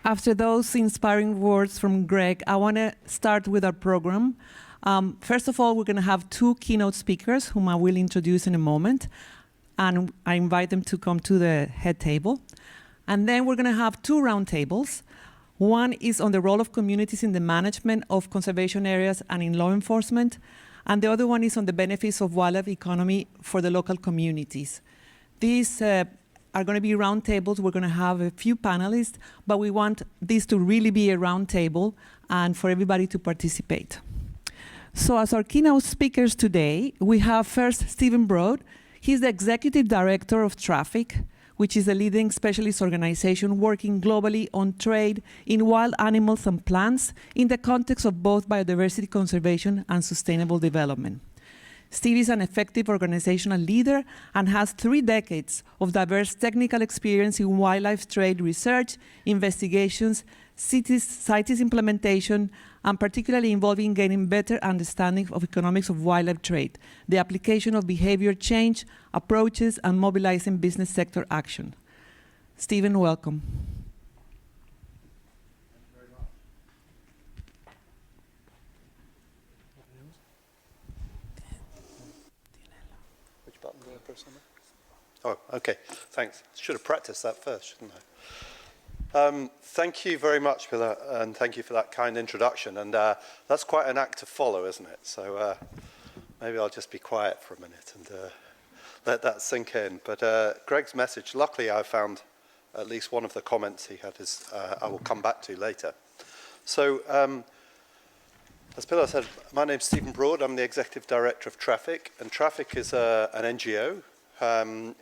After those inspiring words from Greg, I want to start with our program. First of all, we're going to have two keynote speakers whom I will introduce in a moment. And I invite them to come to the head table. And then we're going to have two roundtables. One is on the role of communities in the management of conservation areas and in law enforcement. And the other one is on the benefits of wildlife economy for the local communities. These are going to be roundtables. We're going to have a few panelists, but we want this to really be a roundtable and for everybody to participate. So as our keynote speakers today, we have first Stephen Broad. He's the Executive Director of Traffic, which is a leading specialist organization working globally on trade in wild animals and plants in the context of both biodiversity conservation and sustainable development. Steve is an effective organizational leader and has 3 decades of diverse technical experience in wildlife trade research, investigations, CITES implementation, and particularly involving gaining better understanding of economics of wildlife trade, the application of behavior change approaches, and mobilizing business sector action. Stephen, welcome. Thank you very much. Which button do I press on there? Oh, okay. Thanks. Should have practiced that first, shouldn't I? Thank you very much for that, and thank you for that kind introduction. And that's quite an act to follow, isn't it? So maybe I'll just be quiet for a minute and let that sink in. But Greg's message, luckily I found at least one of the comments he had is I will come back to later. So as Pilar said, my name's Stephen Broad. I'm the Executive Director of Traffic, and Traffic is an NGO.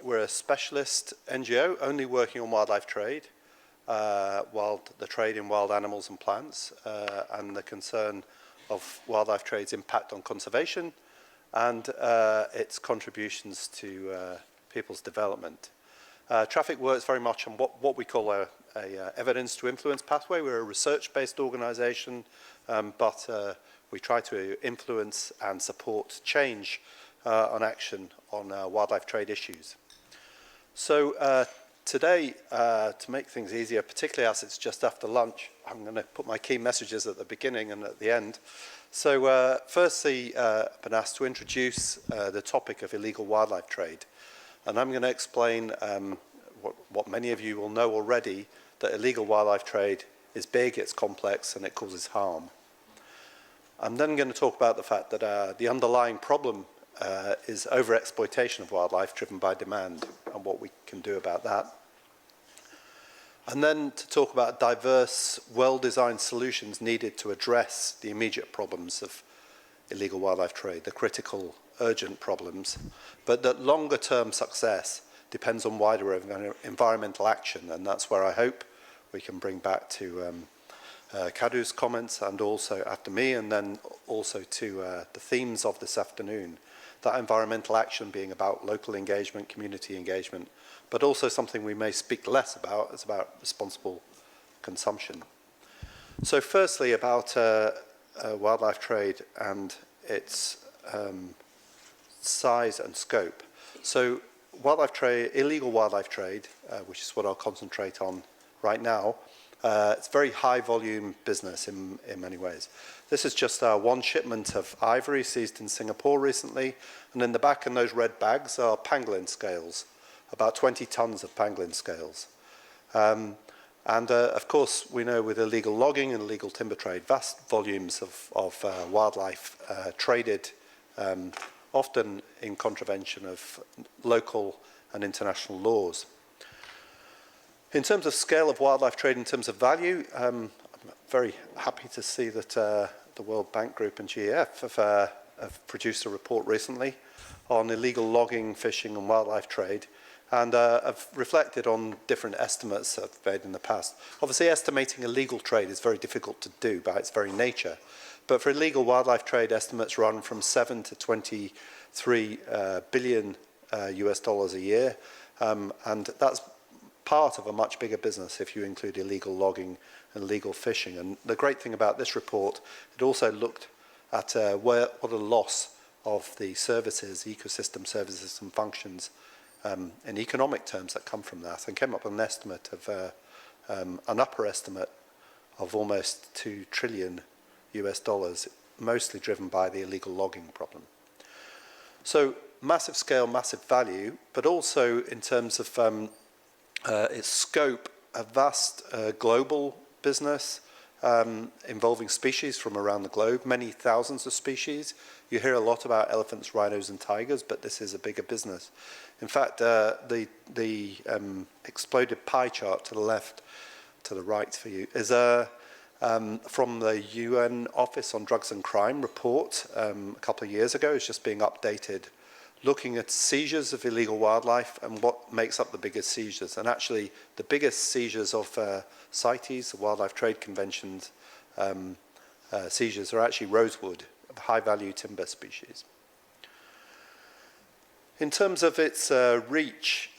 We're a specialist NGO only working on wildlife trade. The trade in wild animals and plants, and the concern of wildlife trade's impact on conservation and its contributions to people's development. Traffic works very much on what we call a evidence to influence pathway. We're a research-based organization, but we try to influence and support change on action on wildlife trade issues. So today, to make things easier, particularly as it's just after lunch, I'm going to put my key messages at the beginning and at the end. So firstly, I've been asked to introduce the topic of illegal wildlife trade. And I'm going to explain what many of you will know already, that illegal wildlife trade is big, it's complex, and it causes harm. I'm then going to talk about the fact that the underlying problem is overexploitation of wildlife driven by demand and what we can do about that. And then to talk about diverse, well-designed solutions needed to address the immediate problems of illegal wildlife trade, the critical, urgent problems, but that longer-term success depends on wider environmental action, and that's where I hope we can bring back to Kadu's comments and also after me, and then also to the themes of this afternoon. That environmental action being about local engagement, community engagement, but also something we may speak less about, is about responsible consumption. So firstly, about wildlife trade and its size and scope. So wildlife trade, illegal wildlife trade, which is what I'll concentrate on right now, it's very high volume business in many ways. This is just one shipment of ivory seized in Singapore recently, and in the back in those red bags are pangolin scales, about 20 tons of pangolin scales. Of course, we know with illegal logging and illegal timber trade, vast volumes of wildlife traded, often in contravention of local and international laws. In terms of scale of wildlife trade, in terms of value, I'm very happy to see that the World Bank Group and GEF have produced a report recently on illegal logging, fishing and wildlife trade, and have reflected on different estimates that I've made in the past. Obviously, estimating illegal trade is very difficult to do by its very nature, but for illegal wildlife trade, estimates run from 7 to 23 billion US dollars a year, and that's part of a much bigger business if you include illegal logging and illegal fishing. And the great thing about this report, it also looked at what a loss of the services, ecosystem services and functions in economic terms that come from that, and came up with an estimate of an upper estimate of almost $2 trillion US dollars, mostly driven by the illegal logging problem. So massive scale, massive value, but also in terms of its scope, a vast global business involving species from around the globe, many thousands of species. You hear a lot about elephants, rhinos, and tigers, but this is a bigger business. In fact, the exploded pie chart to the left, to the right for you, is from the UN Office on Drugs and Crime report a couple of years ago. It's just being updated, looking at seizures of illegal wildlife and what makes up the biggest seizures. And actually, the biggest seizures of CITES, the Wildlife Trade Convention's seizures, are actually rosewood, a high-value timber species. In terms of its reach,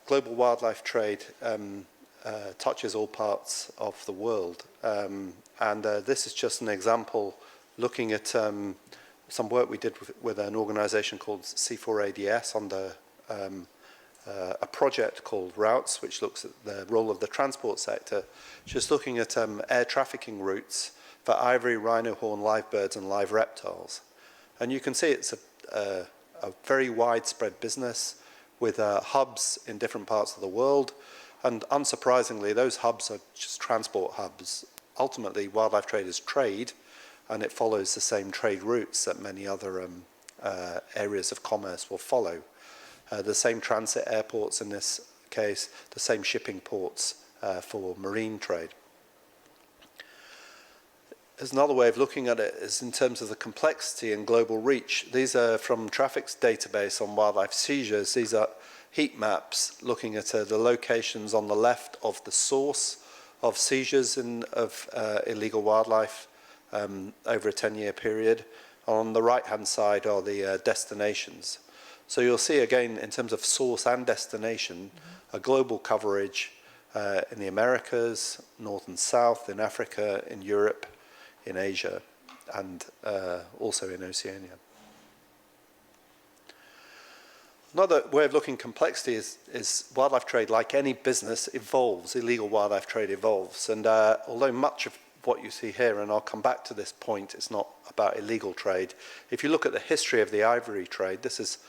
global wildlife trade touches all parts of the world. This is just an example looking at some work we did with an organization called C4ADS on a project called Routes, which looks at the role of the transport sector, just looking at air trafficking routes for ivory, rhino horn, live birds, and live reptiles. And you can see it's a very widespread business with hubs in different parts of the world. And unsurprisingly, those hubs are just transport hubs. Ultimately, wildlife trade is trade, and it follows the same trade routes that many other areas of commerce will follow. The same transit airports in this case, the same shipping ports for marine trade. There's another way of looking at it is in terms of the complexity and global reach. These are from Traffic's database on wildlife seizures. These are heat maps looking at the locations on the left of the source of seizures of illegal wildlife over a 10-year period. On the right-hand side are the destinations. So you'll see again, in terms of source and destination, a global coverage in the Americas, North and South, in Africa, in Europe, in Asia, and also in Oceania. Another way of looking at complexity is wildlife trade, like any business, evolves. Illegal wildlife trade evolves. And although much of what you see here, and I'll come back to this point, it's not about illegal trade. If you look at the history of the ivory trade, this is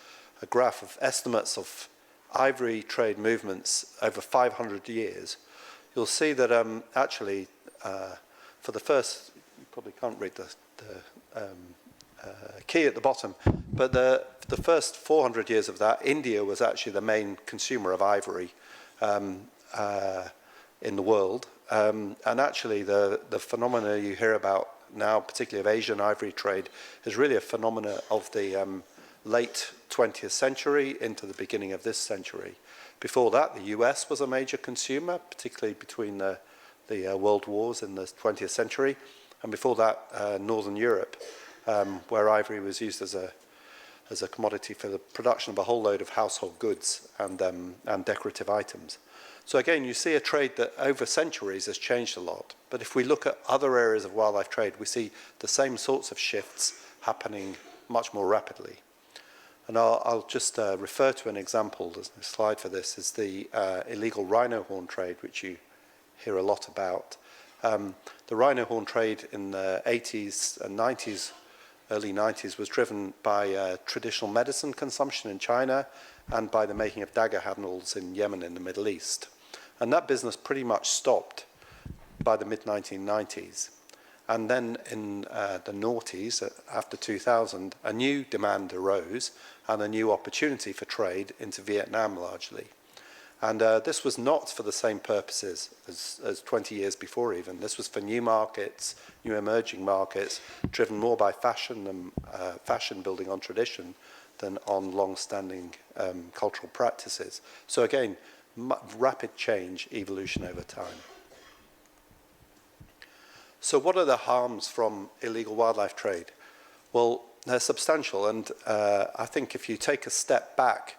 a graph of estimates of ivory trade movements over 500 years. You'll see that actually, for the first, you probably can't read the key at the bottom, but the first 400 years of that, India was actually the main consumer of ivory in the world. And actually the phenomena you hear about now, particularly of Asian ivory trade, is really a phenomena of the late 20th century into the beginning of this century. Before that, the US was a major consumer, particularly between the world wars in the 20th century. And before that, Northern Europe, where ivory was used as a commodity for the production of a whole load of household goods and decorative items. So again, you see a trade that over centuries has changed a lot. But if we look at other areas of wildlife trade, we see the same sorts of shifts happening much more rapidly. And I'll just refer to an example. There's no slide for this. Is the illegal rhino horn trade, which you hear a lot about. The rhino horn trade in the 80s and 90s, early 90s, was driven by traditional medicine consumption in China and by the making of dagger handles in Yemen in the Middle East. And that business pretty much stopped by the mid-1990s. And then in the noughties, after 2000, a new demand arose and a new opportunity for trade into Vietnam largely. And this was not for the same purposes as 20 years before even. This was for new markets, new emerging markets, driven more by fashion and fashion building on tradition than on long-standing cultural practices. So again, rapid change, evolution over time. So what are the harms from illegal wildlife trade? Well, they're substantial, and I think if you take a step back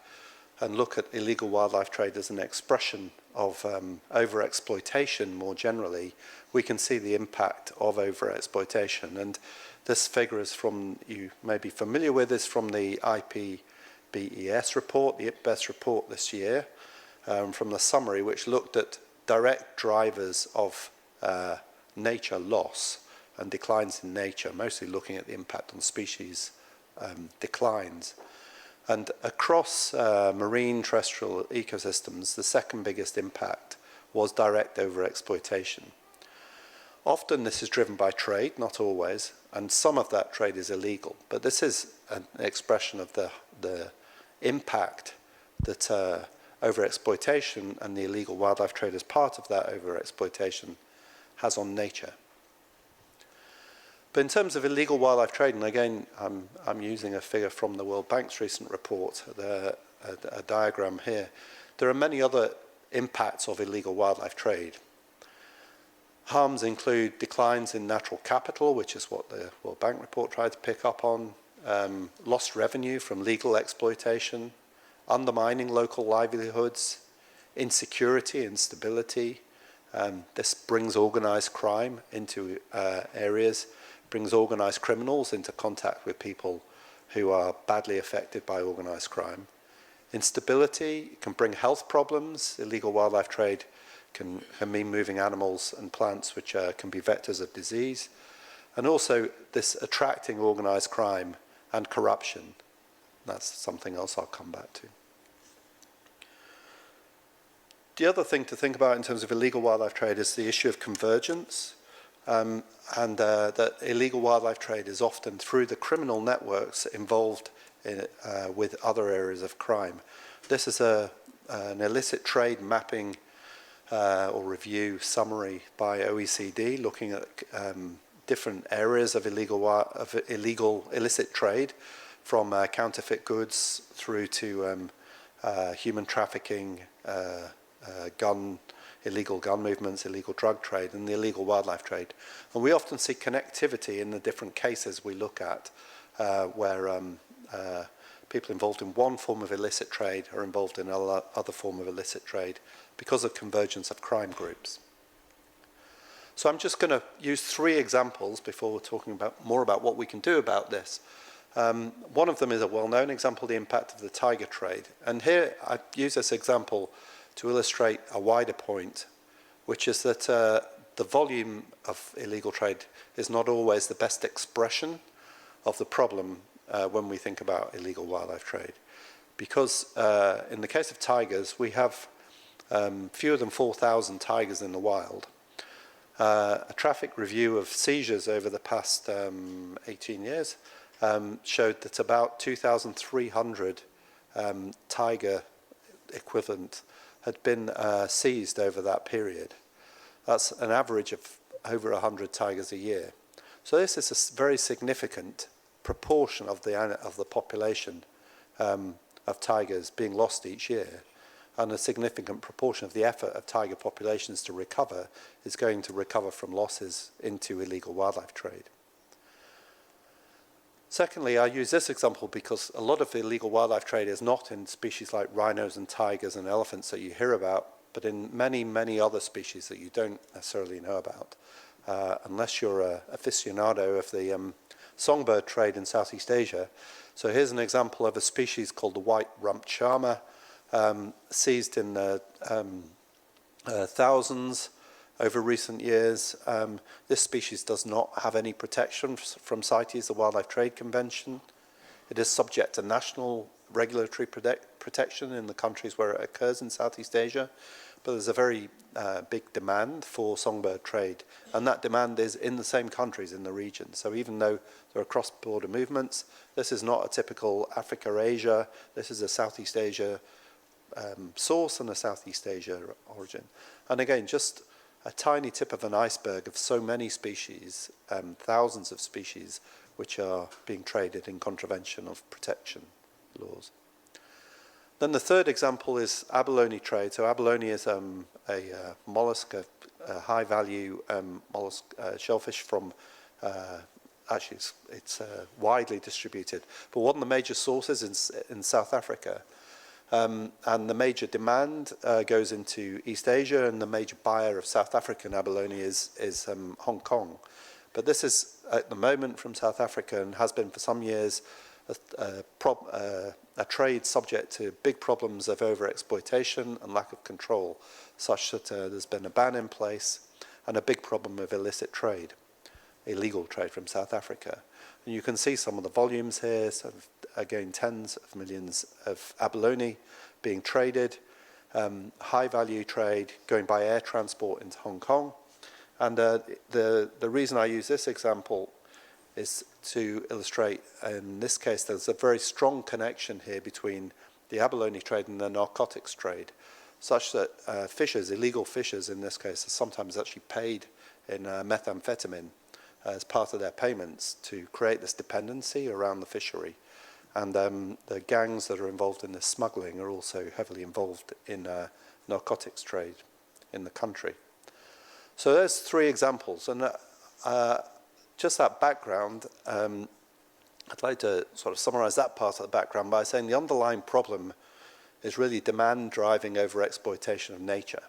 and look at illegal wildlife trade as an expression of overexploitation more generally, we can see the impact of overexploitation. And this figure is from, you may be familiar with, is from the IPBES report, the IPBES report this year, from the summary, which looked at direct drivers of nature loss and declines in nature, mostly looking at the impact on species declines. And across marine terrestrial ecosystems, the second biggest impact was direct overexploitation. Often this is driven by trade, not always, and some of that trade is illegal. But this is an expression of the impact that overexploitation and the illegal wildlife trade as part of that overexploitation has on nature. But in terms of illegal wildlife trade, and again, I'm using a figure from the World Bank's recent report, a diagram here, there are many other impacts of illegal wildlife trade. Harms include declines in natural capital, which is what the World Bank report tried to pick up on, lost revenue from legal exploitation, undermining local livelihoods, insecurity, instability. This brings organized crime into areas, brings organized criminals into contact with people who are badly affected by organized crime. Instability can bring health problems. Illegal wildlife trade can mean moving animals and plants which can be vectors of disease. And also this attracting organized crime and corruption. That's something else I'll come back to. The other thing to think about in terms of illegal wildlife trade is the issue of convergence. That illegal wildlife trade is often through the criminal networks involved in, with other areas of crime. This is an illicit trade mapping or review summary by OECD looking at different areas of illicit trade, from counterfeit goods through to human trafficking, illegal gun movements, illegal drug trade, and the illegal wildlife trade. And we often see connectivity in the different cases we look at where people involved in one form of illicit trade are involved in other form of illicit trade because of convergence of crime groups. So I'm just going to use 3 examples before we're talking more about what we can do about this. One of them is a well-known example, the impact of the tiger trade. And here I use this example to illustrate a wider point, which is that the volume of illegal trade is not always the best expression of the problem when we think about illegal wildlife trade. Because in the case of tigers, we have fewer than 4,000 tigers in the wild. A traffic review of seizures over the past 18 years showed that about 2,300 tiger equivalent had been seized over that period. That's an average of over 100 tigers a year. So this is a very significant proportion of the population of tigers being lost each year, and a significant proportion of the effort of tiger populations to recover is going to recover from losses into illegal wildlife trade. Secondly, I use this example because a lot of the illegal wildlife trade is not in species like rhinos and tigers and elephants that you hear about, but in many, many other species that you don't necessarily know about, unless you're an aficionado of the songbird trade in Southeast Asia. So here's an example of a species called the white-rumped charmer, seized in thousands over recent years. This species does not have any protection from CITES, the Wildlife Trade Convention. It is subject to national regulatory protection in the countries where it occurs in Southeast Asia, but there's a very big demand for songbird trade, and that demand is in the same countries in the region. So even though there are cross-border movements, this is not a typical Africa-Asia, this is a Southeast Asia source and a Southeast Asia origin. And again, just a tiny tip of an iceberg of so many species, thousands of species, which are being traded in contravention of protection laws. Then the third example is abalone trade. So abalone is a mollusk, a high-value mollusk, shellfish from, actually it's widely distributed, but one of the major sources in South Africa. And the major demand goes into East Asia, and the major buyer of South African abalone is Hong Kong. But this is, at the moment, from South Africa, and has been for some years, a trade subject to big problems of overexploitation and lack of control, such that there's been a ban in place and a big problem of illicit trade, illegal trade from South Africa. And you can see some of the volumes here, sort of, again, tens of millions of abalone being traded, high value trade going by air transport into Hong Kong. And the reason I use this example is to illustrate, in this case, there's a very strong connection here between the abalone trade and the narcotics trade, such that fishers, illegal fishers in this case, are sometimes actually paid in methamphetamine as part of their payments to create this dependency around the fishery. And the gangs that are involved in this smuggling are also heavily involved in narcotics trade in the country. So there's 3 examples. And just that background, I'd like to sort of summarize that part of the background by saying the underlying problem is really demand driving overexploitation of nature.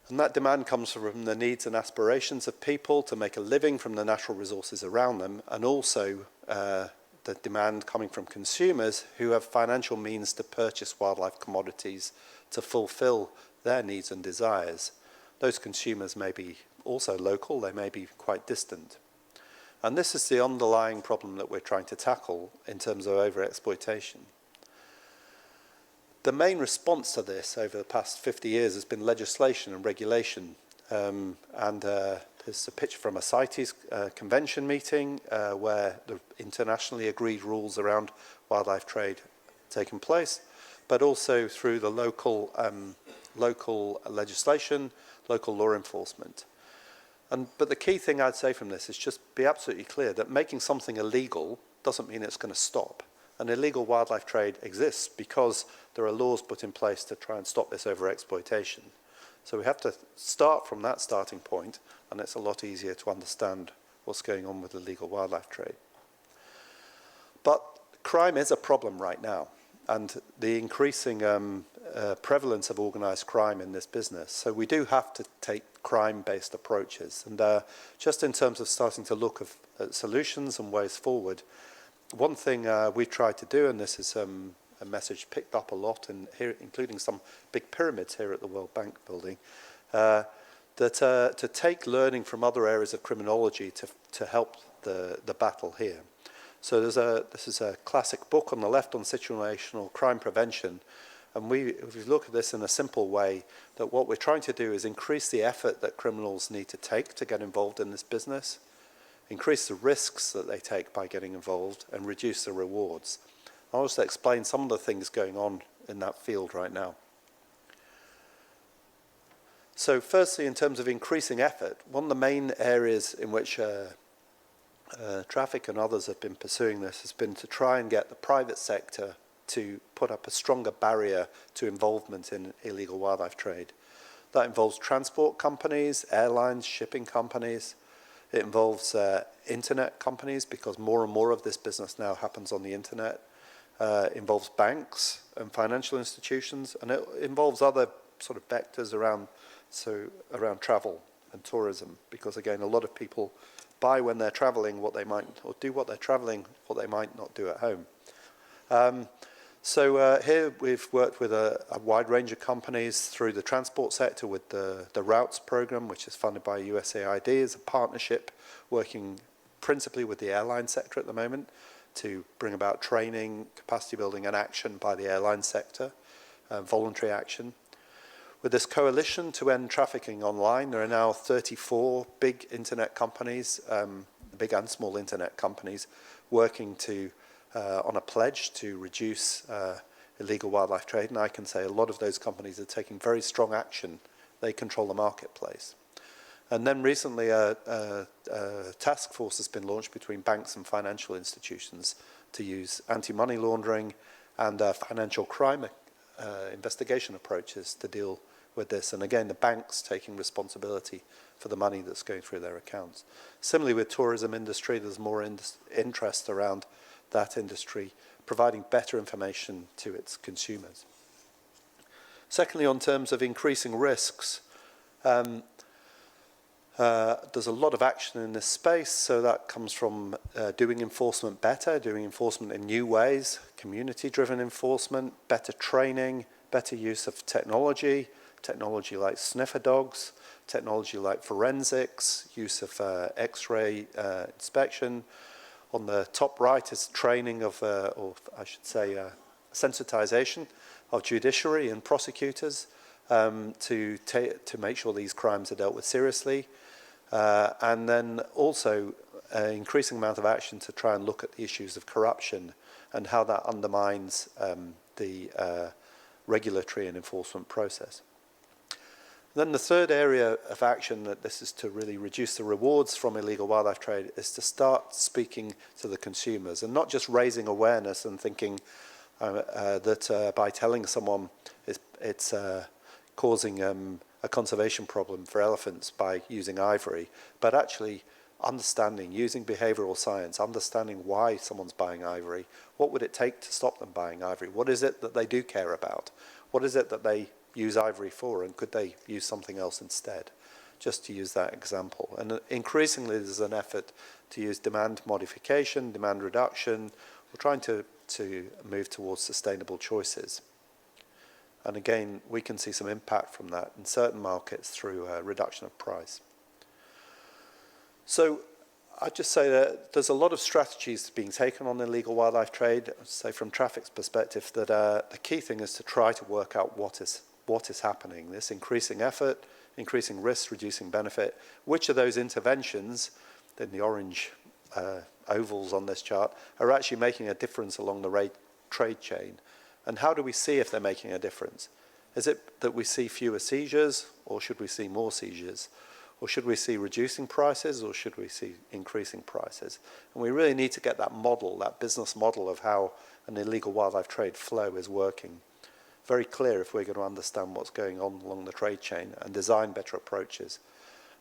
And that demand comes from the needs and aspirations of people to make a living from the natural resources around them, and also the demand coming from consumers who have financial means to purchase wildlife commodities to fulfill their needs and desires. Those consumers may be also local, they may be quite distant. And this is the underlying problem that we're trying to tackle in terms of overexploitation. The main response to this over the past 50 years has been legislation and regulation. There's a picture from a CITES convention meeting where the internationally agreed rules around wildlife trade taken place, but also through the local legislation, local law enforcement. But the key thing I'd say from this is just be absolutely clear that making something illegal doesn't mean it's going to stop. And illegal wildlife trade exists because there are laws put in place to try and stop this overexploitation. So we have to start from that starting point, and it's a lot easier to understand what's going on with illegal wildlife trade. But crime is a problem right now, and the increasing prevalence of organized crime in this business. So we do have to take crime-based approaches. And just in terms of starting to look at solutions and ways forward, one thing we've tried to do, and this is a message picked up a lot, here, including some big pyramids here at the World Bank building, to take learning from other areas of criminology to help the battle here. So this is a classic book on the left on situational crime prevention, and if we look at this in a simple way, that what we're trying to do is increase the effort that criminals need to take to get involved in this business, increase the risks that they take by getting involved, and reduce the rewards. I'll also explain some of the things going on in that field right now. So firstly, in terms of increasing effort, one of the main areas in which traffic and others have been pursuing this has been to try and get the private sector to put up a stronger barrier to involvement in illegal wildlife trade. That involves transport companies, airlines, shipping companies. It involves internet companies, because more and more of this business now happens on the internet. It involves banks and financial institutions, and it involves other sort of vectors around travel and tourism, because again, a lot of people buy when they're traveling what they might, or do what they're traveling what they might not do at home. Here we've worked with a wide range of companies through the transport sector with the Routes program, which is funded by USAID as a partnership, working principally with the airline sector at the moment to bring about training, capacity building and action by the airline sector, voluntary action. With this coalition to end trafficking online, there are now 34 big internet companies, big and small internet companies, working on a pledge to reduce illegal wildlife trade. And I can say a lot of those companies are taking very strong action. They control the marketplace. And then recently a task force has been launched between banks and financial institutions to use anti-money laundering and financial crime investigation approaches to deal with this. And again, the banks taking responsibility for the money that's going through their accounts. Similarly with tourism industry, there's more interest around that industry providing better information to its consumers. Secondly, on terms of increasing risks, There's a lot of action in this space, so that comes from doing enforcement better, doing enforcement in new ways, community-driven enforcement, better training, better use of technology like sniffer dogs, technology like forensics, use of X-ray inspection. On the top right is training of, or I should say, sensitization of judiciary and prosecutors to make sure these crimes are dealt with seriously. And then also an increasing amount of action to try and look at the issues of corruption and how that undermines the regulatory and enforcement process. Then the third area of action, that this is to really reduce the rewards from illegal wildlife trade, is to start speaking to the consumers and not just raising awareness and thinking that by telling someone it's causing a conservation problem for elephants by using ivory, but actually understanding, using behavioral science, understanding why someone's buying ivory. What would it take to stop them buying ivory? What is it that they do care about? What is it that they use ivory for, and could they use something else instead? Just to use that example. And increasingly there's an effort to use demand modification, demand reduction. We're trying to move towards sustainable choices. And again, we can see some impact from that in certain markets through reduction of price. So I'd just say that there's a lot of strategies being taken on illegal wildlife trade. I'd say from traffic's perspective that the key thing is to try to work out what is happening. This increasing effort, increasing risk, reducing benefit. Which of those interventions, in the orange ovals on this chart, are actually making a difference along the trade chain? And how do we see if they're making a difference? Is it that we see fewer seizures, or should we see more seizures? Or should we see reducing prices, or should we see increasing prices? And we really need to get that model, that business model of how an illegal wildlife trade flow is working very clear if we're going to understand what's going on along the trade chain and design better approaches.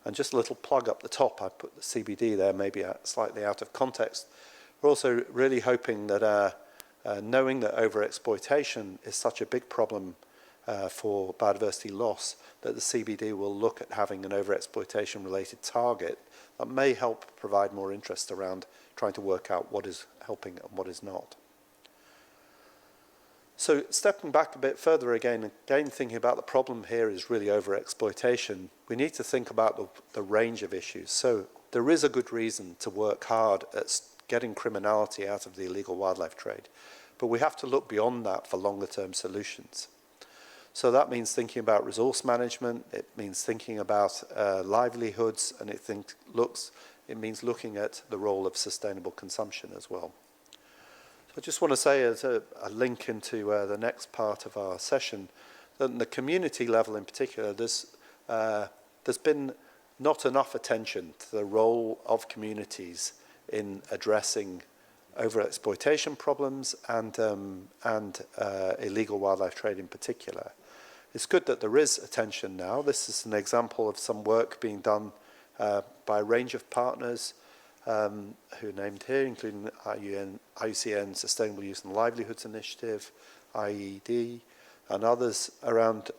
And just a little plug up the top, I put the CBD there, maybe slightly out of context. We're also really hoping that knowing that overexploitation is such a big problem for biodiversity loss, that the CBD will look at having an overexploitation related target that may help provide more interest around trying to work out what is helping and what is not. So stepping back a bit further again thinking about the problem here is really overexploitation. We need to think about the range of issues. So there is a good reason to work hard at getting criminality out of the illegal wildlife trade, but we have to look beyond that for longer term solutions. So that means thinking about resource management, it means thinking about livelihoods, and it means looking at the role of sustainable consumption as well. So I just want to say as a link into the next part of our session, that at the community level in particular, there's been not enough attention to the role of communities in addressing overexploitation problems and illegal wildlife trade in particular. It's good that there is attention now. This is an example of some work being done by a range of partners who are named here, including IUCN Sustainable Use and Livelihoods Initiative, IED, and others around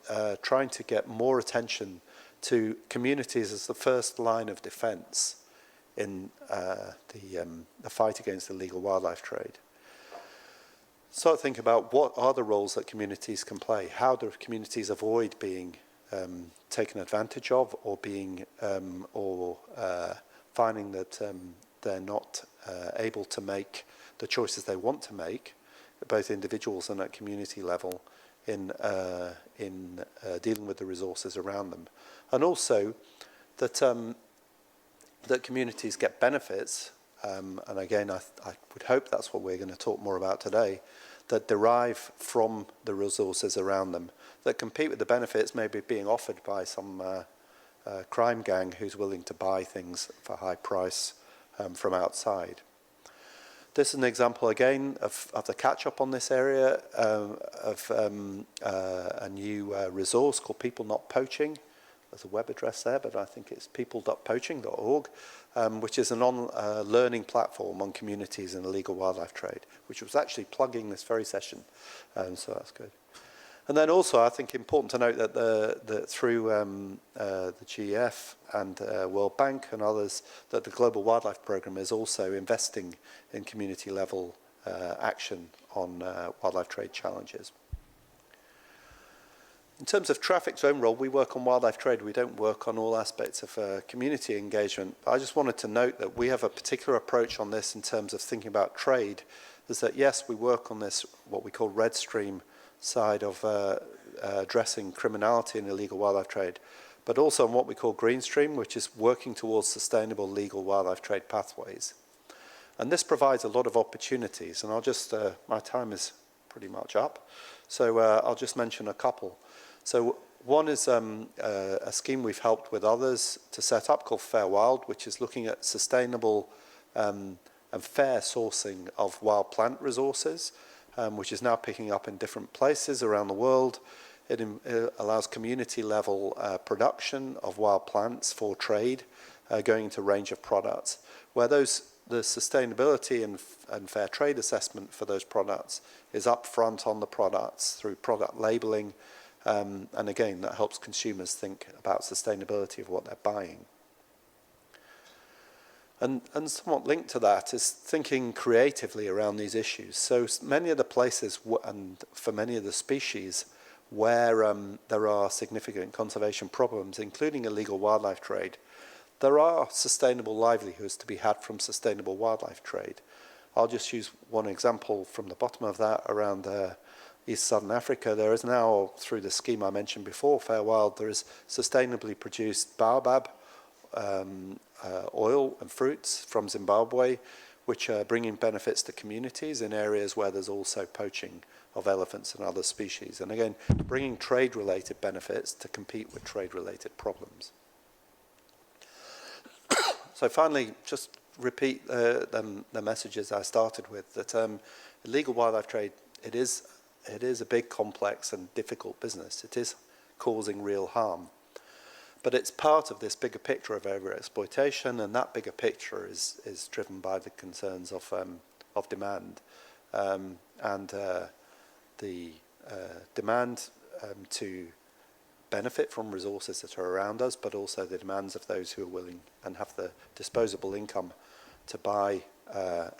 trying to get more attention to communities as the first line of defense in the fight against illegal wildlife trade. Start thinking about what are the roles that communities can play. How do communities avoid being taken advantage of, or being finding that they're not able to make the choices they want to make, both individuals and at community level, in dealing with the resources around them, and also that that communities get benefits. And again, I would hope that's what we're going to talk more about today, that derive from the resources around them, that compete with the benefits maybe being offered by some crime gang who's willing to buy things for a high price from outside. This is an example again of the catch-up on this area, of a new resource called People Not Poaching. There's a web address there, but I think it's people.poaching.org, which is an learning platform on communities in illegal wildlife trade, which was actually plugging this very session, so that's good. And then also, I think important to note that through the GEF and World Bank and others, that the Global Wildlife Programme is also investing in community-level action on wildlife trade challenges. In terms of traffic's own role, we work on wildlife trade. We don't work on all aspects of community engagement. I just wanted to note that we have a particular approach on this in terms of thinking about trade, is that yes, we work on this, what we call red stream side of addressing criminality and illegal wildlife trade, but also on what we call green stream, which is working towards sustainable legal wildlife trade pathways. And this provides a lot of opportunities, and I'll just, my time is pretty much up, so I'll just mention a couple. So one is a scheme we've helped with others to set up called Fair Wild, which is looking at sustainable and fair sourcing of wild plant resources, which is now picking up in different places around the world. It allows community-level production of wild plants for trade, going into a range of products, where the sustainability and fair trade assessment for those products is upfront on the products through product labeling, and again, that helps consumers think about sustainability of what they're buying. And somewhat linked to that is thinking creatively around these issues. So many of the places, and for many of the species, where there are significant conservation problems, including illegal wildlife trade, there are sustainable livelihoods to be had from sustainable wildlife trade. I'll just use one example from the bottom of that around East Southern Africa. There is now, through the scheme I mentioned before, Fair Wild, there is sustainably produced baobab oil and fruits from Zimbabwe, which are bringing benefits to communities in areas where there's also poaching of elephants and other species. And again, bringing trade-related benefits to compete with trade-related problems. So finally, just repeat the messages I started with, that illegal wildlife trade, it is a big, complex and difficult business. It is causing real harm. But it's part of this bigger picture of overexploitation, and that bigger picture is driven by the concerns of demand. And the demand to benefit from resources that are around us, but also the demands of those who are willing and have the disposable income to buy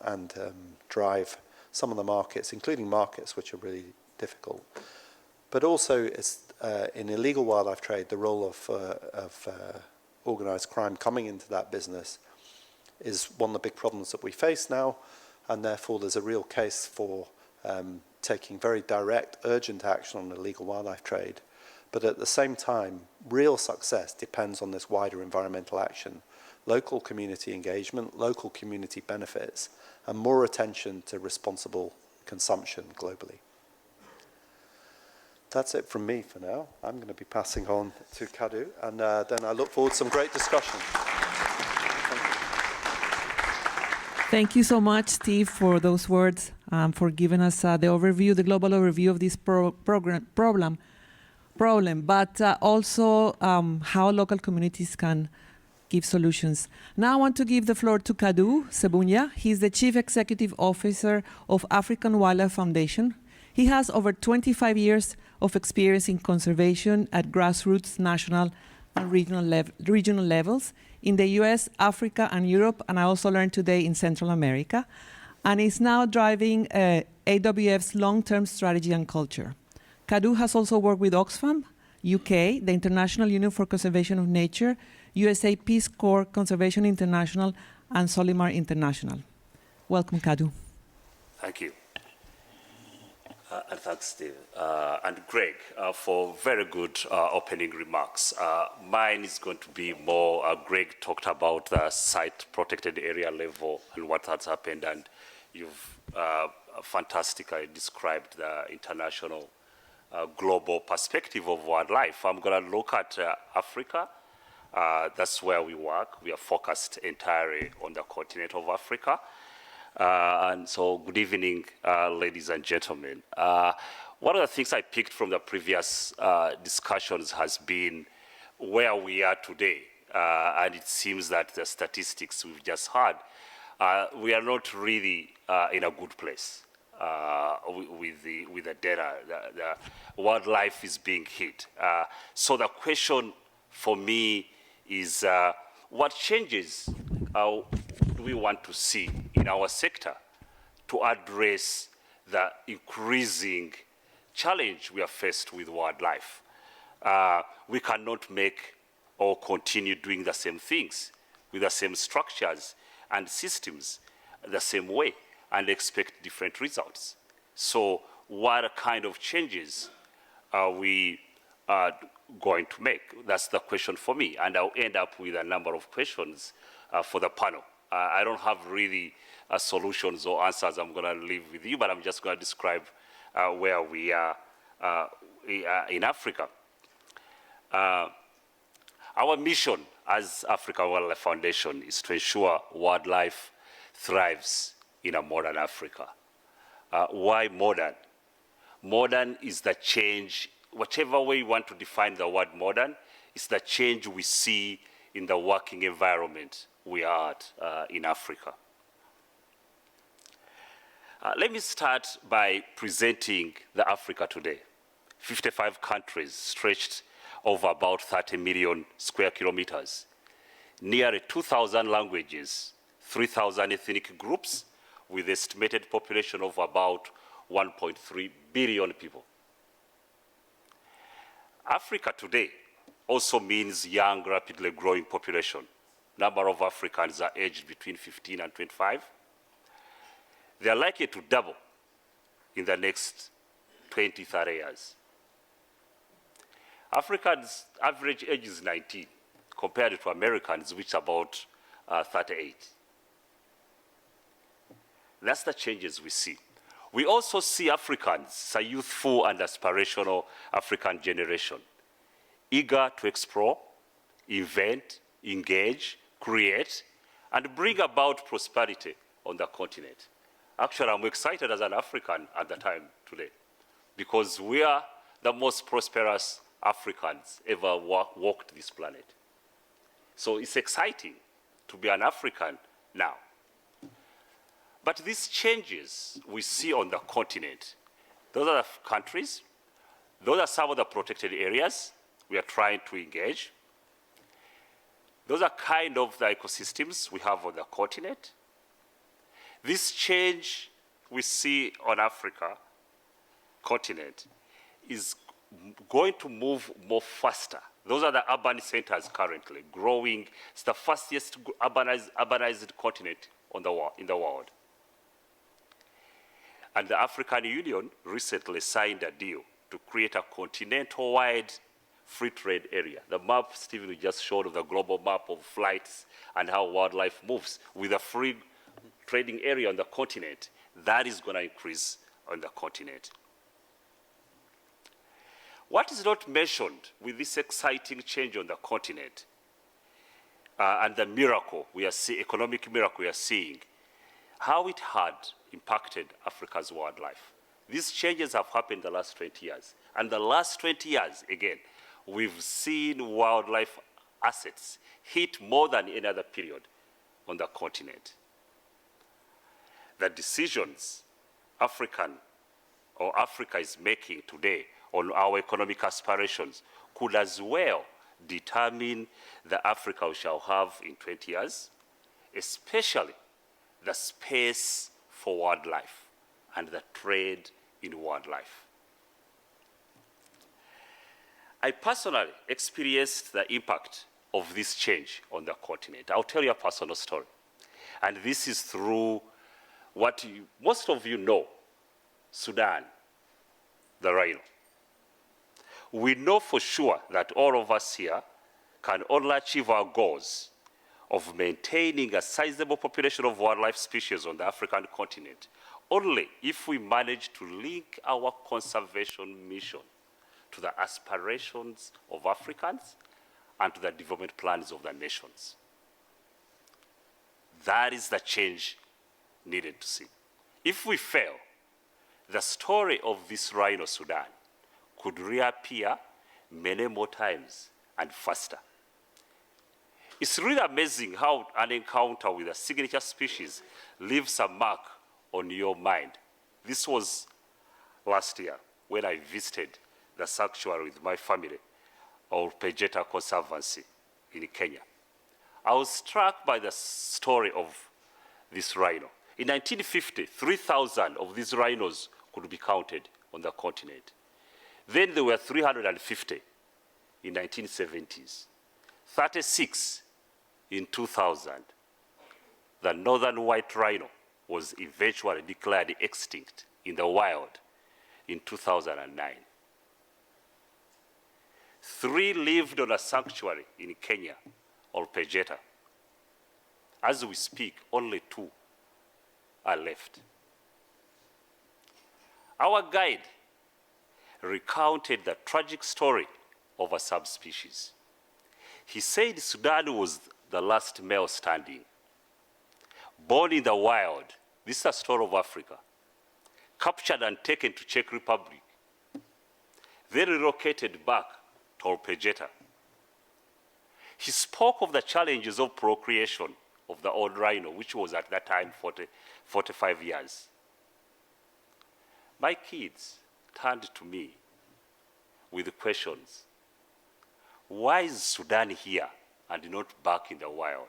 and drive some of the markets, including markets which are really difficult. But also, it's, in illegal wildlife trade, the role of organised crime coming into that business is one of the big problems that we face now, and therefore there's a real case for taking very direct, urgent action on illegal wildlife trade. But at the same time, real success depends on this wider environmental action, local community engagement, local community benefits, and more attention to responsible consumption globally. That's it from me for now. I'm going to be passing on to Kadu, and then I look forward to some great discussion. Thank you so much, Steve, for those words, for giving us the overview, the global overview of this problem, but also how local communities can give solutions. Now I want to give the floor to Kadu Sebunya. He's the Chief Executive Officer of African Wildlife Foundation. He has over 25 years of experience in conservation at grassroots, national, and regional levels in the US, Africa, and Europe, and I also learned today in Central America, and is now driving AWF's long-term strategy and culture. Kadu has also worked with Oxfam, UK, the International Union for Conservation of Nature, USA Peace Corps, Conservation International, and Solimar International. Welcome, Kadu. Thank you. And thanks, Steve. And Greg, for very good opening remarks. Mine is going to be more, Greg talked about the site protected area level and what has happened, and you've fantastically described the international global perspective of wildlife. I'm going to look at Africa. That's where we work. We are focused entirely on the continent of Africa. And so, good evening, ladies and gentlemen. One of the things I picked from the previous discussions has been where we are today. And it seems that the statistics we've just had, we are not really in a good place. with the data. The wildlife is being hit. So the question for me is, what changes do we want to see in our sector to address the increasing challenge we are faced with wildlife? We cannot make or continue doing the same things with the same structures and systems the same way and expect different results. So what kind of changes are we going to make? That's the question for me, and I'll end up with a number of questions for the panel. I don't have really solutions or answers I'm going to leave with you, but I'm just going to describe where we are in Africa. Our mission as African Wildlife Foundation is to ensure wildlife thrives in a modern Africa. Why modern? Modern is the change, whichever way you want to define the word modern, is the change we see in the working environment we are at in Africa. Let me start by presenting the Africa today. 55 countries stretched over about 30 million square kilometers, nearly 2,000 languages, 3,000 ethnic groups, with estimated population of about 1.3 billion people. Africa today also means young, rapidly growing population. Number of Africans are aged between 15 and 25. They are likely to double in the next 20, 30 years. Africans' average age is 19, compared to Americans, which is about 38. That's the changes we see. We also see Africans, a youthful and aspirational African generation, eager to explore, invent, engage, create, and bring about prosperity on the continent. Actually, I'm excited as an African at the time today, because we are the most prosperous Africans ever walked this planet. So it's exciting to be an African now. But these changes we see on the continent, those are the countries, those are some of the protected areas we are trying to engage. Those are kind of the ecosystems we have on the continent. This change we see on Africa continent is going to move more faster. Those are the urban centers currently growing. It's the fastest urbanized continent in the world. And the African Union recently signed a deal to create a continental-wide free trade area. The map Stephen just showed of the global map of flights and how wildlife moves with a free trading area on the continent. That is going to increase on the continent. What is not mentioned with this exciting change on the continent and the miracle we are seeing, economic miracle we are seeing, how it had impacted Africa's wildlife. These changes have happened in the last 20 years. And the last 20 years, again, we've seen wildlife assets hit more than any other period on the continent. The decisions Africa is making today on our economic aspirations could as well determine the Africa we shall have in 20 years, especially the space for wildlife and the trade in wildlife. I personally experienced the impact of this change on the continent. I'll tell you a personal story. And this is through what most of you know, Sudan, the rhino. We know for sure that all of us here can only achieve our goals of maintaining a sizable population of wildlife species on the African continent only if we manage to link our conservation mission to the aspirations of Africans and to the development plans of the nations. That is the change needed to see. If we fail, the story of this rhino Sudan could reappear many more times and faster. It's really amazing how an encounter with a signature species leaves a mark on your mind This was last year when I visited the sanctuary with my family, or Pejeta Conservancy in Kenya. I was struck by the story of this rhino. In 1950, 3,000 of these rhinos could be counted on the continent. Then there were 350 in 1970s, 36 in 2000. The northern white rhino was eventually declared extinct in the wild in 2009. 3 lived on a sanctuary in Kenya, or Pejeta. As we speak, only 2 are left. Our guide recounted the tragic story of a subspecies. He said Sudan was the last male standing. Born in the wild, this is a story of Africa, captured and taken to Czech Republic, then relocated back to Pejeta. He spoke of the challenges of procreation of the old rhino, which was at that time 45 years. My kids turned to me with questions. Why is Sudan here and not back in the wild?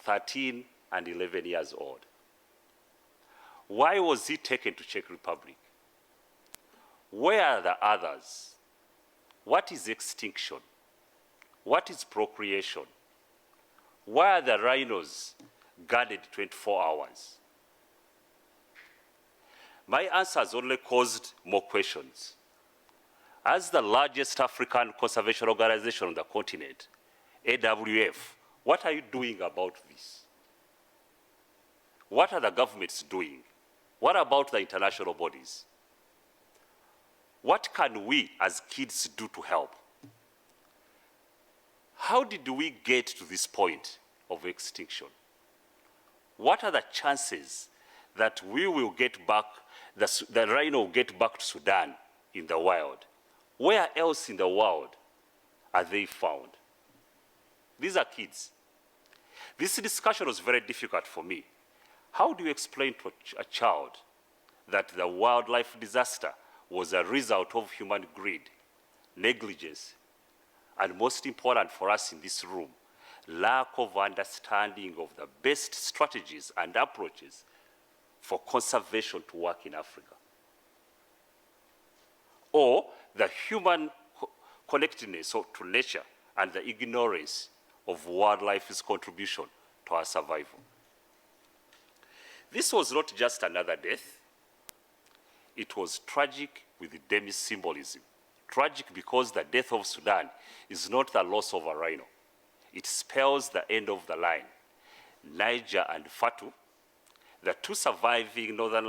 13 and 11 years old. Why was he taken to Czech Republic? Where are the others? What is extinction? What is procreation? Why are the rhinos guarded 24 hours? My answers only caused more questions. As the largest African conservation organization on the continent, AWF, what are you doing about this? What are the governments doing? What about the international bodies? What can we as kids do to help? How did we get to this point of extinction? What are the chances that we will get back, the rhino will get back to Sudan in the wild? Where else in the world are they found? These are kids. This discussion was very difficult for me. How do you explain to a child that the wildlife disaster was a result of human greed, negligence, and most important for us in this room, lack of understanding of the best strategies and approaches for conservation to work in Africa? Or the human connectedness to nature and the ignorance of wildlife's contribution to our survival. This was not just another death. It was tragic with demi-symbolism. Tragic because the death of Sudan is not the loss of a rhino. It spells the end of the line. Niger and Fatu, the 2 surviving northern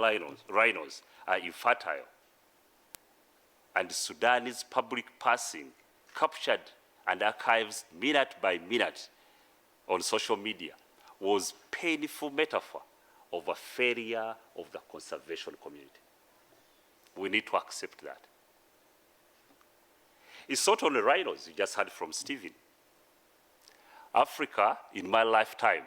rhinos, are infertile. And Sudan's public passing, captured and archived minute by minute on social media, was painful metaphor of a failure of the conservation community. We need to accept that. It's not only rhinos, you just heard from Stephen. Africa, in my lifetime,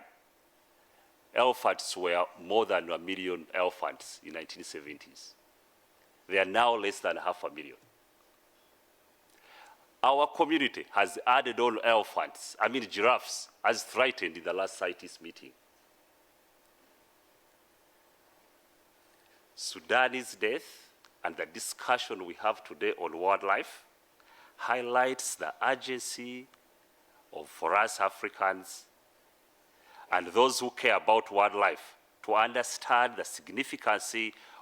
elephants were more than 1 million elephants in 1970s. They are now less than 500,000. Our community has added on elephants, giraffes, as threatened in the last CITES meeting. Sudan's death and the discussion we have today on wildlife highlights the urgency for us Africans and those who care about wildlife to understand the significance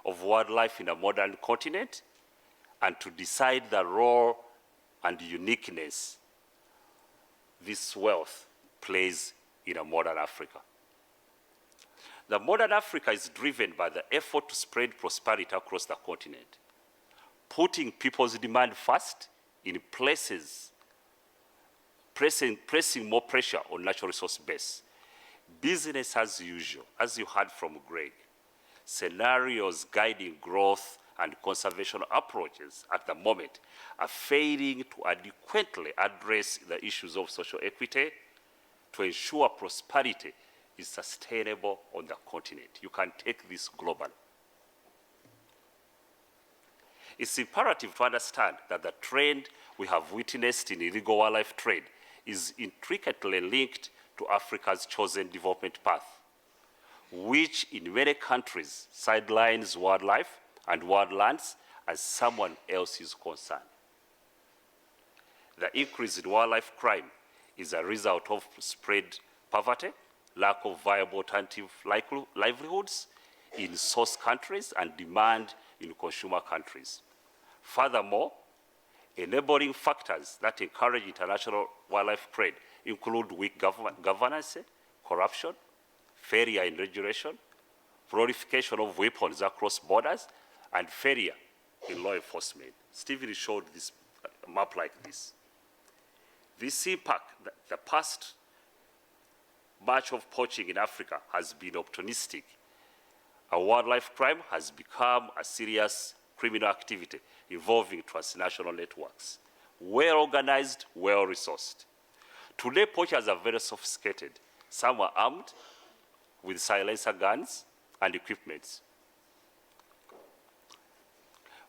of wildlife in a modern continent and to decide the role and uniqueness this wealth plays in a modern Africa. The modern Africa is driven by the effort to spread prosperity across the continent, putting people's demand first in places, pressing more pressure on natural resource base. Business as usual, as you heard from Greg, scenarios guiding growth and conservation approaches at the moment are failing to adequately address the issues of social equity to ensure prosperity is sustainable on the continent. You can take this globally. It's imperative to understand that the trend we have witnessed in illegal wildlife trade is intricately linked to Africa's chosen development path, which in many countries sidelines wildlife and wildlands as someone else's concern. The increase in wildlife crime is a result of spread poverty, lack of viable alternative livelihoods in source countries, and demand in consumer countries. Furthermore, enabling factors that encourage international wildlife trade include weak governance, corruption, failure in regulation, proliferation of weapons across borders, and failure in law enforcement. Stephen showed this map like this. This impact, the past much of poaching in Africa has been opportunistic. A wildlife crime has become a serious criminal activity involving transnational networks, well organized, well resourced. Today, poachers are very sophisticated. Some are armed with silencer guns and equipment.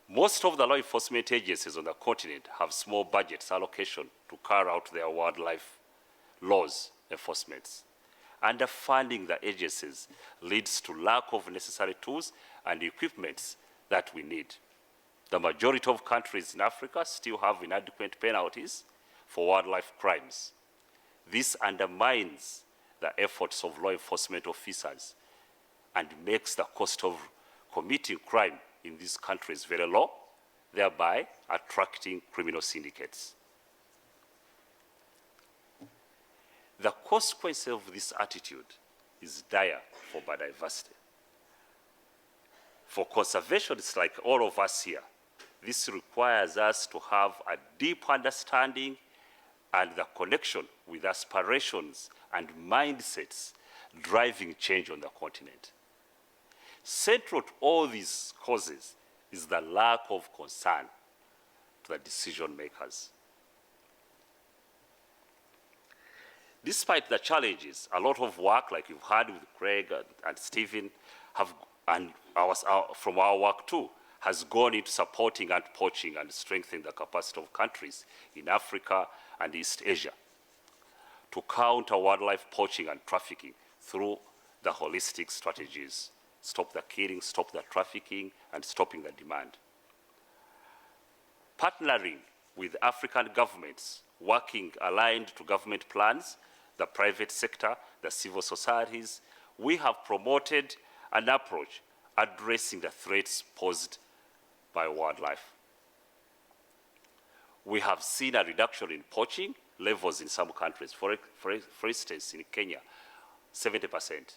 Most of the law enforcement agencies on the continent have small budgets allocation to carry out their wildlife laws enforcements. Underfunding the agencies leads to lack of necessary tools and equipment that we need. The majority of countries in Africa still have inadequate penalties for wildlife crimes. This undermines the efforts of law enforcement officers and makes the cost of committing crime in these countries very low, thereby attracting criminal syndicates. The consequence of this attitude is dire for biodiversity. For conservationists like all of us here, this requires us to have a deep understanding and the connection with aspirations and mindsets driving change on the continent. Central to all these causes is the lack of concern to the decision makers. Despite the challenges, a lot of work, like you've heard with Craig and Stephen, from our work too, has gone into supporting anti-poaching and strengthening the capacity of countries in Africa and East Asia to counter wildlife poaching and trafficking through the holistic strategies. Stop the killing, stop the trafficking, and stopping the demand. Partnering with African governments, working aligned to government plans, the private sector, the civil societies, we have promoted an approach addressing the threats posed by wildlife. We have seen a reduction in poaching levels in some countries. For instance, in Kenya, 70%.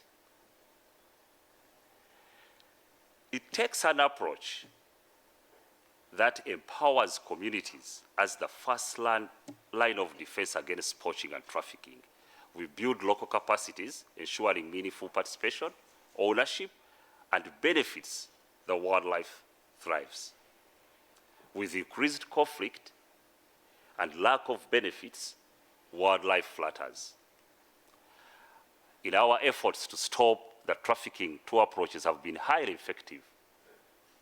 It takes an approach that empowers communities as the first line of defense against poaching and trafficking. We build local capacities, ensuring meaningful participation, ownership, and benefits the wildlife thrives. With increased conflict and lack of benefits, wildlife flutters. In our efforts to stop the trafficking, two approaches have been highly effective.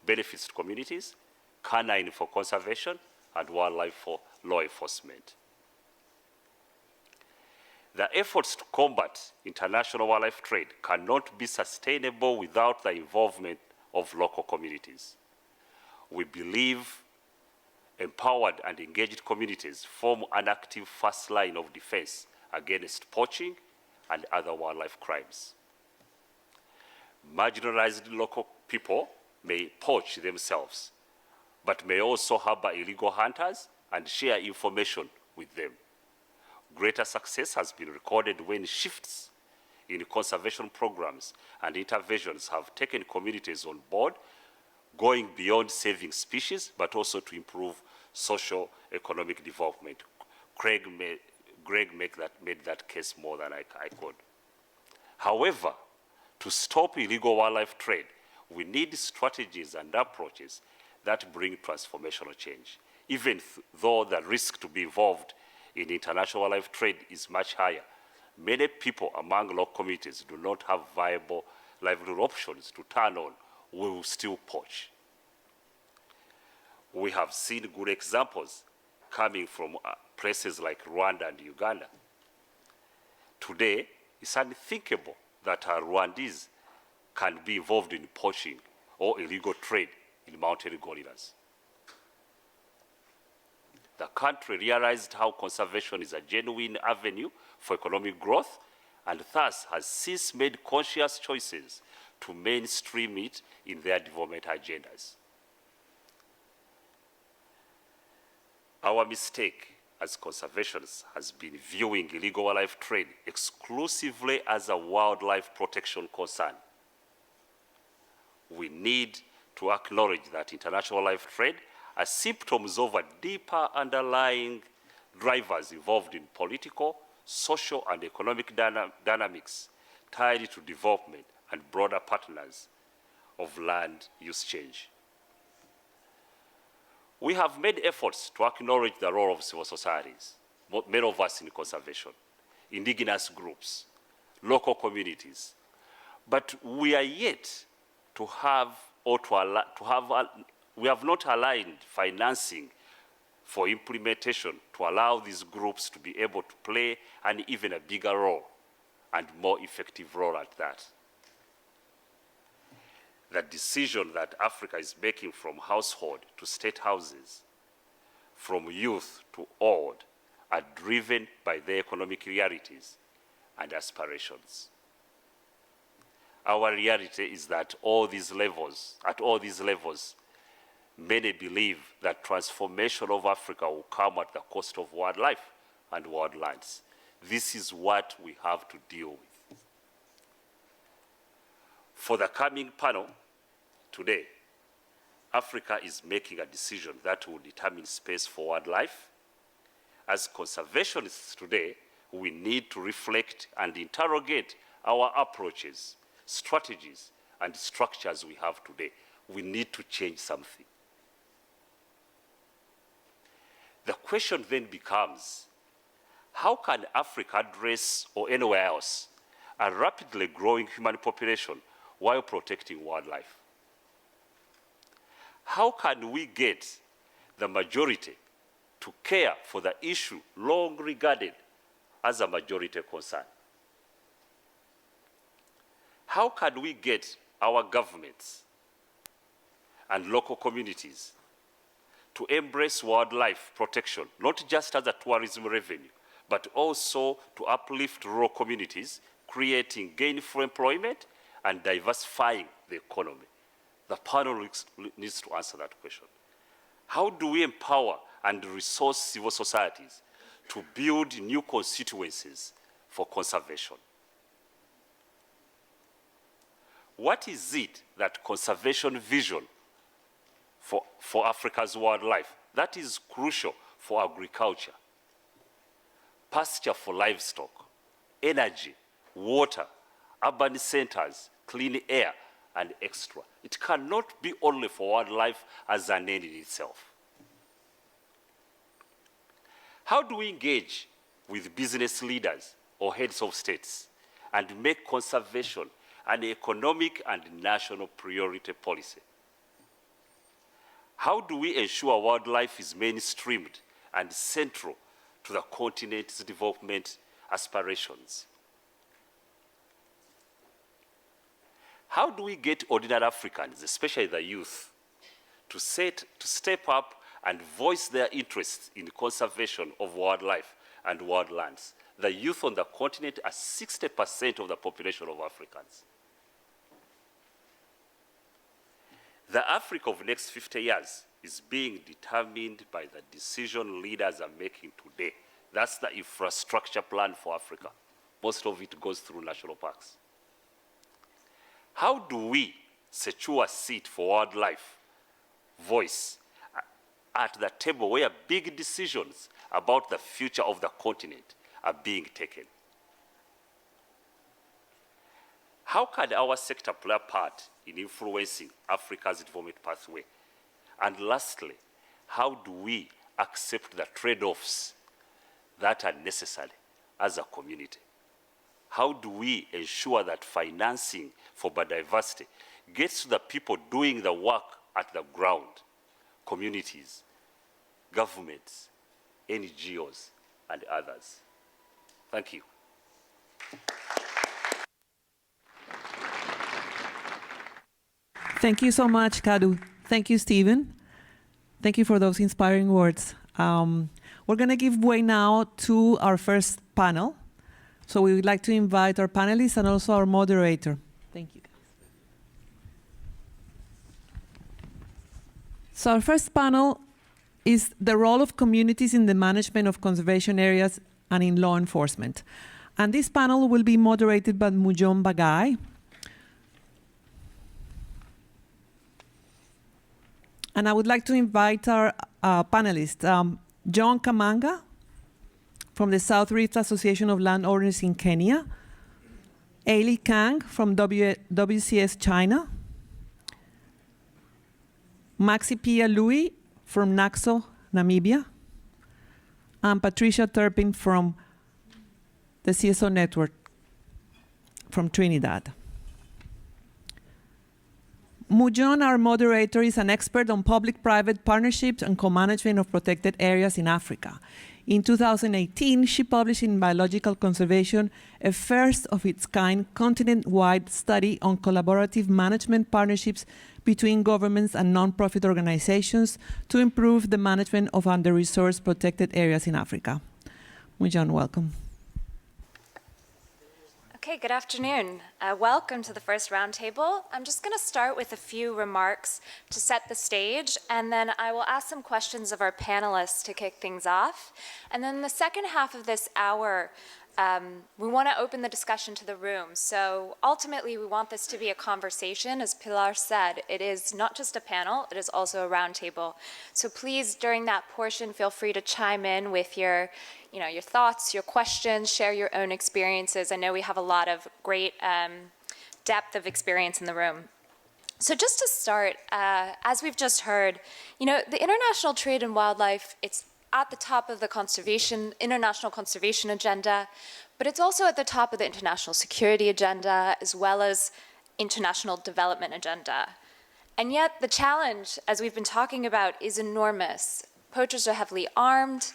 Benefits to communities, canine for conservation, and wildlife for law enforcement. The efforts to combat international wildlife trade cannot be sustainable without the involvement of local communities. We believe empowered and engaged communities form an active first line of defense against poaching and other wildlife crimes. Marginalized local people may poach themselves, but may also harbor illegal hunters and share information with them. Greater success has been recorded when shifts in conservation programs and interventions have taken communities on board, going beyond saving species, but also to improve socio-economic development. Greg made that case more than I could. However, to stop illegal wildlife trade, we need strategies and approaches that bring transformational change, even though the risk to be involved in international wildlife trade is much higher many people among local communities do not have viable livelihood options to turn on, we will still poach. We have seen good examples coming from places like Rwanda and Uganda. Today, it's unthinkable that Rwandese can be involved in poaching or illegal trade in mountain gorillas. The country realized how conservation is a genuine avenue for economic growth and thus has since made conscious choices to mainstream it in their development agendas. Our mistake as conservationists has been viewing illegal wildlife trade exclusively as a wildlife protection concern. We need to acknowledge that international wildlife trade are symptoms of a deeper underlying drivers involved in political, social, and economic dynamics tied to development and broader partners of land use change. We have made efforts to acknowledge the role of civil societies, many of us in conservation, indigenous groups, local communities, but we are yet to have, we have not aligned financing for implementation to allow these groups to be able to play an even a bigger role and more effective role at that. The decision that Africa is making from household to state houses, from youth to old, are driven by their economic realities and aspirations. Our reality is that at all these levels, many believe that transformation of Africa will come at the cost of wildlife and wildlands. This is what we have to deal with. For the coming panel today, Africa is making a decision that will determine space for wildlife. As conservationists today, we need to reflect and interrogate our approaches, strategies, and structures we have today. We need to change something. The question then becomes, how can Africa address, or anywhere else, a rapidly growing human population while protecting wildlife? How can we get the majority to care for the issue long regarded as a majority concern? How can we get our governments and local communities to embrace wildlife protection, not just as a tourism revenue, but also to uplift rural communities, creating gainful employment and diversifying the economy? The panel needs to answer that question. How do we empower and resource civil societies to build new constituencies for conservation? What is it that conservation vision for Africa's wildlife that is crucial for agriculture, pasture for livestock, energy, water, urban centers, clean air, and extra? It cannot be only for wildlife as an end in itself. How do we engage with business leaders or heads of states and make conservation an economic and national priority policy? How do we ensure wildlife is mainstreamed and central to the continent's development aspirations? How do we get ordinary Africans, especially the youth, to step up and voice their interests in the conservation of wildlife and wildlands? The youth on the continent are 60% of the population of Africans. The Africa of the next 50 years is being determined by the decision leaders are making today. That's the infrastructure plan for Africa. Most of it goes through national parks. How do we secure a seat for wildlife voice at the table where big decisions about the future of the continent are being taken? How can our sector play a part in influencing Africa's development pathway? And lastly, how do we accept the trade-offs that are necessary as a community how do we ensure that financing for biodiversity gets to the people doing the work at the ground, communities, governments, NGOs, and others. Thank you. Thank you so much, Kadu. Thank you, Stephen. Thank you for those inspiring words. We're going to give way now to our first panel. So we would like to invite our panelists and also our moderator. Thank you, guys. So our first panel is the role of communities in the management of conservation areas and in law enforcement. And this panel will be moderated by Mujon Bagay. And I would like to invite our panelists, John Kamanga from the South Rift Association of Landowners in Kenya, Ailey Kang from WCS China, Maxi Pia Louis from Naxo, Namibia, and Patricia Turpin from the CSO network from Trinidad. Mujon, our moderator, is an expert on public-private partnerships and co-management of protected areas in Africa. In 2018, she published in Biological Conservation a first-of-its-kind continent-wide study on collaborative management partnerships between governments and non-profit organizations to improve the management of under-resourced protected areas in Africa. Mujon, welcome. Okay, good afternoon. Welcome to the first roundtable. I'm just going to start with a few remarks to set the stage, and then I will ask some questions of our panelists to kick things off. And then the second half of this hour, we want to open the discussion to the room. So ultimately, we want this to be a conversation. As Pilar said, it is not just a panel, it is also a roundtable. So please, during that portion, feel free to chime in with your thoughts, your questions, share your own experiences. I know we have a lot of great depth of experience in the room. So just to start, as we've just heard, the international trade in wildlife, it's at the top of the international conservation agenda, but it's also at the top of the international security agenda as well as international development agenda. And yet the challenge, as we've been talking about, is enormous. Poachers are heavily armed,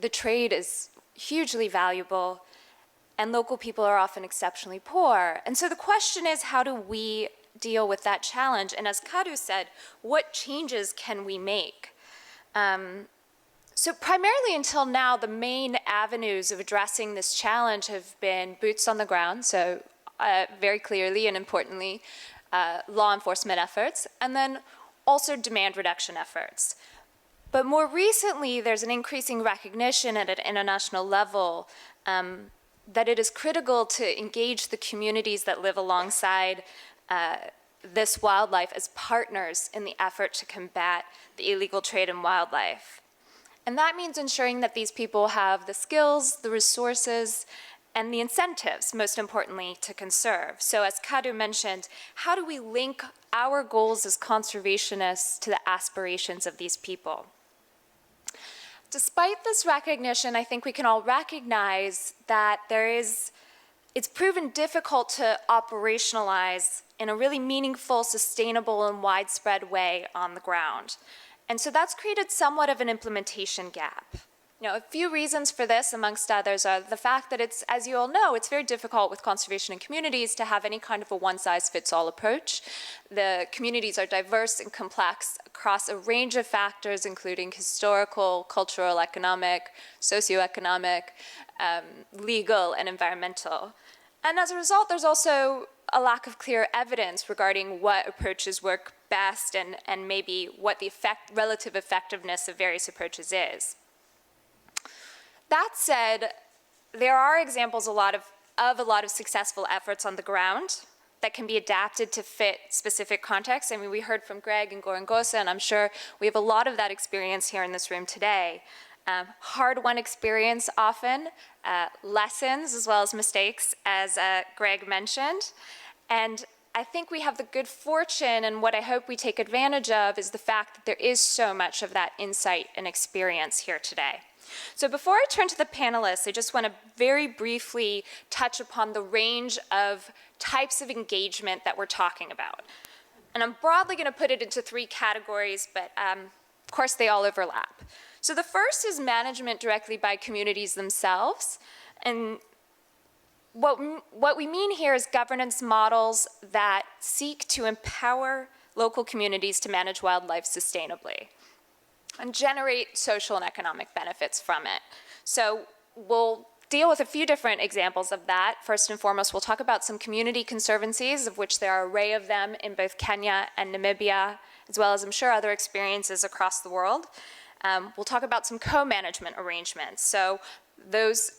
the trade is hugely valuable, and local people are often exceptionally poor. And so the question is, how do we deal with that challenge? And as Kadu said, what changes can we make? So primarily until now, the main avenues of addressing this challenge have been boots on the ground, so very clearly and importantly, law enforcement efforts, and then also demand reduction efforts. But more recently, there's an increasing recognition at an international level that it is critical to engage the communities that live alongside this wildlife as partners in the effort to combat the illegal trade in wildlife. And that means ensuring that these people have the skills, the resources, and the incentives, most importantly, to conserve. So as Kadu mentioned, how do we link our goals as conservationists to the aspirations of these people? Despite this recognition, I think we can all recognize that it's proven difficult to operationalize in a really meaningful, sustainable, and widespread way on the ground. And so that's created somewhat of an implementation gap. A few reasons for this, amongst others, are the fact that it's, as you all know, it's very difficult with conservation and communities to have any kind of a one-size-fits-all approach. The communities are diverse and complex across a range of factors, including historical, cultural, economic, socioeconomic, legal, and environmental. And as a result, there's also a lack of clear evidence regarding what approaches work best and maybe what the relative effectiveness of various approaches is. That said, there are examples of a lot of successful efforts on the ground that can be adapted to fit specific contexts. I mean, we heard from Greg and Gorangosa, and I'm sure we have a lot of that experience here in this room today. Hard-won experience often, lessons as well as mistakes, as Greg mentioned. And I think we have the good fortune, and what I hope we take advantage of is the fact that there is so much of that insight and experience here today. So before I turn to the panelists, I just want to very briefly touch upon the range of types of engagement that we're talking about. And I'm broadly going to put it into 3 categories, but of course they all overlap. So the first is management directly by communities themselves. And what we mean here is governance models that seek to empower local communities to manage wildlife sustainably and generate social and economic benefits from it. So we'll deal with a few different examples of that. First and foremost, we'll talk about some community conservancies, of which there are an array of them in both Kenya and Namibia, as well as I'm sure other experiences across the world. We'll talk about some co-management arrangements. So those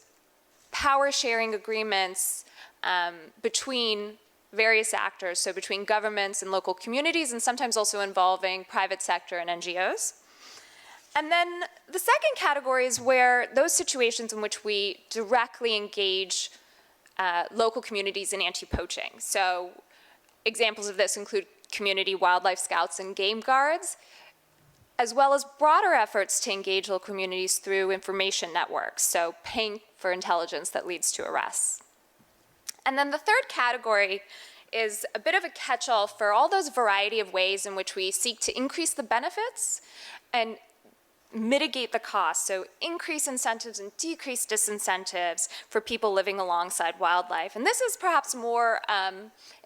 power sharing agreements between various actors, so between governments and local communities, and sometimes also involving private sector and NGOs. And then the second category is where those situations in which we directly engage local communities in anti-poaching. So examples of this include community wildlife scouts and game guards, as well as broader efforts to engage local communities through information networks, so paying for intelligence that leads to arrests. And then the third category is a bit of a catch-all for all those variety of ways in which we seek to increase the benefits and mitigate the costs, so increase incentives and decrease disincentives for people living alongside wildlife. And this is perhaps more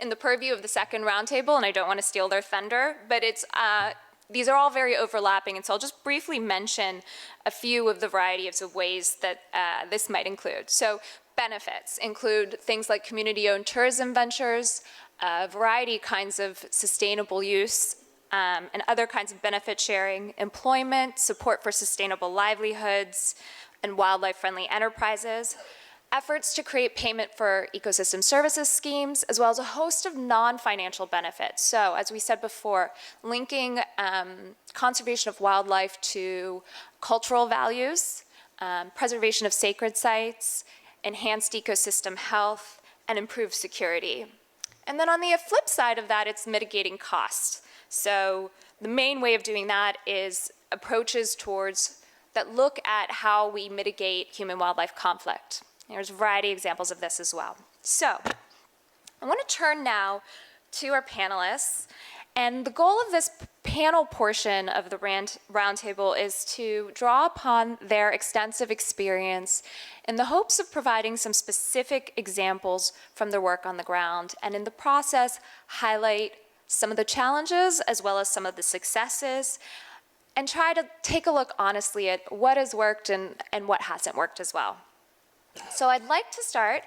in the purview of the second roundtable, and I don't want to steal their thunder, but it's these are all very overlapping, and so I'll just briefly mention a few of the varieties of ways that this might include. So benefits include things like community-owned tourism ventures, a variety of kinds of sustainable use, and other kinds of benefit sharing, employment, support for sustainable livelihoods, and wildlife-friendly enterprises, efforts to create payment for ecosystem services schemes, as well as a host of non-financial benefits. So, as we said before, linking conservation of wildlife to cultural values, preservation of sacred sites, enhanced ecosystem health, and improved security. And then on the flip side of that, it's mitigating costs. So the main way of doing that is approaches towards that look at how we mitigate human-wildlife conflict. There's a variety of examples of this as well. So I want to turn now to our panelists. And the goal of this panel portion of the roundtable is to draw upon their extensive experience in the hopes of providing some specific examples from their work on the ground, and in the process highlight some of the challenges as well as some of the successes, and try to take a look honestly at what has worked and what hasn't worked as well. So I'd like to start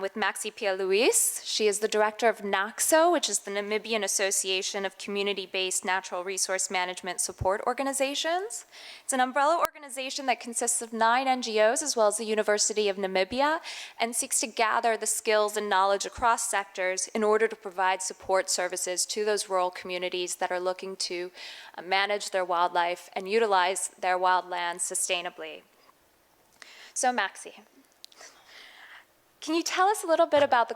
with Maxi Pia-Luis. She is the director of NACSO, which is the Namibian Association of Community-Based Natural Resource Management Support Organizations. It's an umbrella organization that consists of 9 NGOs as well as the University of Namibia, and seeks to gather the skills and knowledge across sectors in order to provide support services to those rural communities that are looking to manage their wildlife and utilize their wildlands sustainably. So Maxi, can you tell us a little bit about the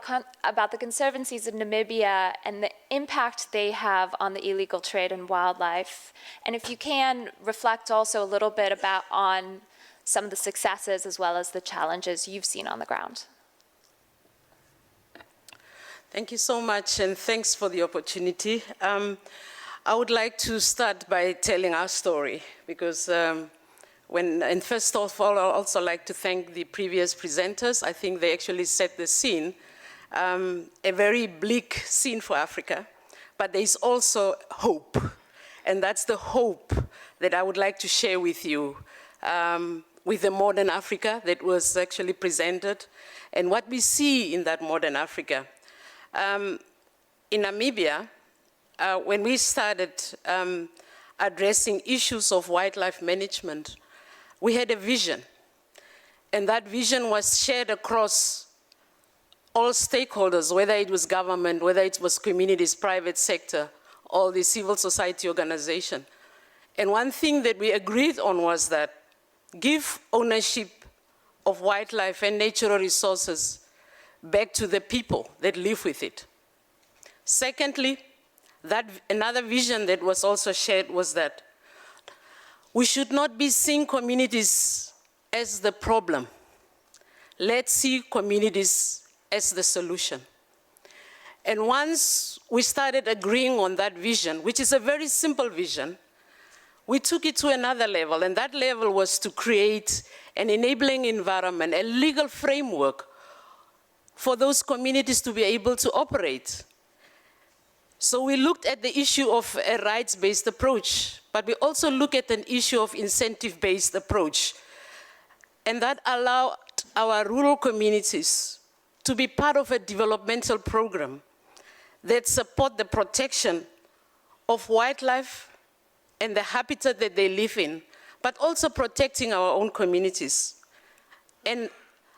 Conservancies of Namibia and the impact they have on the illegal trade in wildlife? And if you can, reflect also a little bit on some of the successes as well as the challenges you've seen on the ground. Thank you so much, and thanks for the opportunity. I would like to start by telling our story, because and first of all, I'd also like to thank the previous presenters. I think they actually set the scene, a very bleak scene for Africa, but there is also hope. And that's the hope that I would like to share with you, with the modern Africa that was actually presented, and what we see in that modern Africa. In Namibia, when we started addressing issues of wildlife management, we had a vision, and that vision was shared across all stakeholders, whether it was government, whether it was communities, private sector, or the civil society organization. And one thing that we agreed on was that give ownership of wildlife and natural resources back to the people that live with it. Secondly, another vision that was also shared was that we should not be seeing communities as the problem. Let's see communities as the solution. And once we started agreeing on that vision, which is a very simple vision, we took it to another level, and that level was to create an enabling environment, a legal framework for those communities to be able to operate. So we looked at the issue of a rights-based approach, but we also look at an issue of incentive-based approach. And that allowed our rural communities to be part of a developmental program that support the protection of wildlife and the habitat that they live in, but also protecting our own communities. And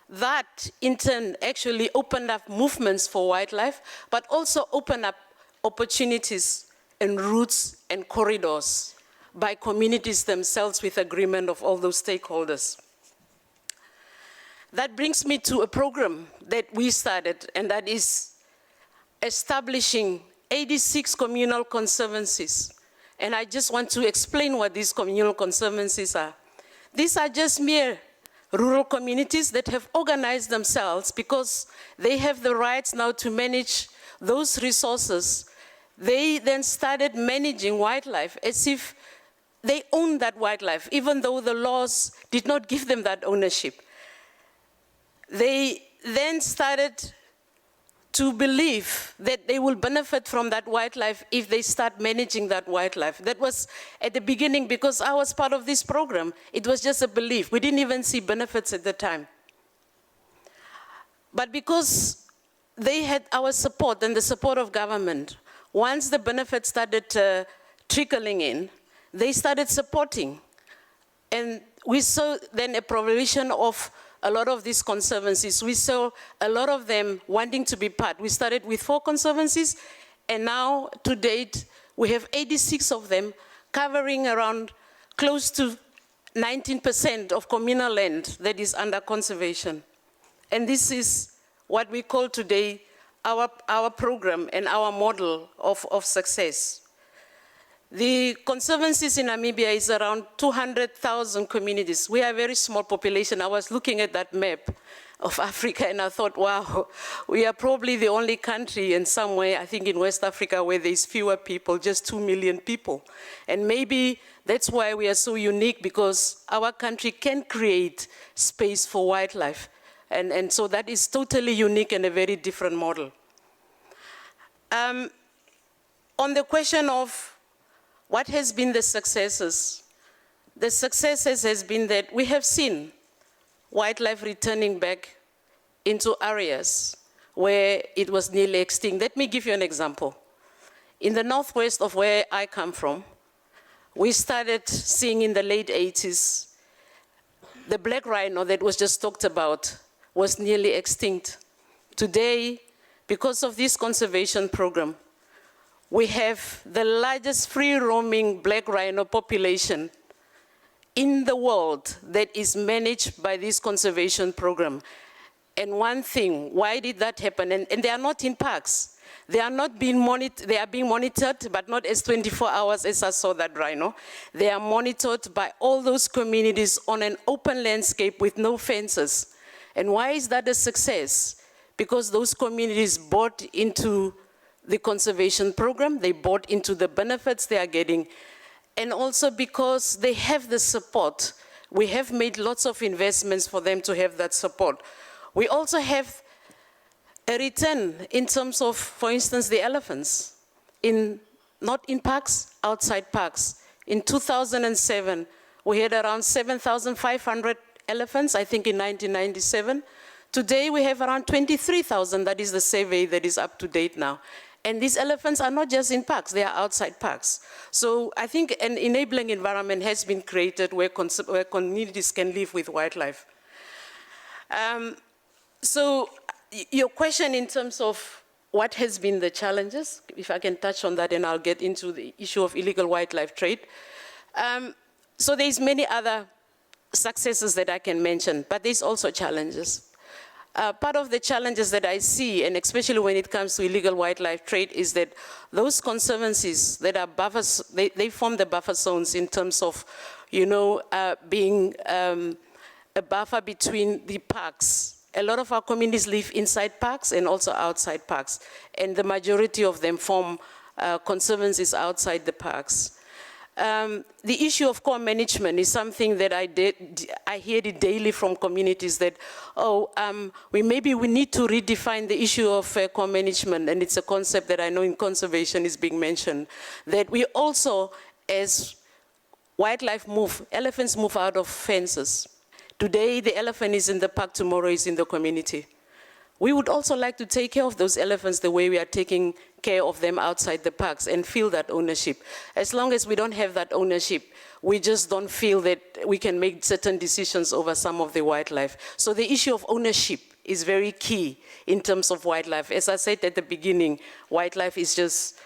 that, in turn, actually opened up movements for wildlife, but also opened up opportunities and routes and corridors by communities themselves with agreement of all those stakeholders. That brings me to a program that we started, and that is establishing 86 communal conservancies. And I just want to explain what these communal conservancies are. These are just mere rural communities that have organized themselves because they have the rights now to manage those resources. They then started managing wildlife as if they own that wildlife, even though the laws did not give them that ownership. They then started to believe that they will benefit from that wildlife if they start managing that wildlife. That was at the beginning, because I was part of this program, it was just a belief. We didn't even see benefits at the time. But because they had our support and the support of government, once the benefits started trickling in, they started supporting. And we saw then a proliferation of a lot of these conservancies. We saw a lot of them wanting to be part. We started with 4 conservancies, and now, to date, we have 86 of them, covering around close to 19% of communal land that is under conservation. And this is what we call today our program and our model of success. The conservancies in Namibia is around 200,000 communities. We are a very small population. I was looking at that map of Africa and I thought, wow, we are probably the only country in some way, I think in West Africa, where there's fewer people, just 2 million people. And maybe that's why we are so unique, because our country can create space for wildlife. And so that is totally unique and a very different model. On the question of what has been the successes? The successes has been that we have seen wildlife returning back into areas where it was nearly extinct. Let me give you an example. In the northwest of where I come from, we started seeing in the late 80s, the black rhino that was just talked about was nearly extinct. Today, because of this conservation program, we have the largest free-roaming black rhino population in the world that is managed by this conservation program. And one thing, why did that happen? And they are not in parks. They are not being monitored, they are being monitored, but not as 24 hours as I saw that rhino. They are monitored by all those communities on an open landscape with no fences. And why is that a success? Because those communities bought into the conservation program, they bought into the benefits they are getting, and also because they have the support. We have made lots of investments for them to have that support. We also have a return in terms of, for instance, the elephants, not in parks, outside parks. In 2007, we had around 7,500 elephants, I think in 1997. Today, we have around 23,000, that is the survey that is up to date now. And these elephants are not just in parks, they are outside parks. So I think an enabling environment has been created where communities can live with wildlife. So your question in terms of what has been the challenges, if I can touch on that, and I'll get into the issue of illegal wildlife trade. So there's many other successes that I can mention, but there's also challenges. Part of the challenges that I see, and especially when it comes to illegal wildlife trade, is that those conservancies that are buffers, they form the buffer zones in terms of, being a buffer between the parks. A lot of our communities live inside parks and also outside parks, and the majority of them form conservancies outside the parks. The issue of co-management is something that I hear it daily from communities that, maybe we need to redefine the issue of co-management, and it's a concept that I know in conservation is being mentioned, that we also, as wildlife move, elephants move out of fences. Today, the elephant is in the park, tomorrow is in the community. We would also like to take care of those elephants the way we are taking care of them outside the parks and feel that ownership. As long as we don't have that ownership, we just don't feel that we can make certain decisions over some of the wildlife. So the issue of ownership is very key in terms of wildlife. As I said at the beginning, wildlife is just,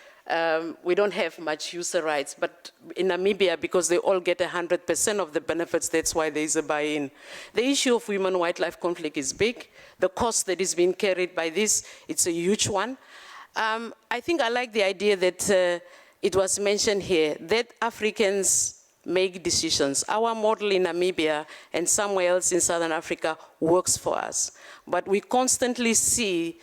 we don't have much user rights, but in Namibia, because they all get 100% of the benefits, that's why there is a buy-in. The issue of human-wildlife conflict is big. The cost that is being carried by this, it's a huge one. I think I like the idea that it was mentioned here, that Africans make decisions. Our model in Namibia and somewhere else in Southern Africa works for us. But we constantly see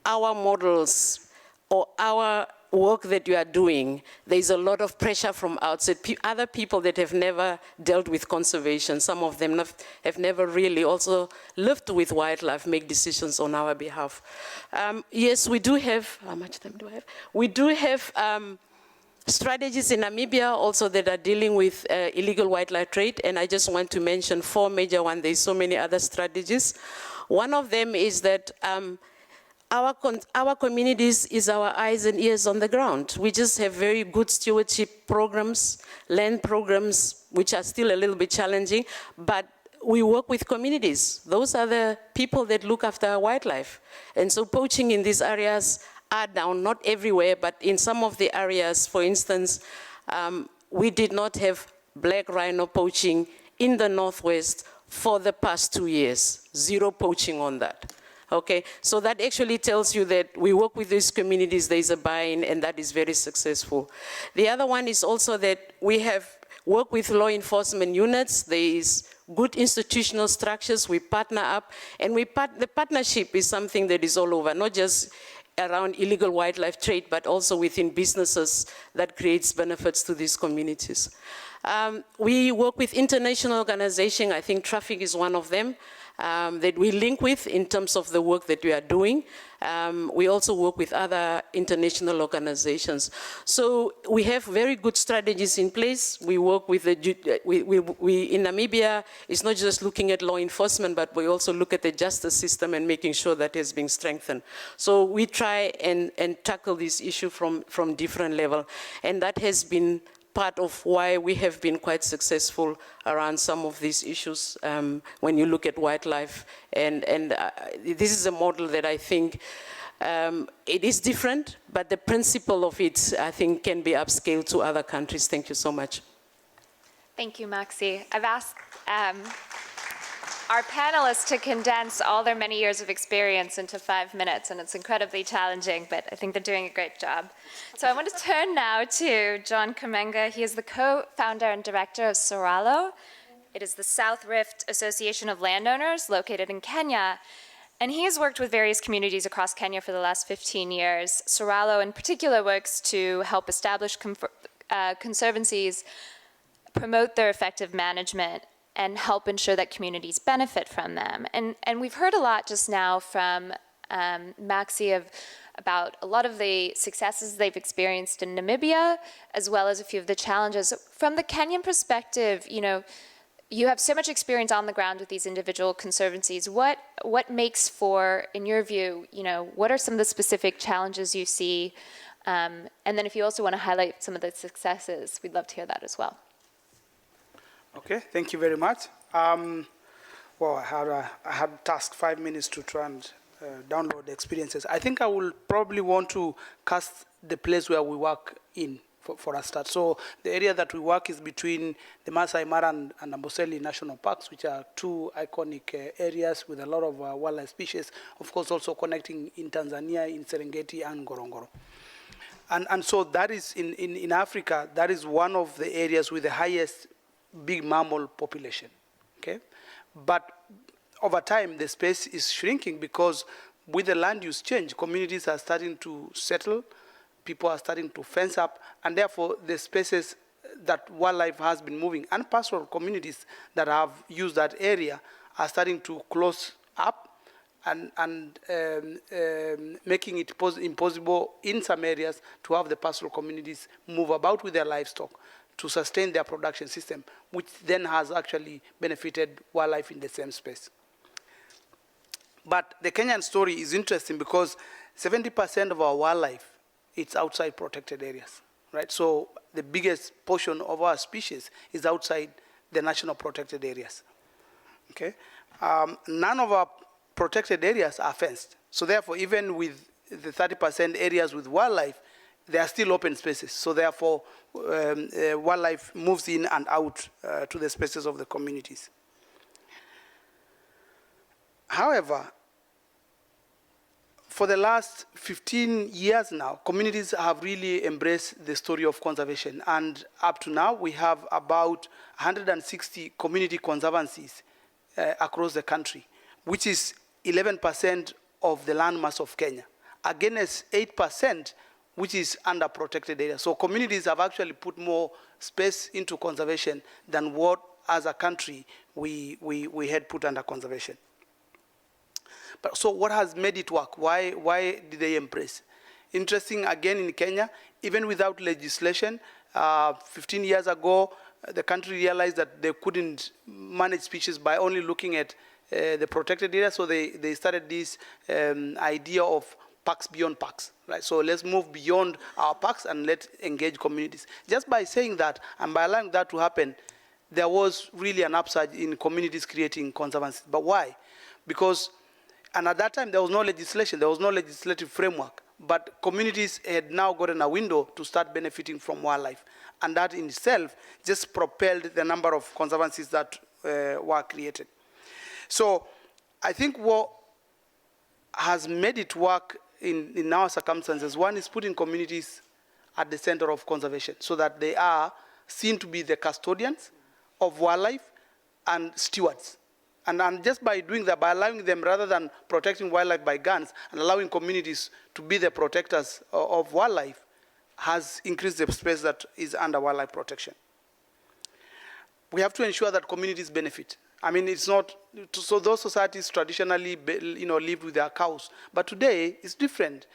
our models or our work that you are doing, there's a lot of pressure from outside. Other people that have never dealt with conservation, some of them have never really also lived with wildlife, make decisions on our behalf. Yes, we do have, how much time do I have? We do have strategies in Namibia also that are dealing with illegal wildlife trade, and I just want to mention 4 major ones. There's so many other strategies. One of them is that our communities is our eyes and ears on the ground. We just have very good stewardship programs, land programs, which are still a little bit challenging, but we work with communities. Those are the people that look after our wildlife. And so poaching in these areas are down, not everywhere, but in some of the areas, for instance, we did not have black rhino poaching in the Northwest for the past 2 years. 0 poaching on that. Okay, so that actually tells you that we work with these communities, there's a buy-in, and that is very successful. The other one is also that we have worked with law enforcement units, there is good institutional structures, we partner up, and the partnership is something that is all over, not just around illegal wildlife trade, but also within businesses that creates benefits to these communities. We work with international organizations, I think traffic is one of them, that we link with in terms of the work that we are doing. We also work with other international organizations. So we have very good strategies in place. We work with in Namibia, it's not just looking at law enforcement, but we also look at the justice system and making sure that is being strengthened. So we try and tackle this issue from different levels. And that has been part of why we have been quite successful around some of these issues when you look at wildlife. And this is a model that I think it is different, but the principle of it, I think, can be upscaled to other countries. Thank you so much. Thank you, Maxi. I've asked our panelists to condense all their many years of experience into 5 minutes, and it's incredibly challenging, but I think they're doing a great job. So I want to turn now to John Kamenga. He is the co-founder and director of Soralo. It is the South Rift Association of Landowners located in Kenya, and he has worked with various communities across Kenya for the last 15 years. Soralo in particular works to help establish conservancies, promote their effective management, and help ensure that communities benefit from them. And we've heard a lot just now from Maxi about a lot of the successes they've experienced in Namibia, as well as a few of the challenges. From the Kenyan perspective, you have so much experience on the ground with these individual conservancies. What makes for, in your view, what are some of the specific challenges you see? And then if you also want to highlight some of the successes, we'd love to hear that as well. Okay, thank you very much. Well, I had tasked 5 minutes to try and download the experiences. I think I will probably want to cast the place where we work in for a start. So the area that we work is between the Masai Mara and Amboseli National Parks, which are 2 iconic areas with a lot of wildlife species. Of course, also connecting in Tanzania, in Serengeti and Ngorongoro. And so that is in Africa, that is one of the areas with the highest big mammal population, okay? But over time, the space is shrinking because with the land use change, communities are starting to settle, people are starting to fence up, and therefore the spaces that wildlife has been moving and pastoral communities that have used that area are starting to close up and making it impossible in some areas to have the pastoral communities move about with their livestock to sustain their production system, which then has actually benefited wildlife in the same space. But the Kenyan story is interesting because 70% of our wildlife, it's outside protected areas, right? So the biggest portion of our species is outside the national protected areas, okay? None of our protected areas are fenced. So therefore, even with the 30% areas with wildlife, they are still open spaces. So therefore, wildlife moves in and out to the spaces of the communities. However, for the last 15 years now, communities have really embraced the story of conservation. And up to now, we have about 160 community conservancies across the country, which is 11% of the landmass of Kenya, against 8%, which is under protected area. So communities have actually put more space into conservation than what, as a country, we had put under conservation. But so what has made it work? Why did they embrace? Interesting, again, in Kenya, even without legislation, 15 years ago, the country realized that they couldn't manage species by only looking at the protected area, so they started this idea of parks beyond parks, right? So let's move beyond our parks and let's engage communities. Just by saying that and by allowing that to happen, there was really an upsurge in communities creating conservancies. But why? Because, and at that time there was no legislation, there was no legislative framework, but communities had now gotten a window to start benefiting from wildlife. And that in itself just propelled the number of conservancies that were created. So I think what has made it work in our circumstances, one is putting communities at the center of conservation so that they are seen to be the custodians of wildlife and stewards. And just by doing that, by allowing them, rather than protecting wildlife by guns, and allowing communities to be the protectors of wildlife, has increased the space that is under wildlife protection. We have to ensure that communities benefit. I mean, it's not, so those societies traditionally, lived with their cows, but today it's different.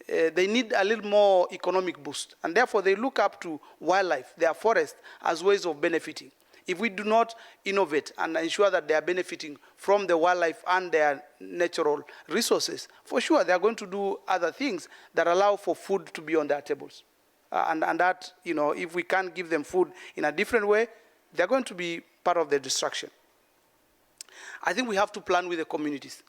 They need a little more economic boost, and therefore they look up to wildlife, their forest, as ways of benefiting. If we do not innovate and ensure that they are benefiting from the wildlife and their natural resources, for sure they are going to do other things that allow for food to be on their tables. And that, if we can't give them food in a different way, they're going to be part of the destruction. I think we have to plan with the communities.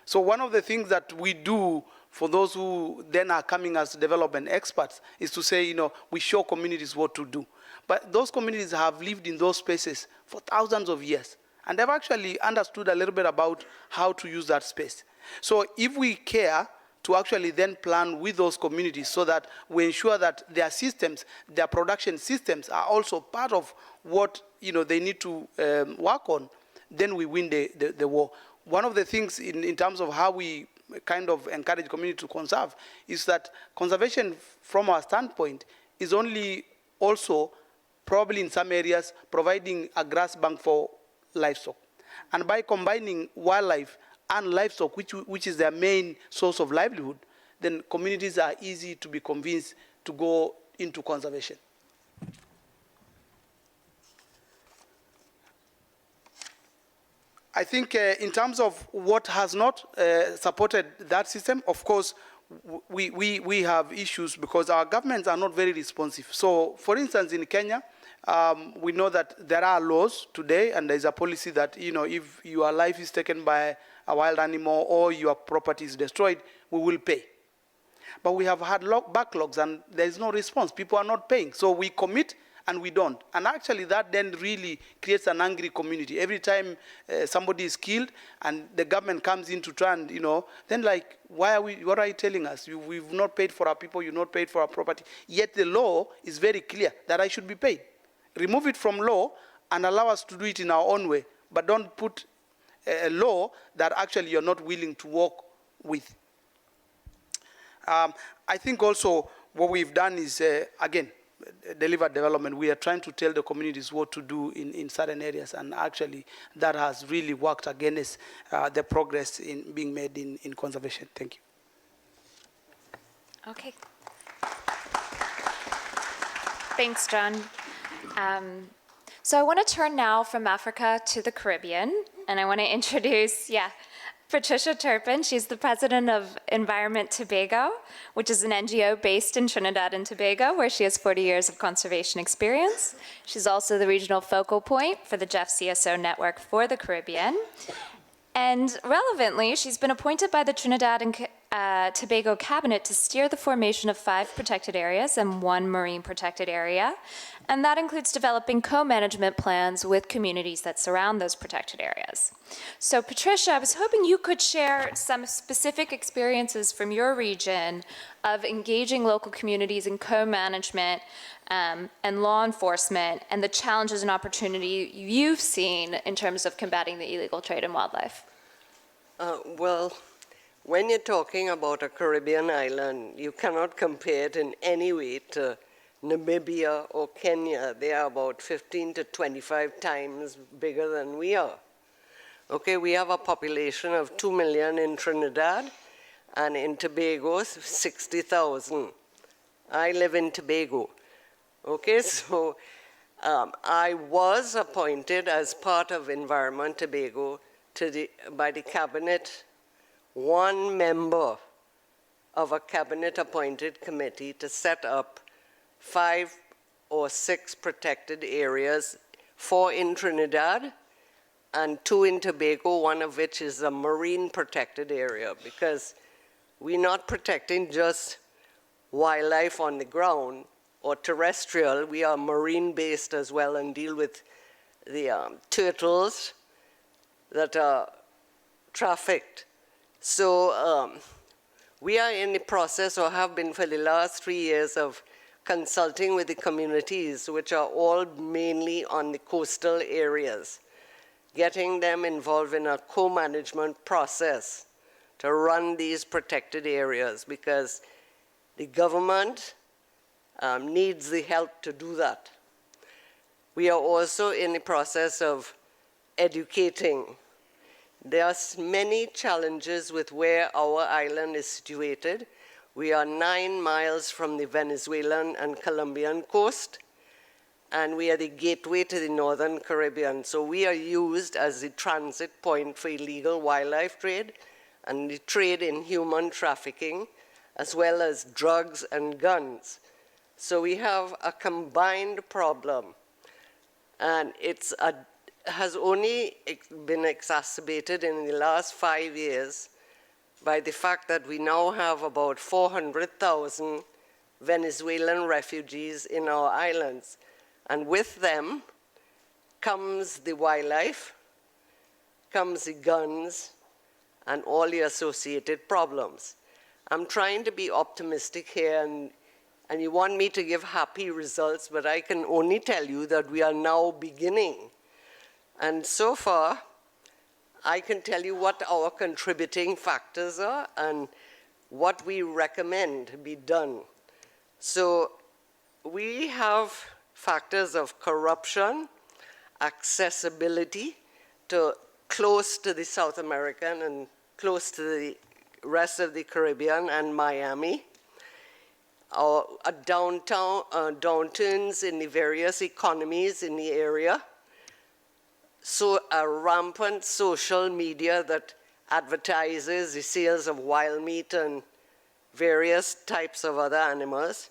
So one of the things that we do for those who then are coming as development experts is to say, we show communities what to do. But those communities have lived in those spaces for thousands of years, and they've actually understood a little bit about how to use that space. So if we care to actually then plan with those communities so that we ensure that their systems, their production systems are also part of what they need to work on, then we win the war. One of the things in terms of how we kind of encourage community to conserve is that conservation from our standpoint is only also probably in some areas providing a grass bank for livestock. And by combining wildlife and livestock, which is their main source of livelihood, then communities are easy to be convinced to go into conservation. I think in terms of what has not supported that system, of course, we have issues because our governments are not very responsive. So, for instance, in Kenya, we know that there are laws today, and there is a policy that, if your life is taken by a wild animal or your property is destroyed, we will pay. But we have had backlogs, and there is no response. People are not paying. So we commit, and we don't. And actually that then really creates an angry community. Every time somebody is killed and the government comes in to try and, then like, what are you telling us? We've not paid for our people, you've not paid for our property. Yet the law is very clear that I should be paid. Remove it from law and allow us to do it in our own way, but don't put a law that actually you're not willing to work with. I think also what we've done is, again, deliver development. We are trying to tell the communities what to do in certain areas, and actually that has really worked against the progress in being made in conservation. Thank you. Okay. Thanks, John. So I want to turn now from Africa to the Caribbean, and I want to introduce, Patricia Turpin. She's the president of Environment Tobago, which is an NGO based in Trinidad and Tobago, where she has 40 years of conservation experience. She's also the regional focal point for the GEF CSO network for the Caribbean. And relevantly, she's been appointed by the Trinidad and Tobago cabinet to steer the formation of 5 protected areas and 1 marine protected area. And that includes developing co-management plans with communities that surround those protected areas. So Patricia, I was hoping you could share some specific experiences from your region of engaging local communities in co-management and law enforcement, and the challenges and opportunity you've seen in terms of combating the illegal trade in wildlife. Well, when you're talking about a Caribbean island, you cannot compare it in any way to Namibia or Kenya. They are about 15 to 25 times bigger than we are. Okay, we have a population of 2 million in Trinidad, and in Tobago, 60,000. I live in Tobago. Okay, so I was appointed as part of Environment Tobago by the cabinet, 1 member of a cabinet-appointed committee to set up 5 or 6 protected areas, 4 in Trinidad and 2 in Tobago, one of which is a marine protected area, because we're not protecting just wildlife on the ground or terrestrial. We are marine-based as well and deal with the turtles that are trafficked. So we are in the process, or have been for the last 3 years, of consulting with the communities, which are all mainly on the coastal areas, getting them involved in a co-management process to run these protected areas, because the government needs the help to do that. We are also in the process of educating. There are many challenges with where our island is situated. We are 9 miles from the Venezuelan and Colombian coast, and we are the gateway to the Northern Caribbean. So we are used as the transit point for illegal wildlife trade and the trade in human trafficking, as well as drugs and guns. So we have a combined problem, and it has only been exacerbated in the last 5 years by the fact that we now have about 400,000 Venezuelan refugees in our islands. And with them comes the wildlife, comes the guns, and all the associated problems. I'm trying to be optimistic here, and you want me to give happy results, but I can only tell you that we are now beginning. And so far, I can tell you what our contributing factors are and what we recommend be done. So we have factors of corruption, accessibility to close to the South American and close to the rest of the Caribbean and Miami, downturns in the various economies in the area, so a rampant social media that advertises the sales of wild meat and various types of other animals,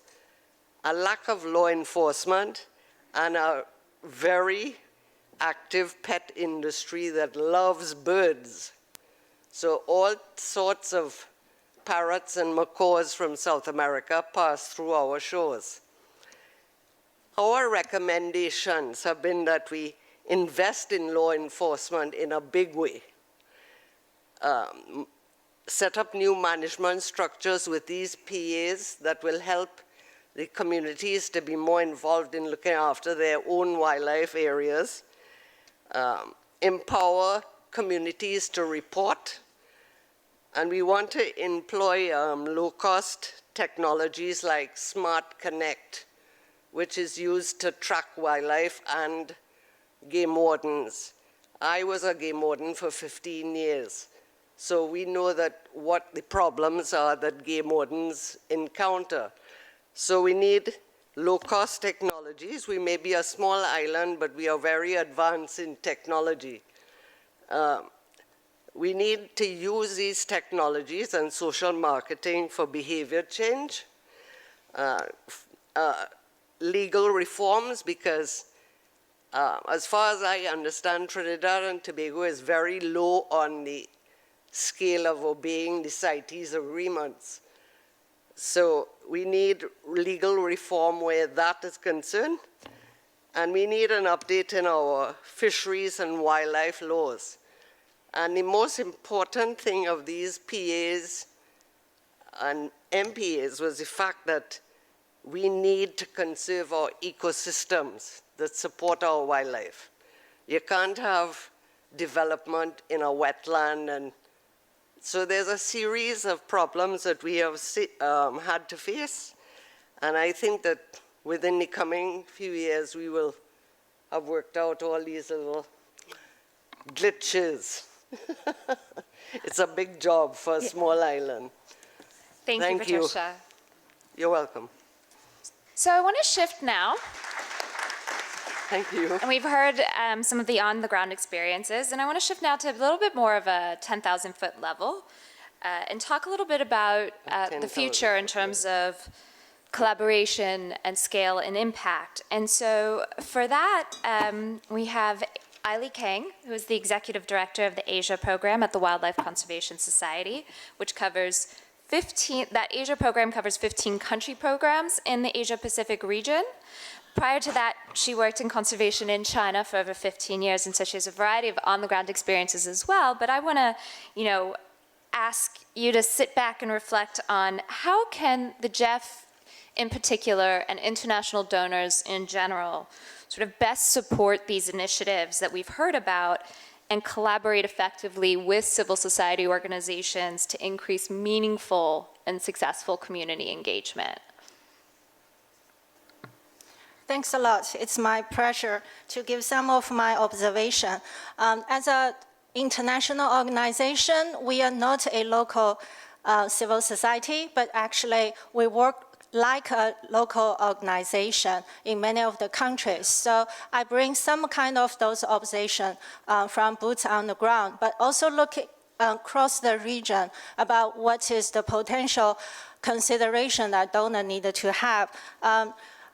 a lack of law enforcement, and a very active pet industry that loves birds. So all sorts of parrots and macaws from South America pass through our shores. Our recommendations have been that we invest in law enforcement in a big way, set up new management structures with these PAs that will help the communities to be more involved in looking after their own wildlife areas, empower communities to report, and we want to employ low-cost technologies like Smart Connect, which is used to track wildlife and game wardens. I was a game warden for 15 years, so we know that what the problems are that game wardens encounter. So we need low-cost technologies. We may be a small island, but we are very advanced in technology. We need to use these technologies and social marketing for behavior change, legal reforms, because as far as I understand, Trinidad and Tobago is very low on the scale of obeying the CITES agreements. So we need legal reform where that is concerned, and we need an update in our fisheries and wildlife laws. And the most important thing of these PAs and MPAs was the fact that we need to conserve our ecosystems that support our wildlife. You can't have development in a wetland, and so there's a series of problems that we have had to face, and I think that within the coming few years we will have worked out all these little glitches. It's a big job for a small island. Thank you, Patricia. You're welcome. So I want to shift now. Thank you. And we've heard some of the on-the-ground experiences, and I want to shift now to a little bit more of a 10,000-foot level and talk a little bit about the future in terms of collaboration and scale and impact. And so for that, we have Eily Kang, who is the Executive Director of the Asia Program at the Wildlife Conservation Society, which covers that Asia program covers 15 country programs in the Asia-Pacific region. Prior to that, she worked in conservation in China for over 15 years, and so she has a variety of on-the-ground experiences as well. But I want to, ask you to sit back and reflect on how can the GEF in particular and international donors in general sort of best support these initiatives that we've heard about and collaborate effectively with civil society organizations to increase meaningful and successful community engagement. Thanks a lot. It's my pleasure to give some of my observation. As an international organization, we are not a local civil society, but actually we work like a local organization in many of the countries. So I bring some kind of those observations from boots on the ground, but also look across the region about what is the potential consideration that donor needed to have.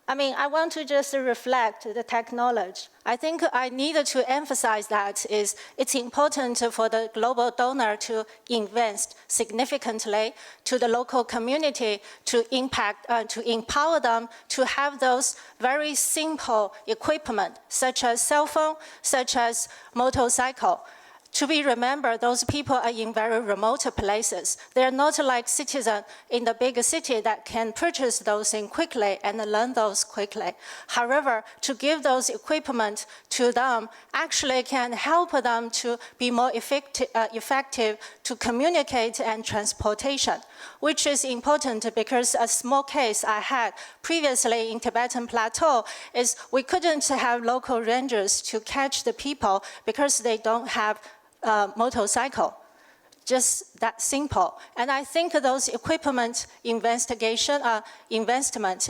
I want to just reflect the technology. I think I needed to emphasize that it's important for the global donor to invest significantly to the local community to empower them to have those very simple equipment, such as cell phone, such as motorcycle. To be remembered, those people are in very remote places. They're not like citizens in the big city that can purchase those things quickly and learn those quickly. However, to give those equipment to them actually can help them to be more effective to communicate and transportation, which is important because a small case I had previously in Tibetan Plateau is we couldn't have local rangers to catch the people because they don't have motorcycle, just that simple. And I think those equipment investment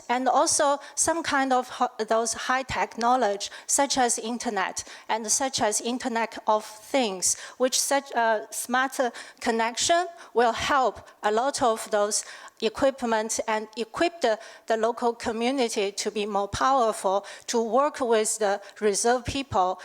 and also some kind of those high technology, such as internet and such as Internet of Things, which such a smart connection will help a lot of those equipment and equip the local community to be more powerful, to work with the reserve people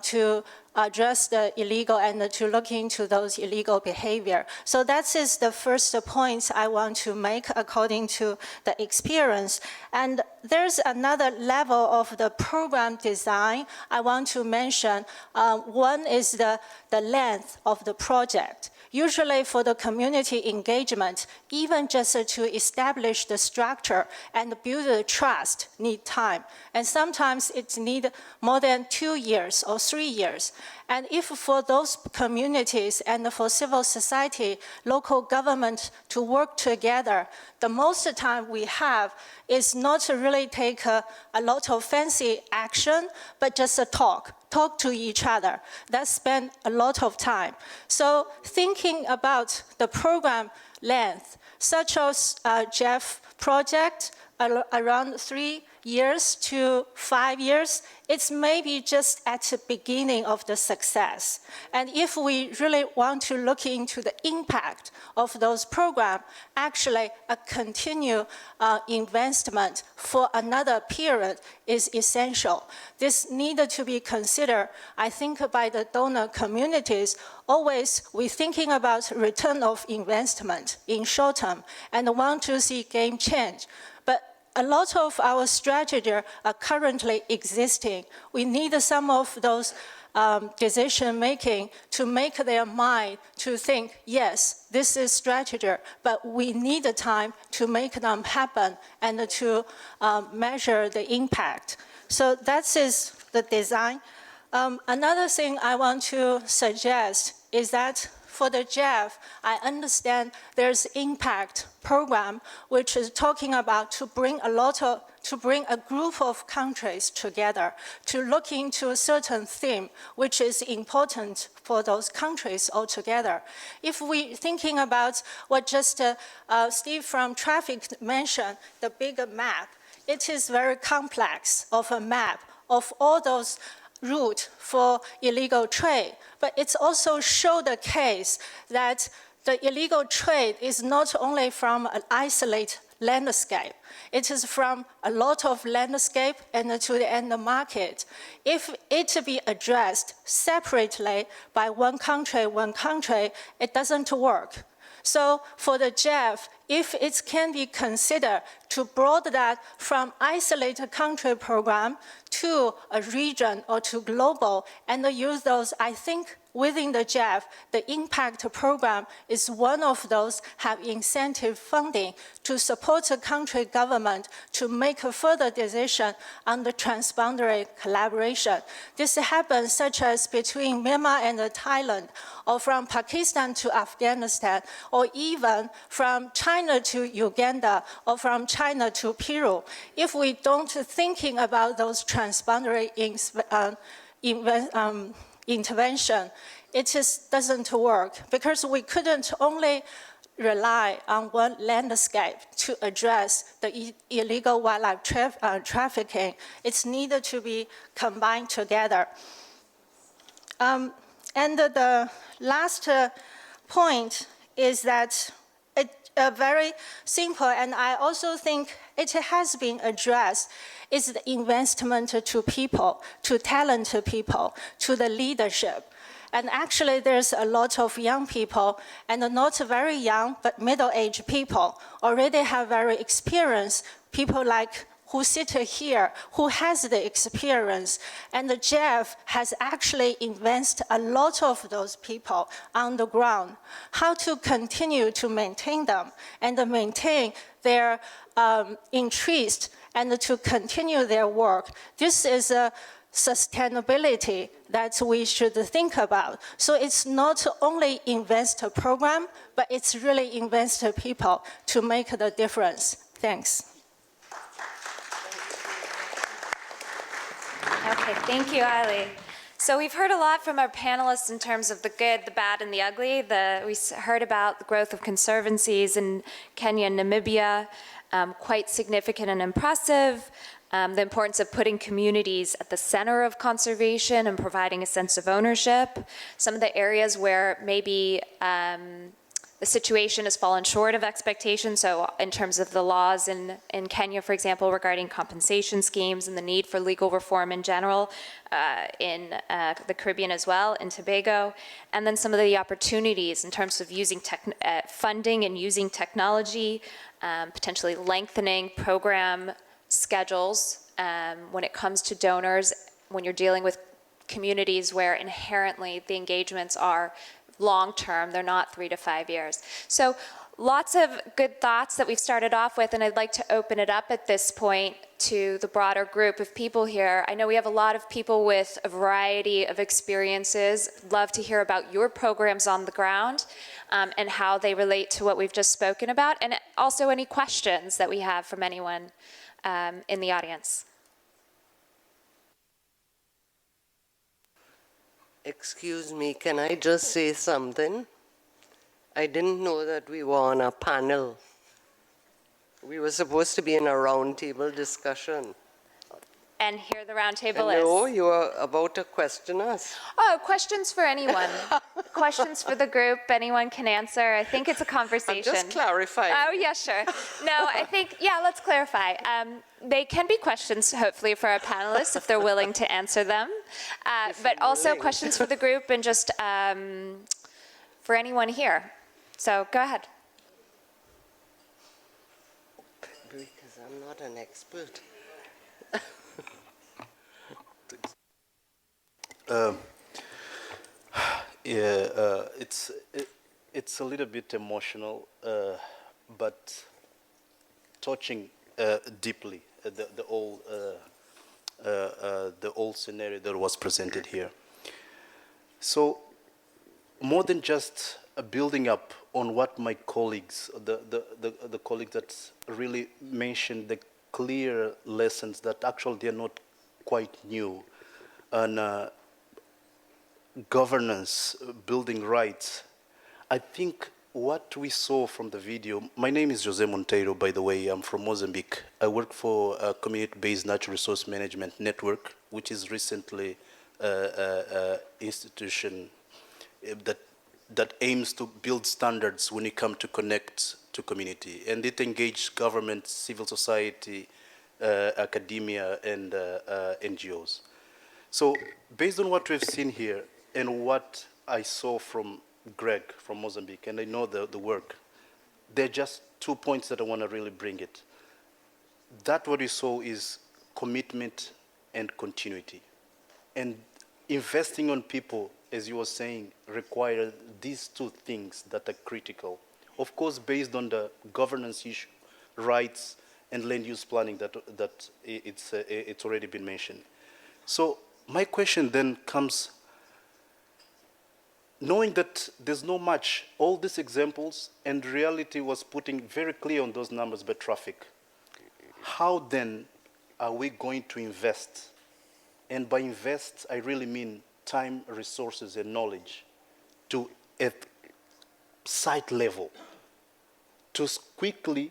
to address the illegal and to look into those illegal behavior. So that is the first point I want to make according to the experience. And there's another level of the program design I want to mention. One is the length of the project. Usually for the community engagement, even just to establish the structure and build the trust need time. And sometimes it needs more than 2 years or 3 years. And if for those communities and for civil society, local government to work together, the most time we have is not to really take a lot of fancy action, but just a talk to each other. That spend a lot of time. So thinking about the program length, such as GEF project, around 3 years to 5 years, it's maybe just at the beginning of the success. And if we really want to look into the impact of those programs, actually a continued investment for another period is essential. This needed to be considered, I think, by the donor communities. Always we're thinking about return of investment in short term and want to see game change. A lot of our strategies are currently existing. We need some of those decision-making to make their mind to think, yes, this is strategy, but we need the time to make them happen and to measure the impact. So that is the design. Another thing I want to suggest is that for the GEF, I understand there's impact program, which is talking about to bring a group of countries together to look into a certain theme, which is important for those countries altogether. If we're thinking about what just Steve from Traffic mentioned, the bigger map, it is very complex of a map of all those route for illegal trade, but it's also show the case that the illegal trade is not only from an isolated landscape, it is from a lot of landscape and to the end market. If it be addressed separately by one country, it doesn't work. So for the GEF, if it can be considered to broaden that from isolated country program to a region or to global and use those, I think within the GEF, the impact program is one of those have incentive funding to support the country government to make a further decision on the transboundary collaboration. This happens such as between Myanmar and Thailand, or from Pakistan to Afghanistan, or even from China to Uganda, or from China to Peru. If we don't thinking about those transboundary intervention, it just doesn't work because we couldn't only rely on one landscape to address the illegal wildlife trafficking. It's needed to be combined together. And the last point is that very simple, and I also think it has been addressed, is the investment to people, to talented people, to the leadership. And actually, there's a lot of young people, and not very young, but middle-aged people, already have very experienced people like who sit here, who has the experience. And the GEF has actually invested a lot of those people on the ground. How to continue to maintain them and maintain their interest and to continue their work. This is a sustainability that we should think about. So it's not only invest a program, but it's really invest people to make the difference. Thanks. Okay, thank you, Ailey. So we've heard a lot from our panelists in terms of the good, the bad, and the ugly. We heard about the growth of conservancies in Kenya and Namibia, quite significant and impressive. The importance of putting communities at the center of conservation and providing a sense of ownership. Some of the areas where maybe the situation has fallen short of expectations, so in terms of the laws in Kenya, for example, regarding compensation schemes and the need for legal reform in general, in the Caribbean as well, in Tobago, and then some of the opportunities in terms of using funding and using technology, potentially lengthening program schedules when it comes to donors, when you're dealing with communities where inherently the engagements are long-term, they're not 3 to 5 years. So lots of good thoughts that we've started off with, and I'd like to open it up at this point to the broader group of people here. I know we have a lot of people with a variety of experiences. Love to hear about your programs on the ground and how they relate to what we've just spoken about, and also any questions that we have from anyone in the audience. Excuse me, can I just say something? I didn't know that we were on a panel. We were supposed to be in a roundtable discussion. And here the roundtable is. No, you are about to question us. Oh, questions for anyone. Questions for the group, anyone can answer. I think it's a conversation. I'm just clarifying. Oh, yeah, sure. No, I think, yeah, let's clarify. They can be questions, hopefully, for our panelists if they're willing to answer them. But also questions for the group and just for anyone here. So go ahead. Because I'm not an expert. It's a little bit emotional, but touching deeply the whole scenario that was presented here. So, more than just building up on what my colleagues, the colleagues that really mentioned the clear lessons that actually they're not quite new, and governance, building rights. I think what we saw from the video, my name is Jose Monteiro, by the way, I'm from Mozambique. I work for a community-based natural resource management network, which is recently institution that aims to build standards when it comes to connect to community. And it engages government, civil society, academia, and NGOs. So based on what we've seen here and what I saw from Greg from Mozambique, and I know the work, there are just 2 points that I want to really bring it. That what we saw is commitment and continuity. And investing on people, as you were saying, require these two things that are critical. Of course, based on the governance issue, rights, and land use planning that it's already been mentioned. So my question then comes, knowing that there's no much, all these examples and reality was putting very clear on those numbers by traffic. How then are we going to invest? And by invest, I really mean time, resources, and knowledge to at site level to quickly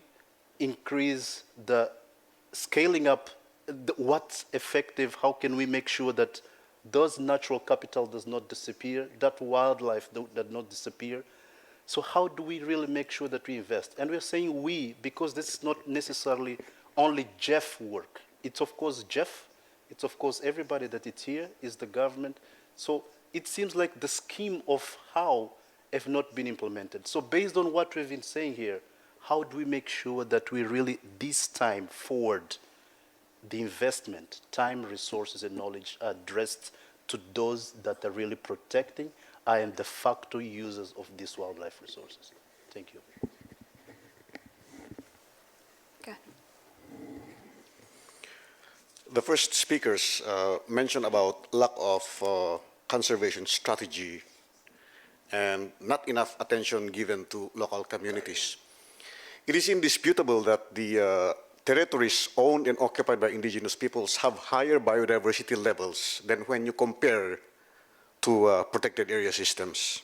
increase the scaling up, what's effective, how can we make sure that those natural capital does not disappear, that wildlife does not disappear. So how do we really make sure that we invest? And we're saying we, because this is not necessarily only GEF work. It's of course GEF, it's of course everybody that is here, is the government. So it seems like the scheme of how have not been implemented. So based on what we've been saying here, how do we make sure that we really, this time forward, the investment, time, resources, and knowledge are addressed to those that are really protecting and de facto users of these wildlife resources? Thank you. Go ahead. The first speakers mentioned about lack of conservation strategy and not enough attention given to local communities. It is indisputable that the territories owned and occupied by indigenous peoples have higher biodiversity levels than when you compare to protected area systems.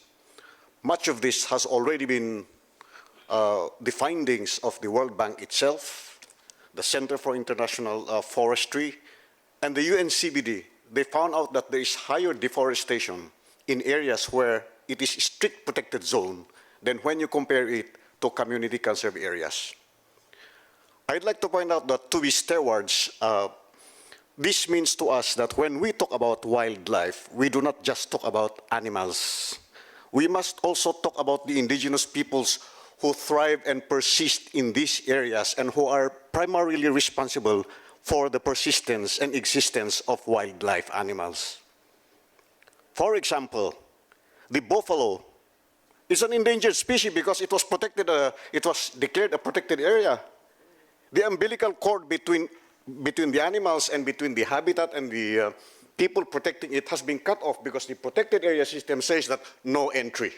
Much of this has already been the findings of the World Bank itself, the Center for International Forestry, and the UNCBD. They found out that there is higher deforestation in areas where it is a strict protected zone than when you compare it to community conserved areas. I'd like to point out that to be stewards, this means to us that when we talk about wildlife, we do not just talk about animals. We must also talk about the indigenous peoples who thrive and persist in these areas and who are primarily responsible for the persistence and existence of wildlife animals. For example, the buffalo is an endangered species because it was protected, it was declared a protected area. The umbilical cord between between the animals and between the habitat and the people protecting it has been cut off because the protected area system says that no entry.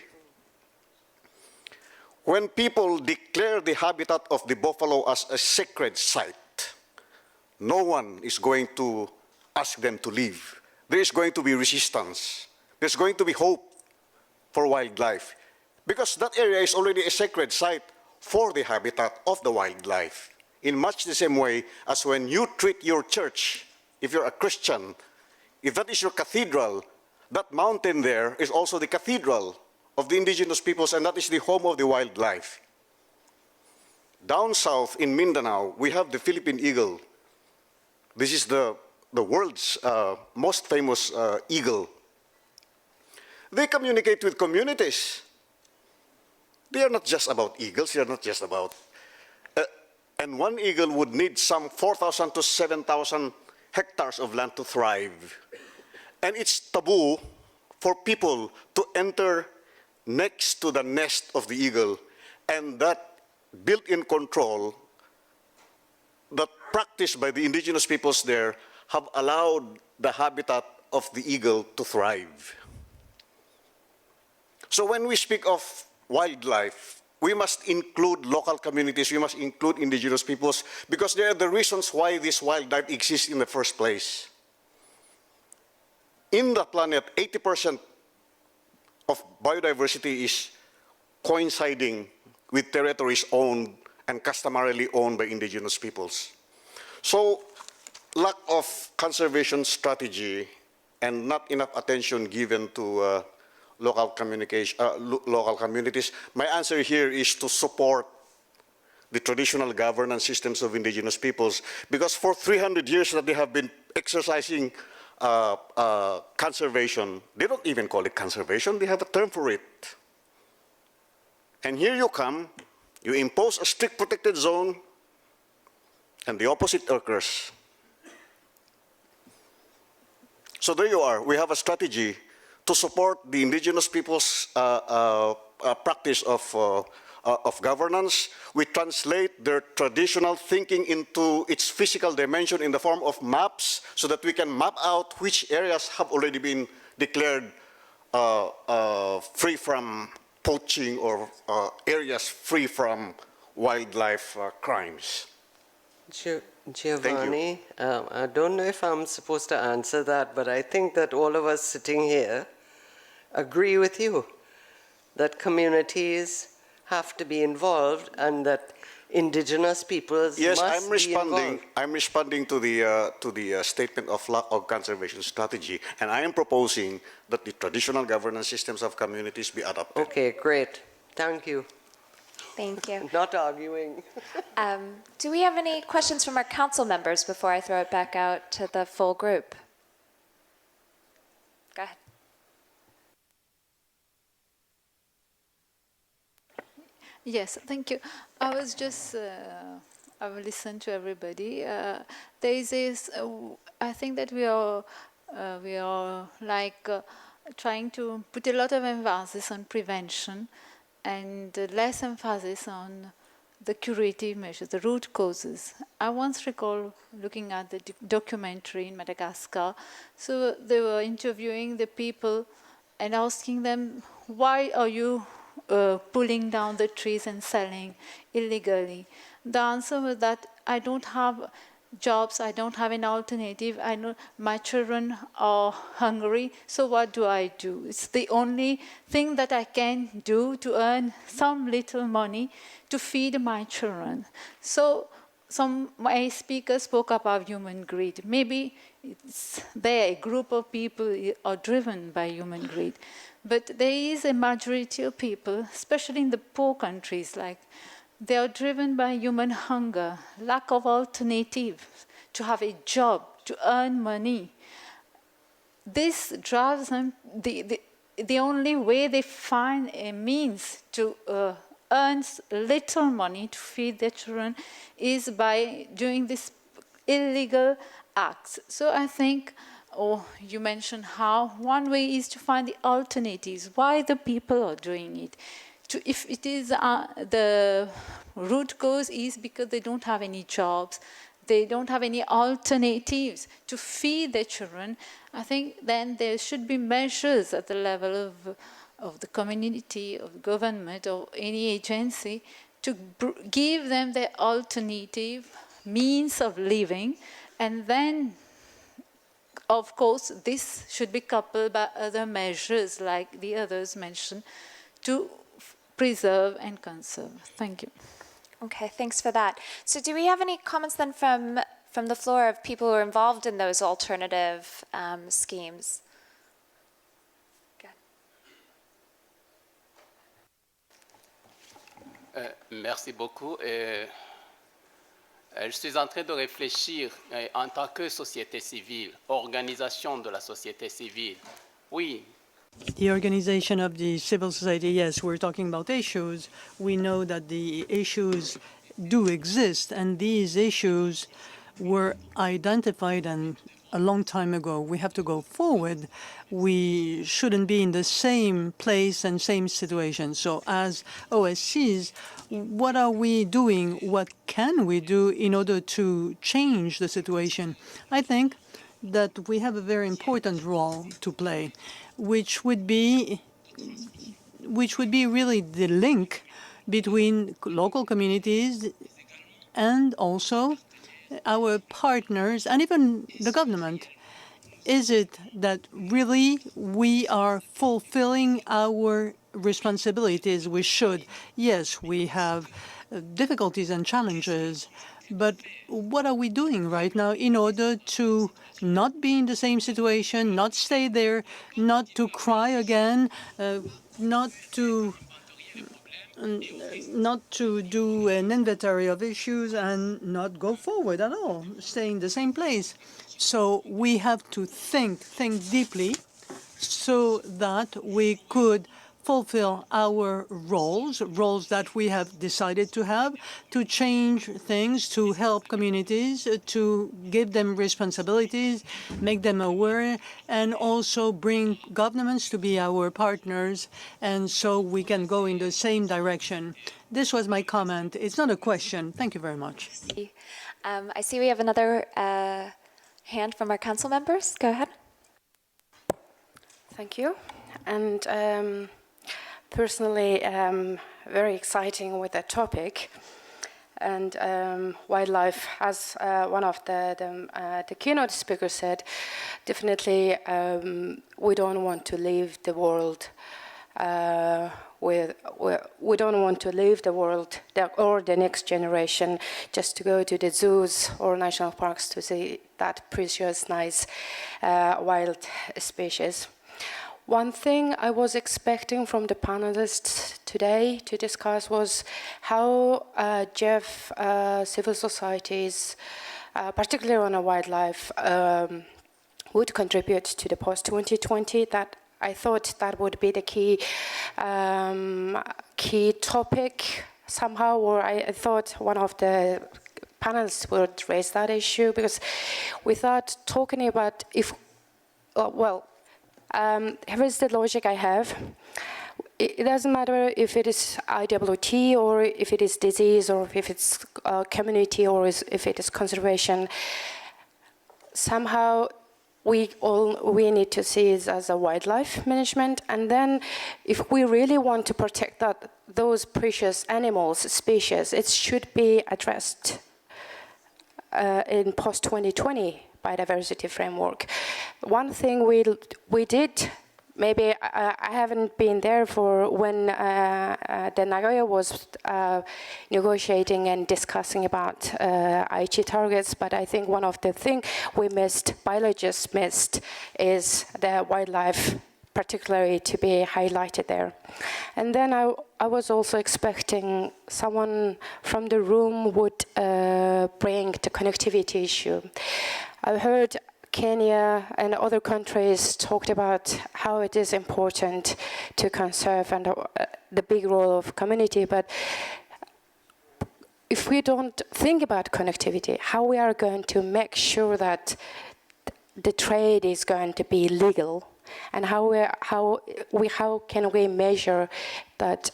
When people declare the habitat of the buffalo as a sacred site, no one is going to ask them to leave. There is going to be resistance. There's going to be hope for wildlife because that area is already a sacred site for the habitat of the wildlife. In much the same way as when you treat your church, if you're a Christian, if that is your cathedral, that mountain there is also the cathedral of the indigenous peoples, and that is the home of the wildlife. Down south in Mindanao, we have the Philippine Eagle. This is the world's most famous eagle. They communicate with communities. They are not just about eagles, they are not just about... and one eagle would need some 4,000 to 7,000 hectares of land to thrive. And it's taboo for people to enter next to the nest of the eagle, and that built-in control that practiced by the indigenous peoples there have allowed the habitat of the eagle to thrive. So when we speak of wildlife, we must include local communities, we must include indigenous peoples, because they are the reasons why this wildlife exists in the first place. In the planet, 80% of biodiversity is coinciding with territories owned and customarily owned by indigenous peoples. So, lack of conservation strategy and not enough attention given to local communities. My answer here is to support the traditional governance systems of indigenous peoples, because for 300 years that they have been exercising conservation, they don't even call it conservation, they have a term for it. And here you come, you impose a strict protected zone, and the opposite occurs. So there you are, we have a strategy to support the indigenous people's practice of governance. We translate their traditional thinking into its physical dimension in the form of maps so that we can map out which areas have already been declared free from poaching or areas free from wildlife crimes. Giovanni, I don't know if I'm supposed to answer that, but I think that all of us sitting here agree with you that communities have to be involved and that indigenous peoples must be involved. I'm responding to the statement of lack of conservation strategy, and I am proposing that the traditional governance systems of communities be adopted. Okay, great. Thank you. Thank you. Not arguing. Do we have any questions from our council members before I throw it back out to the full group? Go ahead. Yes, thank you. I was just, I will listen to everybody. There is this, I think that we are like trying to put a lot of emphasis on prevention and less emphasis on the curative measures, the root causes. I once recall looking at the documentary in Madagascar. So they were interviewing the people and asking them, why are you pulling down the trees and selling illegally? The answer was that I don't have jobs, I don't have an alternative, I know my children are hungry, so what do I do? It's the only thing that I can do to earn some little money to feed my children. So my speaker spoke about human greed. Maybe it's there, a group of people are driven by human greed. But there is a majority of people, especially in the poor countries, like they are driven by human hunger, lack of alternatives, to have a job, to earn money. This drives them, the only way they find a means to earn little money to feed their children is by doing these illegal acts. So I think, you mentioned how one way is to find the alternatives, why the people are doing it. If it is the root cause is because they don't have any jobs, they don't have any alternatives to feed their children, I think then there should be measures at the level of the community, of government, or any agency to give them the alternative means of living. And then, of course, this should be coupled by other measures like the others mentioned to preserve and conserve. Thank you. Okay, thanks for that. So do we have any comments then from the floor of people who are involved in those alternative schemes? Merci beaucoup. Je suis en train de réfléchir en tant que société civile, organisation de la société civile. Oui. The organization of the civil society, yes, we're talking about issues. We know that the issues do exist, and these issues were identified a long time ago. We have to go forward. We shouldn't be in the same place and same situation. So as OSCs, what are we doing? What can we do in order to change the situation? I think that we have a very important role to play, which would be really the link between local communities and also our partners and even the government. Is it that really we are fulfilling our responsibilities? We should. Yes, we have difficulties and challenges, but what are we doing right now in order to not be in the same situation, not stay there, not to cry again, not to do an inventory of issues and not go forward at all, stay in the same place? So we have to think deeply so that we could fulfill our roles that we have decided to have, to change things, to help communities, to give them responsibilities, make them aware, and also bring governments to be our partners, and so we can go in the same direction. This was my comment. It's not a question. Thank you very much. I see we have another hand from our council members. Go ahead. Thank you. And personally, very exciting with that topic. And wildlife, as one of the keynote speakers said, definitely we don't want to leave the world we don't want to leave the world or the next generation just to go to the zoos or national parks to see that precious, nice wild species. One thing I was expecting from the panelists today to discuss was how GEF civil societies, particularly on wildlife, would contribute to the post-2020. That I thought that would be the key topic somehow, or I thought one of the panelists would raise that issue, because without talking about if, here is the logic I have. It doesn't matter if it is IWT or if it is disease or if it's community or if it is conservation. Somehow we need to see it as a wildlife management, and then if we really want to protect those precious animals, species, it should be addressed in post-2020 biodiversity framework. One thing we did, maybe I haven't been there for when the Nagoya was negotiating and discussing about Aichi targets, but I think one of the things biologists missed, is the wildlife, particularly to be highlighted there. And then I was also expecting someone from the room would bring the connectivity issue. I've heard Kenya and other countries talked about how it is important to conserve and the big role of community, but if we don't think about connectivity, how we are going to make sure that the trade is going to be legal, and how can we measure that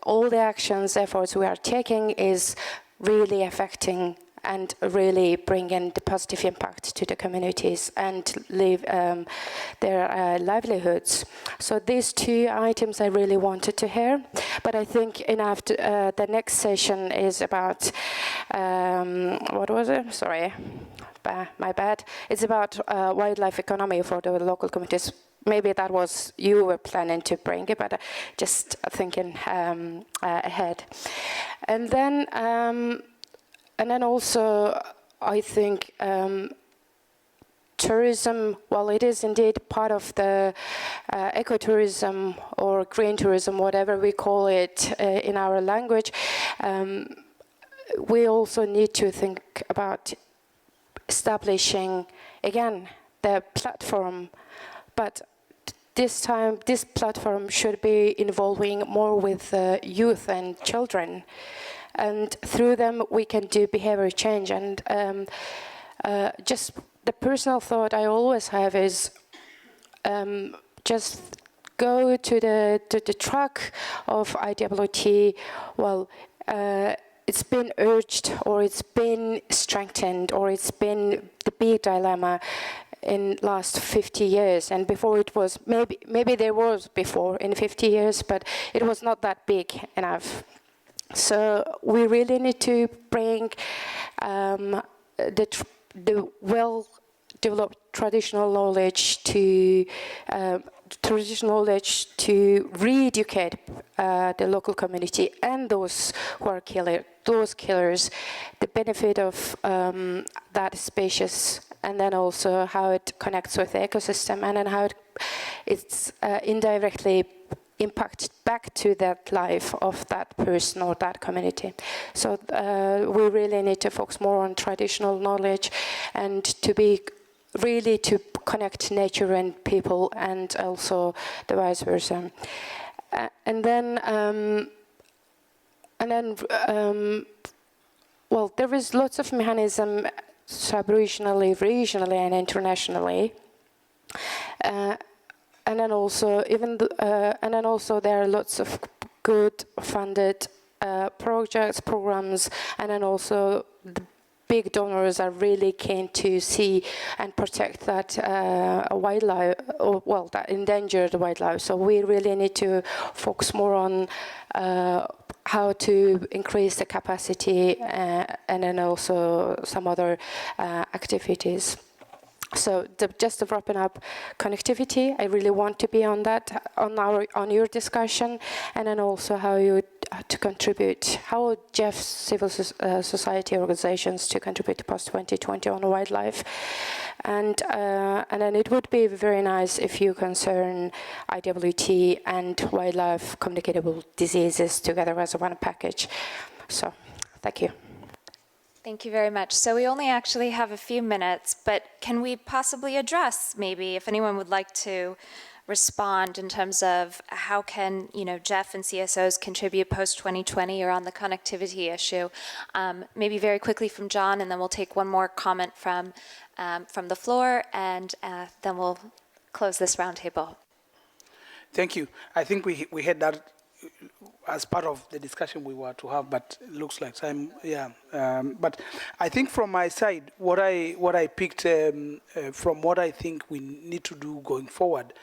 all the actions, efforts we are taking is really affecting and really bring in the positive impact to the communities and live their livelihoods. So these two items I really wanted to hear, but I think enough. The next session is about, what was it? Sorry, my bad. It's about wildlife economy for the local communities. Maybe that was you were planning to bring it, but just thinking ahead. And then also, I think tourism, while it is indeed part of the ecotourism or green tourism, whatever we call it in our language, we also need to think about establishing, again, the platform, but this time, this platform should be involving more with youth and children. And through them, we can do behavior change. And just the personal thought I always have is just go to the track of IWT. Well, it's been urged, or it's been strengthened, or it's been the big dilemma in last 50 years, and before it was, maybe there was before in 50 years, but it was not that big enough. So we really need to bring the well-developed traditional knowledge to re-educate the local community and those who are those killers, the benefit of that species, and then also how it connects with the ecosystem, and then how it's indirectly impacted back to that life of that person or that community. So we really need to focus more on traditional knowledge and to connect nature and people, and also the vice versa. And then well, there is lots of mechanism sub-regionally, regionally, and internationally. And then also, there are lots of good funded projects, programs, and then also the big donors are really keen to see and protect that wildlife, or well, that endangered wildlife. So we really need to focus more on how to increase the capacity, and then also some other activities. So just to wrapping up, connectivity, I really want to be on that, on your discussion, and then also how you to contribute, how GEF civil society organizations to contribute to post-2020 on wildlife. And then it would be very nice if you concern IWT and wildlife communicable diseases together as one package. So, thank you. Thank you very much. So we only actually have a few minutes, but can we possibly address, maybe, if anyone would like to respond in terms of how can, GEF and CSOs contribute post-2020 or on the connectivity issue? Maybe very quickly from John, and then we'll take one more comment from the floor, and then we'll close this roundtable. Thank you. I think we had that as part of the discussion we were to have, but it looks like time, yeah. But I think from my side, what I picked from what I think we need to do going forward,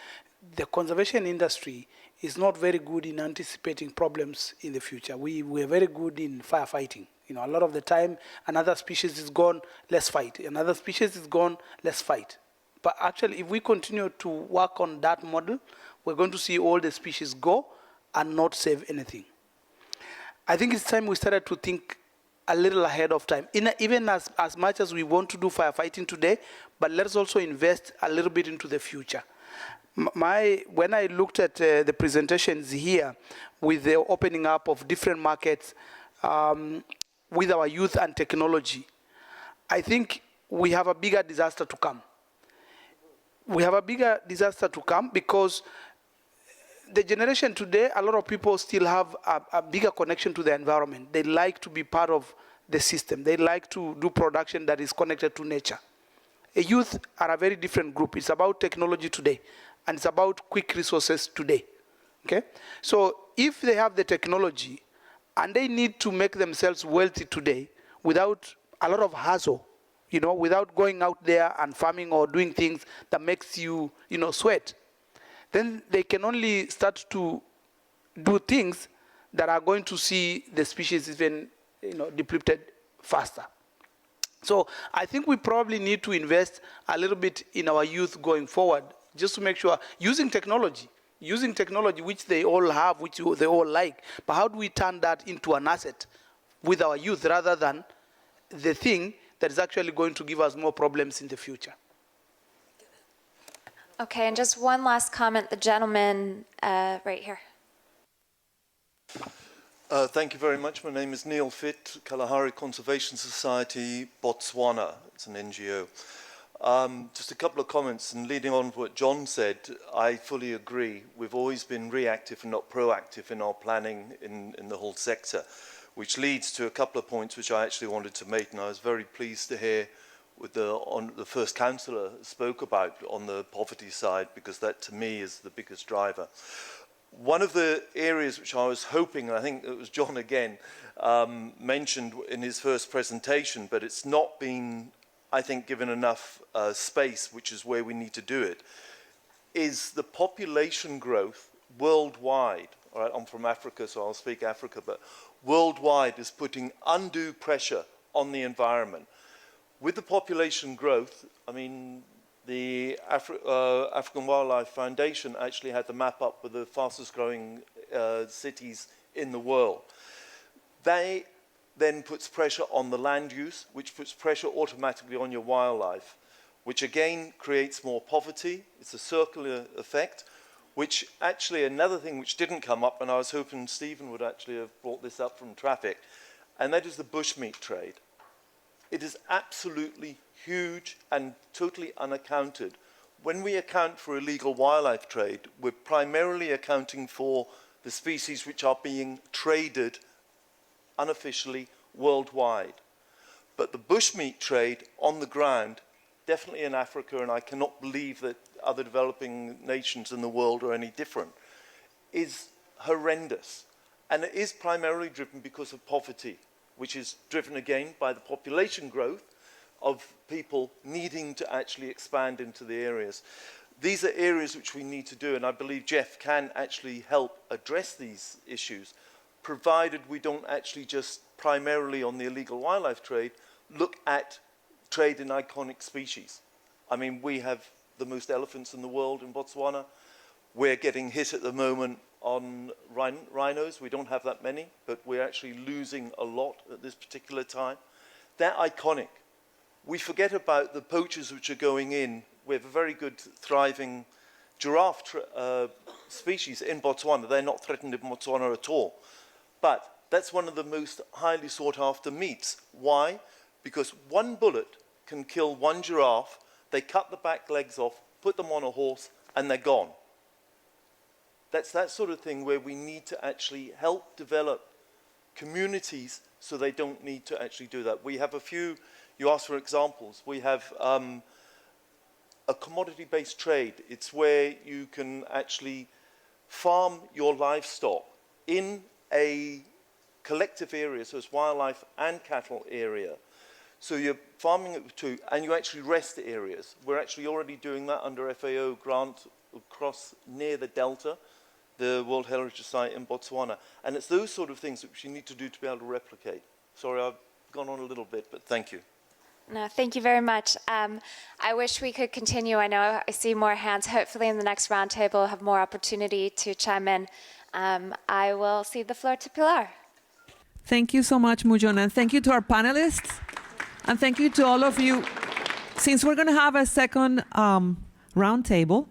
the conservation industry is not very good in anticipating problems in the future. We're very good in firefighting. A lot of the time, another species is gone, let's fight. Another species is gone, let's fight. But actually, if we continue to work on that model, we're going to see all the species go and not save anything. I think it's time we started to think a little ahead of time, even as much as we want to do firefighting today, but let's also invest a little bit into the future. When I looked at the presentations here with the opening up of different markets with our youth and technology, I think we have a bigger disaster to come. We have a bigger disaster to come because the generation today, a lot of people still have a bigger connection to the environment. They like to be part of the system. They like to do production that is connected to nature. A youth are a very different group. It's about technology today, and it's about quick resources today. Okay? So if they have the technology and they need to make themselves wealthy today without a lot of hassle, you know, without going out there and farming or doing things that makes you, you know, sweat. Then they can only start to do things that are going to see the species even, you know, depleted faster. So I think we probably need to invest a little bit in our youth going forward, just to make sure, using technology which they all have, which they all like, but how do we turn that into an asset with our youth rather than the thing that is actually going to give us more problems in the future? Okay, and just one last comment, the gentleman right here. Thank you very much. My name is Neil Fitt, Kalahari Conservation Society, Botswana. It's an NGO. Just a couple of comments, and leading on to what John said, I fully agree. We've always been reactive and not proactive in our planning in the whole sector, which leads to a couple of points which I actually wanted to make, and I was very pleased to hear what the first councillor spoke about on the poverty side, because that to me is the biggest driver. One of the areas which I was hoping, and I think it was John again, mentioned in his first presentation, but it's not been, I think, given enough space, which is where we need to do it, is the population growth worldwide. All right, I'm from Africa, so I'll speak Africa, but worldwide is putting undue pressure on the environment. With the population growth, I mean, the African Wildlife Foundation actually had the map up with the fastest growing cities in the world. They then puts pressure on the land use, which puts pressure automatically on your wildlife, which again creates more poverty. It's a circular effect, which actually another thing which didn't come up, and I was hoping Stephen would actually have brought this up from traffic, and that is the bushmeat trade. It is absolutely huge and totally unaccounted. When we account for illegal wildlife trade, we're primarily accounting for the species which are being traded unofficially worldwide. But the bushmeat trade on the ground, definitely in Africa, and I cannot believe that other developing nations in the world are any different, is horrendous. And it is primarily driven because of poverty, which is driven again by the population growth of people needing to actually expand into the areas. These are areas which we need to do, and I believe GEF can actually help address these issues, provided we don't actually just primarily on the illegal wildlife trade, look at trade in iconic species. I mean, we have the most elephants in the world in Botswana. We're getting hit at the moment on rhinos. We don't have that many, but we're actually losing a lot at this particular time. They're iconic. We forget about the poachers which are going in. We have a very good, thriving giraffe species in Botswana. They're not threatened in Botswana at all. But that's one of the most highly sought after meats. Why? Because one bullet can kill one giraffe. They cut the back legs off, put them on a horse, and they're gone. That's that sort of thing where we need to actually help develop communities so they don't need to actually do that. We have a few, you asked for examples. We have a commodity-based trade. It's where you can actually farm your livestock in a collective area, so it's wildlife and cattle area. So you're farming it too, and you actually rest areas. We're actually already doing that under FAO grant across near the Delta, the World Heritage Site in Botswana. And it's those sort of things which you need to do to be able to replicate. Sorry, I've gone on a little bit, but thank you. No, thank you very much. I wish we could continue. I know I see more hands. Hopefully in the next roundtable we'll have more opportunity to chime in. I will cede the floor to Pilar. Thank you so much, Mujon, and thank you to our panelists, and thank you to all of you. Since we're going to have a second roundtable,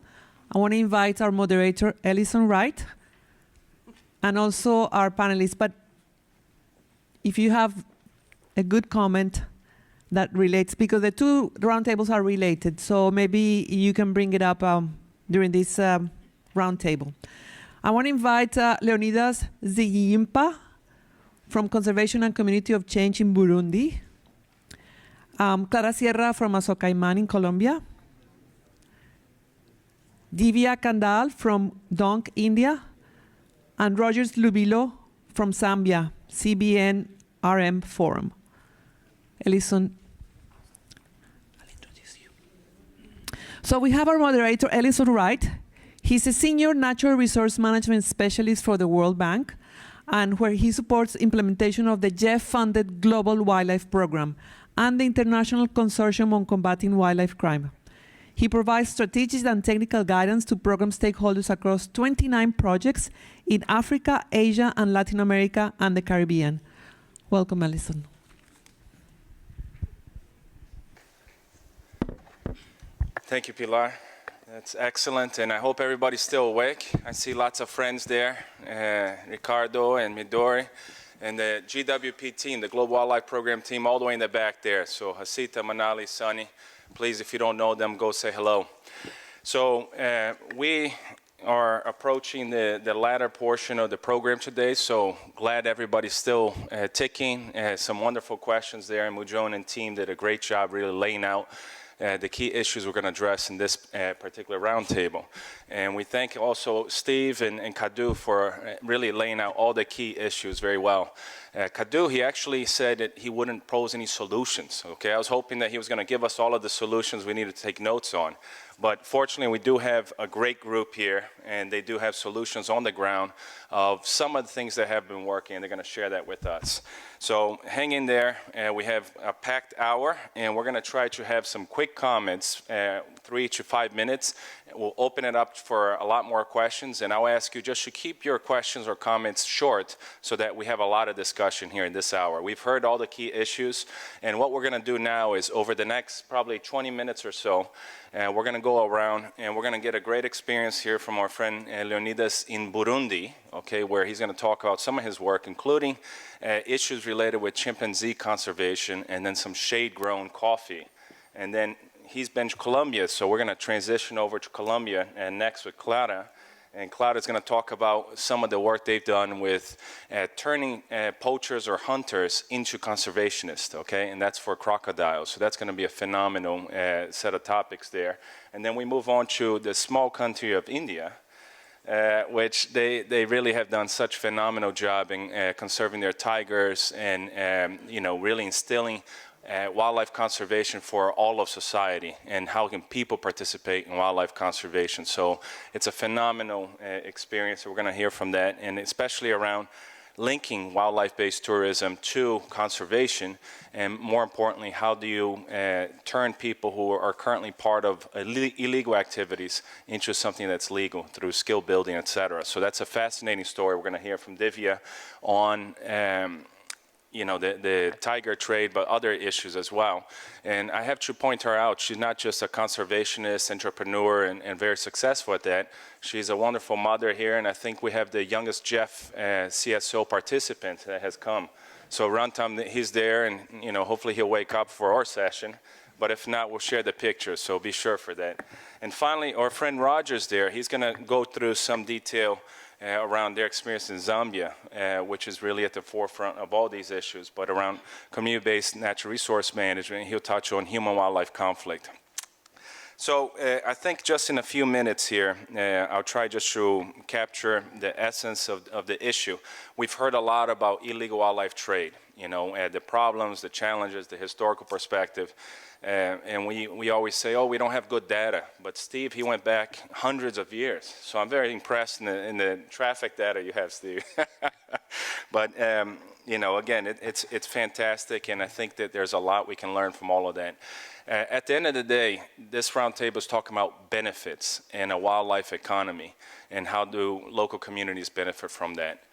I want to invite our moderator, Ellison Wright, and also our panelists. But if you have a good comment that relates, because the two roundtables are related, so maybe you can bring it up during this roundtable. I want to invite Leonidas Zigimpa from Conservation and Community of Change in Burundi, Clara Sierra from Azocaiman in Colombia, Divya Kandal from Donk, India, and Rogers Lubilo from Zambia, CBN RM Forum. Ellison. I'll introduce you. So we have our moderator, Ellison Wright. He's a senior natural resource management specialist for the World Bank, and where he supports implementation of the GEF-funded Global Wildlife Program and the International Consortium on Combating Wildlife Crime. He provides strategic and technical guidance to program stakeholders across 29 projects in Africa, Asia, and Latin America, and the Caribbean. Welcome, Ellison. Thank you, Pilar. That's excellent, and I hope everybody's still awake. I see lots of friends there, Ricardo and Midori, and the GWP team, the Global Wildlife Program team, all the way in the back there. So Hasita, Manali, Sunny, please, if you don't know them, go say hello. So we are approaching the latter portion of the program today, so glad everybody's still ticking. Some wonderful questions there, and Mujon and team did a great job really laying out the key issues we're going to address in this particular roundtable. And we thank also Steve and Kadu for really laying out all the key issues very well. Kadu, he actually said that he wouldn't pose any solutions, okay? I was hoping that he was going to give us all of the solutions we need to take notes on. But fortunately, we do have a great group here, and they do have solutions on the ground of some of the things that have been working, and they're going to share that with us. So hang in there. We have a packed hour, and we're going to try to have some quick comments, 3 to 5 minutes. We'll open it up for a lot more questions, and I'll ask you just to keep your questions or comments short so that we have a lot of discussion here in this hour. We've heard all the key issues, and what we're going to do now is over the next probably 20 minutes or so, we're going to go around and we're going to get a great experience here from our friend Leonidas in Burundi, okay, where he's going to talk about some of his work, including issues related with chimpanzee conservation and then some shade-grown coffee. And then he's been to Colombia, so we're going to transition over to Colombia and next with Clara. And Claudia's going to talk about some of the work they've done with turning poachers or hunters into conservationists, okay? And that's for crocodiles. So that's going to be a phenomenal set of topics there. And then we move on to the small country of India, which they really have done such a phenomenal job in conserving their tigers and, you know, really instilling wildlife conservation for all of society, and how can people participate in wildlife conservation. So it's a phenomenal experience. We're going to hear from that, and especially around linking wildlife-based tourism to conservation, and more importantly, how do you turn people who are currently part of illegal activities into something that's legal through skill building, et cetera. So that's a fascinating story. We're going to hear from Divya on you know, the tiger trade, but other issues as well. And I have to point her out. She's not just a conservationist, entrepreneur, and very successful at that. She's a wonderful mother here, and I think we have the youngest GEF CSO participant that has come. So Rantam, he's there, and you know, hopefully he'll wake up for our session. But if not, we'll share the pictures, so be sure for that. And finally, our friend Roger's there. He's going to go through some detail around their experience in Zambia, which is really at the forefront of all these issues, but around community-based natural resource management. He'll touch on human-wildlife conflict. So I think just in a few minutes here, I'll try just to capture the essence of the issue. We've heard a lot about illegal wildlife trade, you know, the problems, the challenges, the historical perspective. And we always say, oh, we don't have good data. But Steve, he went back hundreds of years. So I'm very impressed in the traffic data you have, Steve. But, you know, again, it's fantastic. And I think that there's a lot we can learn from all of that. At the end of the day, this roundtable is talking about benefits in a wildlife economy and how do local communities benefit from that.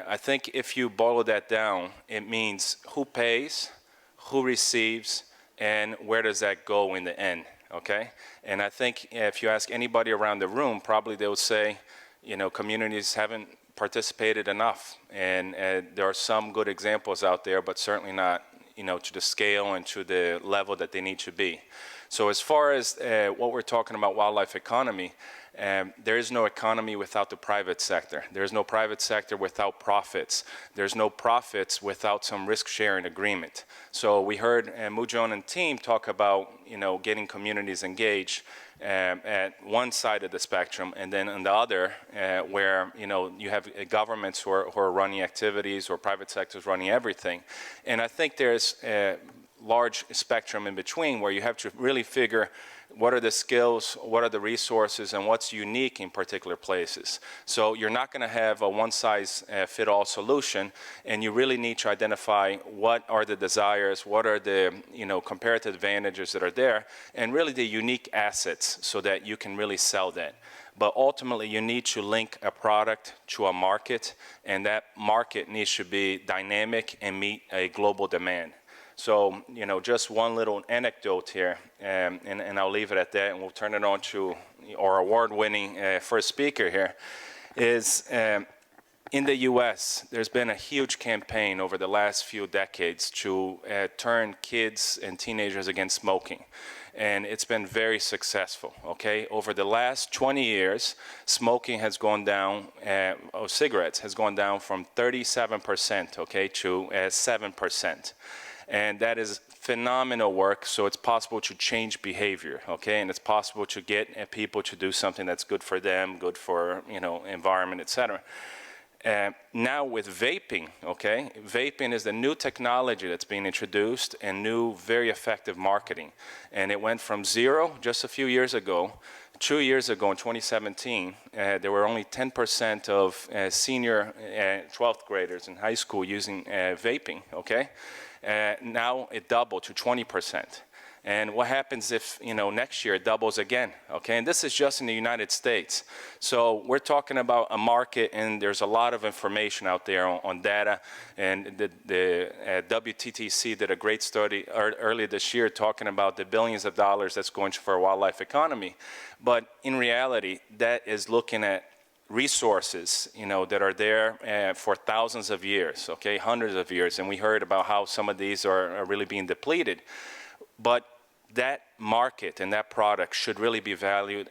I think if you boil that down, it means who pays, who receives, and where does that go in the end, okay? And I think if you ask anybody around the room, probably they would say, you know, communities haven't participated enough. And there are some good examples out there, but certainly not, you know, to the scale and to the level that they need to be. So as far as what we're talking about wildlife economy, there is no economy without the private sector. There's no private sector without profits. There's no profits without some risk-sharing agreement. So we heard Mujon and team talk about, you know, getting communities engaged at one side of the spectrum, and then on the other, where, you know, you have governments who are running activities or private sectors running everything. And I think there's large spectrum in between where you have to really figure what are the skills, what are the resources, and what's unique in particular places. So you're not going to have a one-size-fit-all solution, and you really need to identify what are the desires, what are the comparative advantages that are there, and really the unique assets so that you can really sell that. But ultimately, you need to link a product to a market, and that market needs to be dynamic and meet a global demand. So, just one little anecdote here, and I'll leave it at that, and we'll turn it on to our award-winning first speaker here, is in the U.S., there's been a huge campaign over the last few decades to turn kids and teenagers against smoking. And it's been very successful, okay? Over the last 20 years, smoking has gone down, cigarettes has gone down from 37%, okay, to 7%. And that is phenomenal work, so it's possible to change behavior, okay? And it's possible to get people to do something that's good for them, good for, environment, et cetera. Now with vaping, okay, vaping is the new technology that's being introduced and new, very effective marketing. And it went from 0 just a few years ago. 2 years ago in 2017, there were only 10% of senior 12th graders in high school using vaping, okay? Now it doubled to 20%. And what happens if, next year it doubles again, okay? And this is just in the United States. So we're talking about a market, and there's a lot of information out there on data. And the WTTC did a great study earlier this year talking about the billions of dollars that's going for a wildlife economy. But in reality, that is looking at resources, that are there for thousands of years, okay, hundreds of years. And we heard about how some of these are really being depleted. But that market and that product should really be valued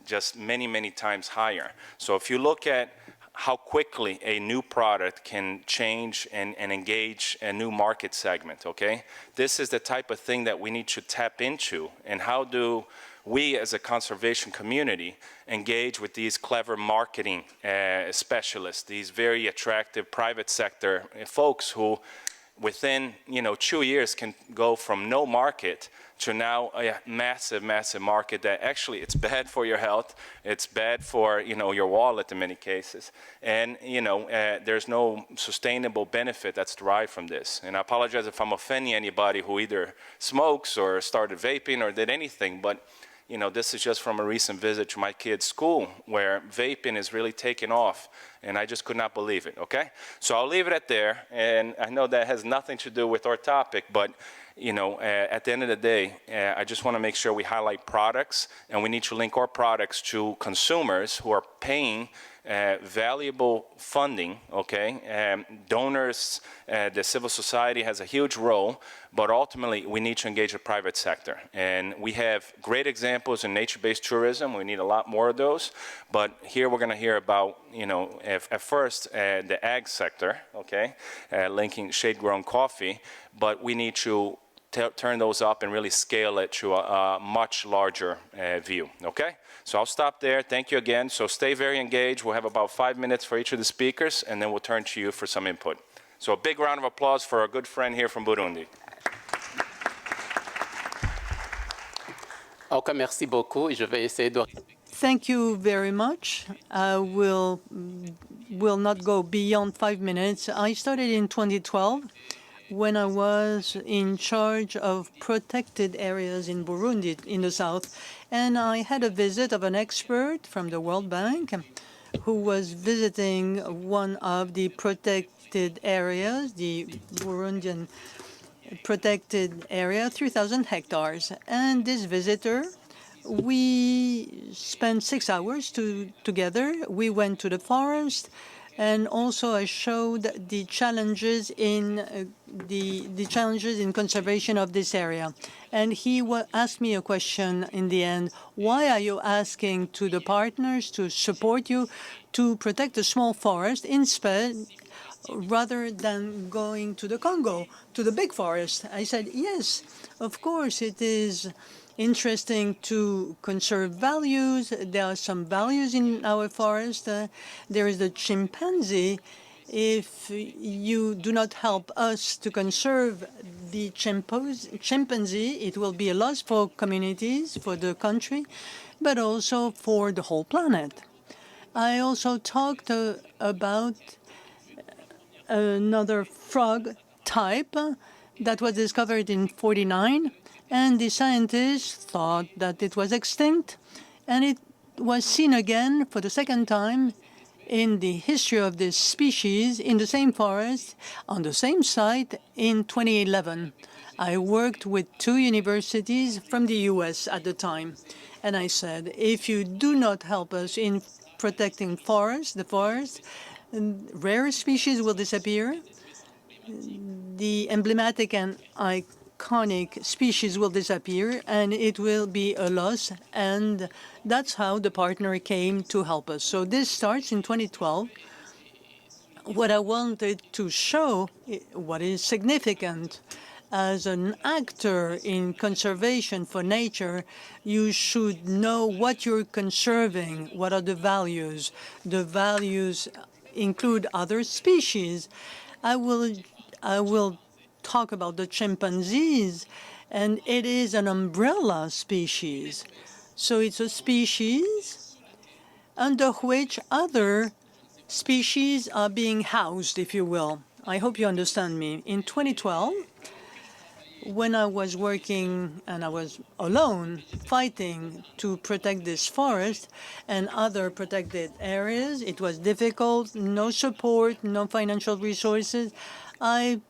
just many, many times higher. So if you look at how quickly a new product can change and engage a new market segment, okay? This is the type of thing that we need to tap into. And how do we as a conservation community engage with these clever marketing specialists, these very attractive private sector folks who within 2 years can go from no market to now a massive, massive market that actually it's bad for your health, it's bad for your wallet in many cases, and there's no sustainable benefit that's derived from this. And I apologize if I'm offending anybody who either smokes or started vaping or did anything, but this is just from a recent visit to my kid's school where vaping is really taking off, and I just could not believe it, okay? So I'll leave it at there, and I know that has nothing to do with our topic, but at the end of the day, I just want to make sure we highlight products, and we need to link our products to consumers who are paying valuable funding, okay? Donors, the civil society has a huge role, but ultimately we need to engage the private sector. And we have great examples in nature-based tourism. We need a lot more of those. But here we're going to hear about, at first, the ag sector, okay, linking shade-grown coffee, but we need to turn those up and really scale it to a much larger view, okay? So I'll stop there. Thank you again. So stay very engaged. We'll have about 5 minutes for each of the speakers, and then we'll turn to you for some input. So a big round of applause for our good friend here from Burundi. Okay, merci beaucoup. Je vais essayer de... Thank you very much. I will not go beyond 5 minutes. I started in 2012 when I was in charge of protected areas in Burundi in the south. And I had a visit of an expert from the World Bank who was visiting one of the protected areas, the Burundian protected area, 3,000 hectares. And this visitor, we spent 6 hours together. We went to the forest, and also I showed the challenges in the challenges in conservation of this area. And he asked me a question in the end: why are you asking to the partners to support you to protect a small forest instead, rather than going to the Congo, to the big forest? I said, yes, of course it is interesting to conserve values. There are some values in our forest. There is the chimpanzee. If you do not help us to conserve the chimpanzee, it will be a loss for communities, for the country, but also for the whole planet. I also talked about another frog type that was discovered in '49, and the scientists thought that it was extinct, and it was seen again for the second time in the history of this species in the same forest, on the same site in 2011. I worked with 2 universities from the US at the time, and I said, if you do not help us in protecting the forest, rare species will disappear, the emblematic and iconic species will disappear, and it will be a loss, and that's how the partner came to help us. So this starts in 2012. What I wanted to show, what is significant, as an actor in conservation for nature, you should know what you're conserving, what are the values. The values include other species. I will talk about the chimpanzees, and it is an umbrella species. So it's a species under which other species are being housed, if you will. I hope you understand me. In 2012, when I was working and I was alone fighting to protect this forest and other protected areas, it was difficult, no support, no financial resources. I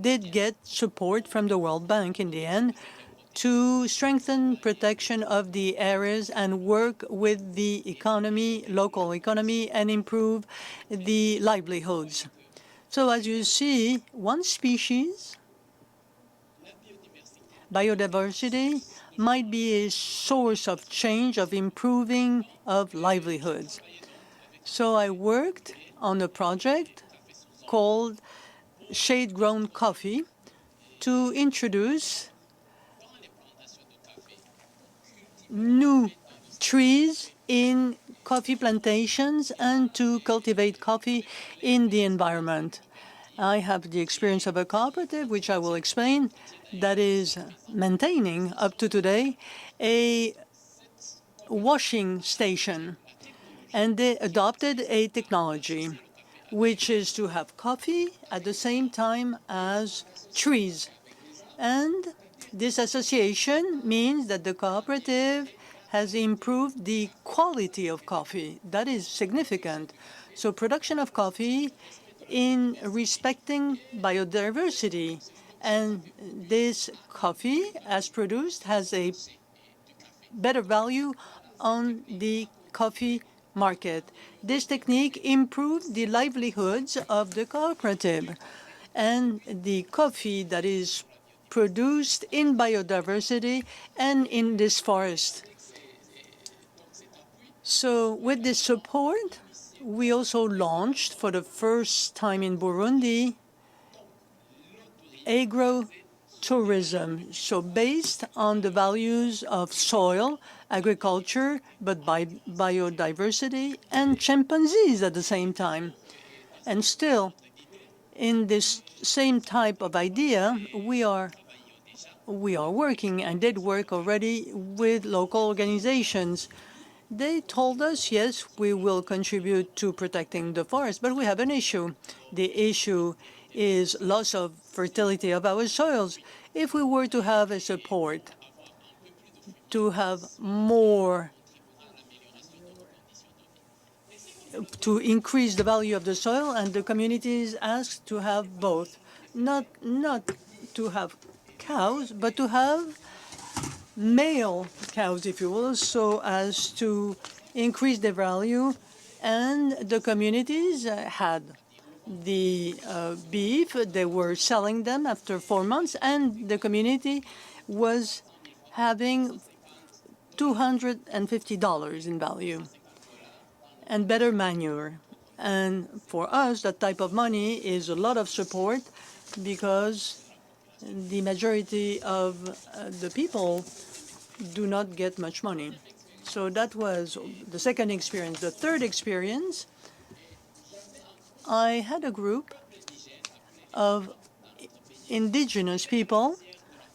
did get support from the World Bank in the end to strengthen protection of the areas and work with the economy, local economy, and improve the livelihoods. So as you see, one species, biodiversity, might be a source of change, of improving of livelihoods. So I worked on a project called Shade-Grown Coffee to introduce new trees in coffee plantations and to cultivate coffee in the environment. I have the experience of a cooperative, which I will explain, that is maintaining, up to today, a washing station. And they adopted a technology, which is to have coffee at the same time as trees. And this association means that the cooperative has improved the quality of coffee. That is significant. So production of coffee in respecting biodiversity. And this coffee, as produced, has a better value on the coffee market. This technique improved the livelihoods of the cooperative and the coffee that is produced in biodiversity and in this forest. So with this support, we also launched for the first time in Burundi agro-tourism, so based on the values of soil, agriculture, but by biodiversity, and chimpanzees at the same time. And still, in this same type of idea, we are working and did work already with local organizations. They told us, yes, we will contribute to protecting the forest, but we have an issue. The issue is loss of fertility of our soils. If we were to have a support to have more, to increase the value of the soil, and the communities asked to have both, not to have cows, but to have male cows, if you will, so as to increase their value. And the communities had the beef. They were selling them after 4 months, and the community was having $250 in value and better manure. And for us, that type of money is a lot of support because the majority of the people do not get much money. So that was the second experience. The third experience, I had a group of indigenous people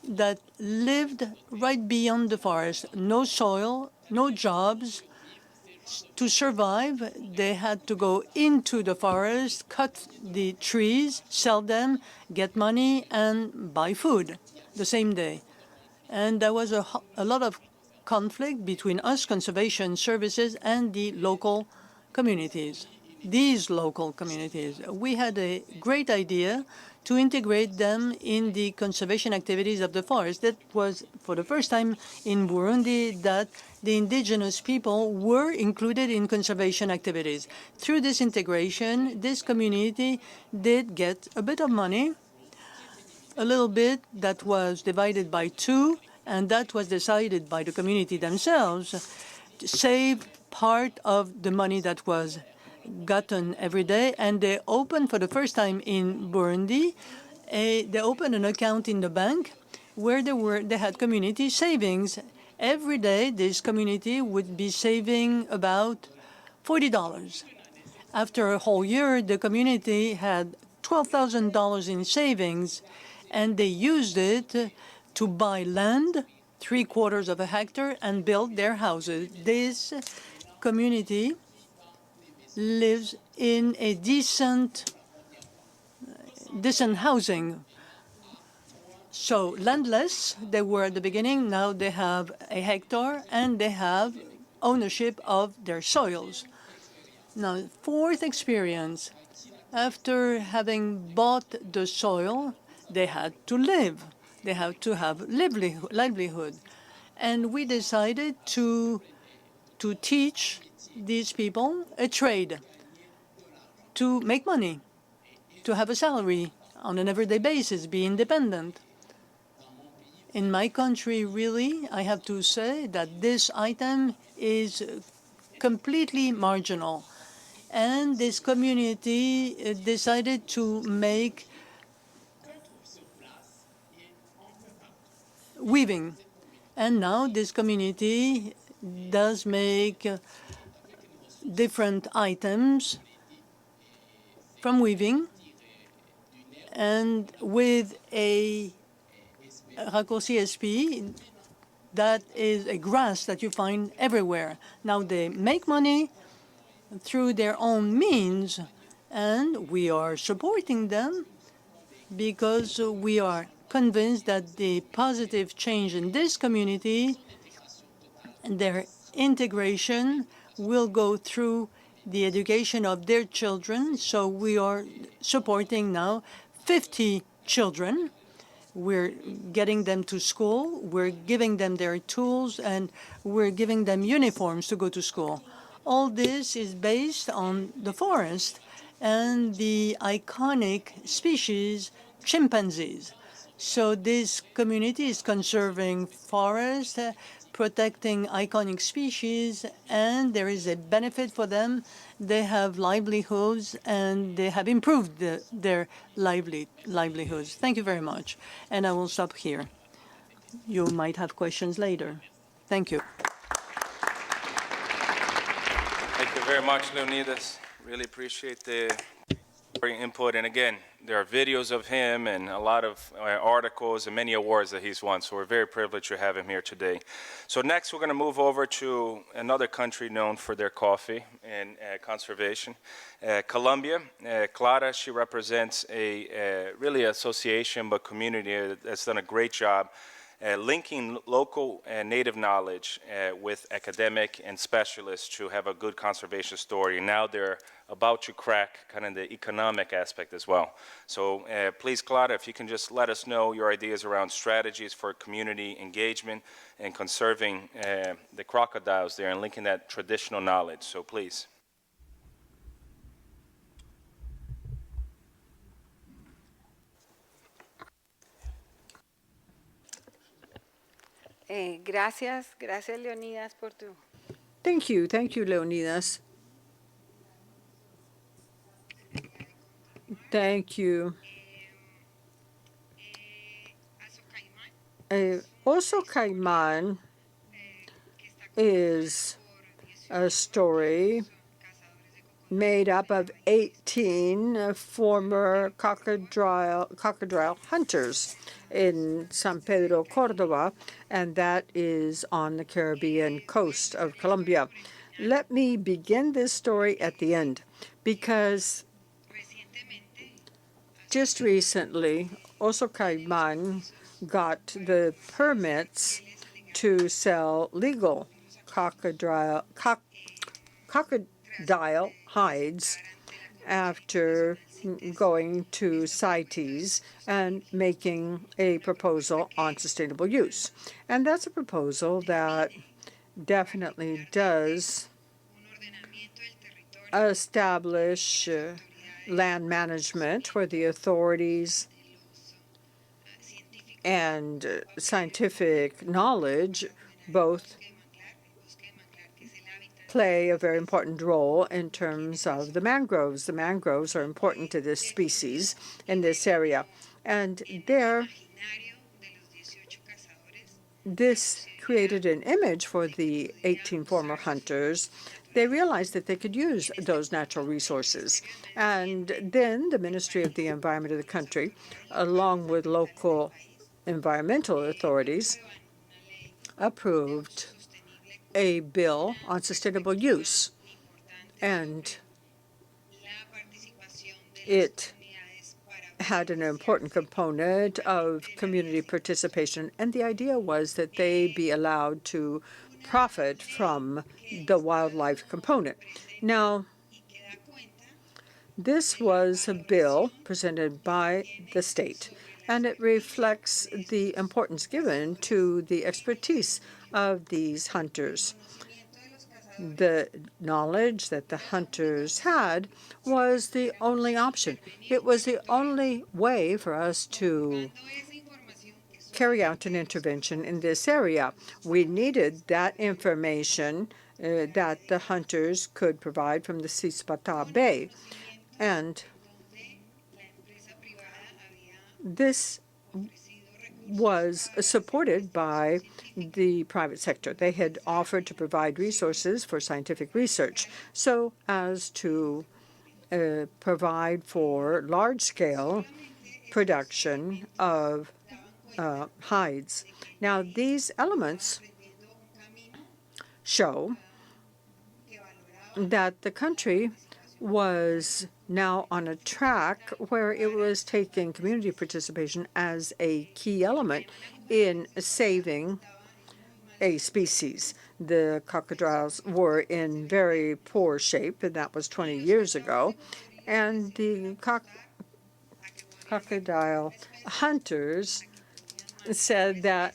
that lived right beyond the forest. No soil, no jobs. To survive, they had to go into the forest, cut the trees, sell them, get money, and buy food the same day. And there was a lot of conflict between us, conservation services, and the local communities. These local communities, we had a great idea to integrate them in the conservation activities of the forest. That was for the first time in Burundi that the indigenous people were included in conservation activities. Through this integration, this community did get a bit of money, a little bit that was divided by two, and that was decided by the community themselves to save part of the money that was gotten every day. And they opened for the first time in Burundi, they opened an account in the bank where they had community savings. Every day, this community would be saving about $40. After a whole year, the community had $12,000 in savings, and they used it to buy land, 3/4 of a hectare, and build their houses. This community lives in a decent housing. So landless, they were at the beginning. Now they have a hectare, and they have ownership of their soils. Now, fourth experience, after having bought the soil, they had to live. They had to have livelihood. And we decided to teach these people a trade, to make money, to have a salary on an everyday basis, be independent. In my country, really, I have to say that this item is completely marginal. And this community decided to make weaving. And now this community does make different items from weaving, and with a raccourci SP, that is a grass that you find everywhere. Now they make money through their own means, and we are supporting them because we are convinced that the positive change in this community and their integration will go through the education of their children. So we are supporting now 50 children. We're getting them to school, we're giving them their tools, and we're giving them uniforms to go to school. All this is based on the forest and the iconic species, chimpanzees. So this community is conserving forests, protecting iconic species, and there is a benefit for them. They have livelihoods, and they have improved their livelihoods. Thank you very much. And I will stop here. You might have questions later. Thank you. Thank you very much, Leonidas. Really appreciate the input. And again, there are videos of him and a lot of articles and many awards that he's won. So we're very privileged to have him here today. So next, we're going to move over to another country known for their coffee and conservation, Colombia. Clara, she represents a really association but community that's done a great job linking local and native knowledge with academic and specialists to have a good conservation story. And now they're about to crack kind of the economic aspect as well. So please, Clara, if you can just let us know your ideas around strategies for community engagement and conserving the crocodiles there and linking that traditional knowledge. So please. Gracias, Leonidas, por tu. Thank you, Leonidas. Thank you. Oso Caimán is a story made up of 18 former crocodile hunters in San Pedro, Córdoba, and that is on the Caribbean coast of Colombia. Let me begin this story at the end, because just recently, Oso Caiman got the permits to sell legal crocodile hides after going to CITES and making a proposal on sustainable use. And that's a proposal that definitely does establish land management where the authorities and scientific knowledge both play a very important role in terms of the mangroves. The mangroves are important to this species in this area. And this created an image for the 18 former hunters. They realized that they could use those natural resources. And then the Ministry of the Environment of the country, along with local environmental authorities, approved a bill on sustainable use. And it had an important component of community participation. And the idea was that they be allowed to profit from the wildlife component. Now, this was a bill presented by the state, and it reflects the importance given to the expertise of these hunters. The knowledge that the hunters had was the only option. It was the only way for us to carry out an intervention in this area. We needed that information that the hunters could provide from the Cispatá Bay. And this was supported by the private sector. They had offered to provide resources for scientific research so as to provide for large-scale production of hides. Now, these elements show that the country was now on a track where it was taking community participation as a key element in saving a species. The crocodiles were in very poor shape, and that was 20 years ago. And the crocodile hunters said that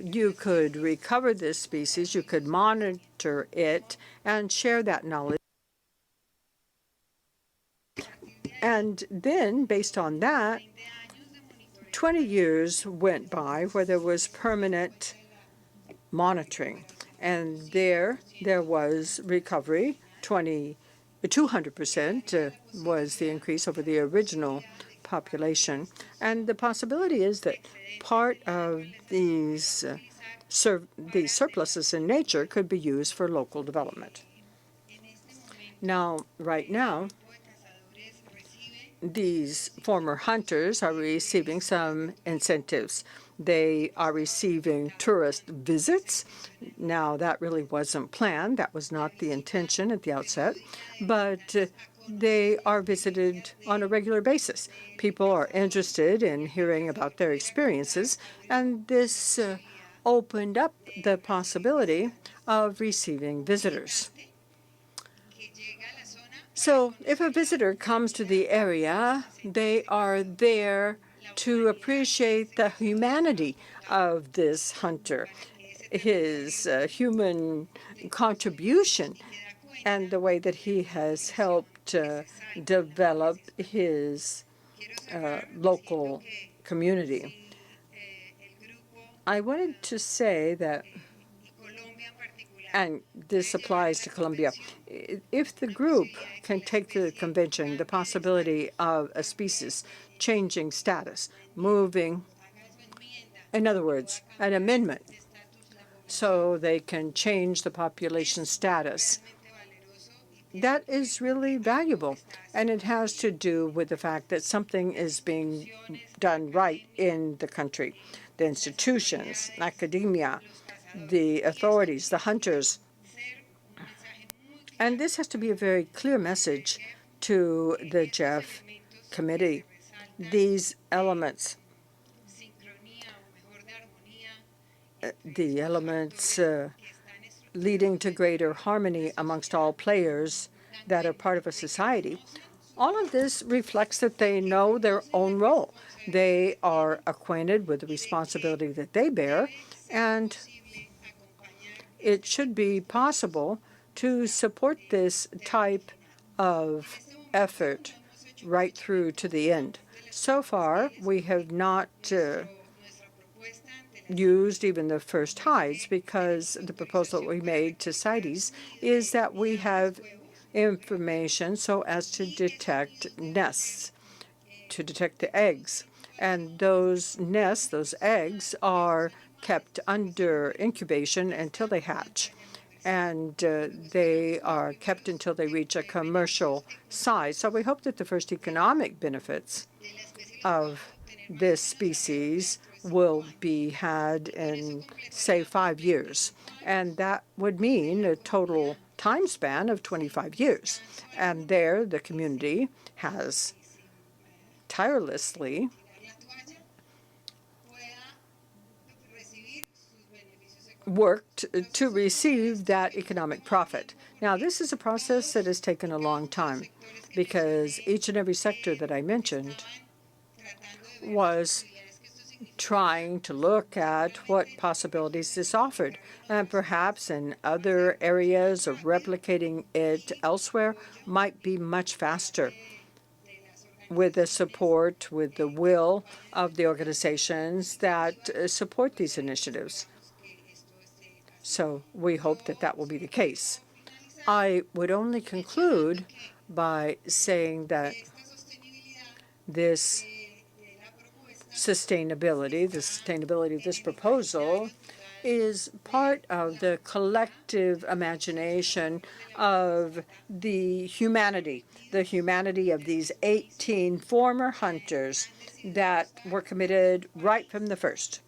you could recover this species, you could monitor it, and share that knowledge. And then, based on that, 20 years went by where there was permanent monitoring. And there was recovery. 200% was the increase over the original population. And the possibility is that part of these surpluses in nature could be used for local development. Now, right now, these former hunters are receiving some incentives. They are receiving tourist visits. Now, that really wasn't planned. That was not the intention at the outset. But they are visited on a regular basis. People are interested in hearing about their experiences, and this opened up the possibility of receiving visitors. So if a visitor comes to the area, they are there to appreciate the humanity of this hunter, his human contribution, and the way that he has helped develop his local community. I wanted to say that, and this applies to Colombia, if the group can take to the convention the possibility of a species changing status, moving, in other words, an amendment, so they can change the population status, that is really valuable. And it has to do with the fact that something is being done right in the country. The institutions, academia, the authorities, the hunters. And this has to be a very clear message to the GEF committee. These elements, leading to greater harmony amongst all players that are part of a society, all of this reflects that they know their own role. They are acquainted with the responsibility that they bear, and it should be possible to support this type of effort right through to the end. So far, we have not used even the first hides, because the proposal that we made to CITES is that we have information so as to detect nests, to detect the eggs. And those nests, those eggs, are kept under incubation until they hatch. And they are kept until they reach a commercial size. So we hope that the first economic benefits of this species will be had in, say, 5 years. And that would mean a total time span of 25 years. And there, the community has tirelessly worked to receive that economic profit. Now, this is a process that has taken a long time, because each and every sector that I mentioned was trying to look at what possibilities this offered. And perhaps in other areas of replicating it elsewhere might be much faster, with the support, with the will of the organizations that support these initiatives. So we hope that that will be the case. I would only conclude by saying that this sustainability, the sustainability of this proposal, is part of the collective imagination of the humanity of these 18 former hunters that were committed right from the first.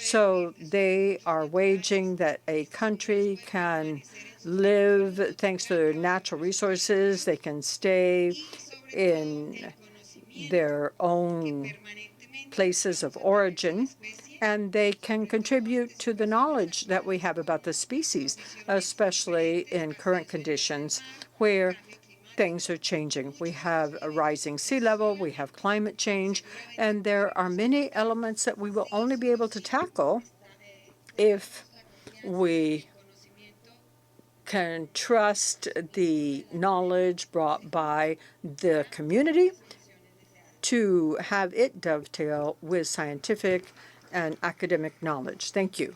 So they are waging that a country can live thanks to their natural resources. They can stay in their own places of origin, and they can contribute to the knowledge that we have about the species, especially in current conditions where things are changing. We have a rising sea level, we have climate change, and there are many elements that we will only be able to tackle if we can trust the knowledge brought by the community, to have it dovetail with scientific and academic knowledge. Thank you.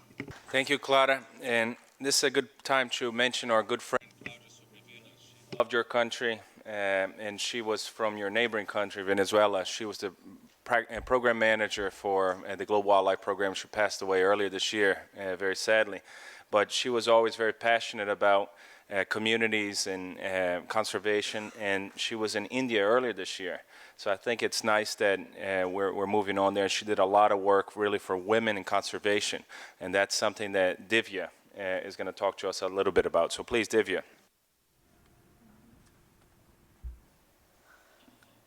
Thank you, Clara. And this is a good time to mention our good friend who loved your country, and she was from your neighboring country, Venezuela. She was the program manager for the Global Wildlife Program. She passed away earlier this year, very sadly. But she was always very passionate about communities and conservation, and she was in India earlier this year. So I think it's nice that we're moving on there. She did a lot of work really for women in conservation, and that's something that Divya is going to talk to us a little bit about. So please, Divya.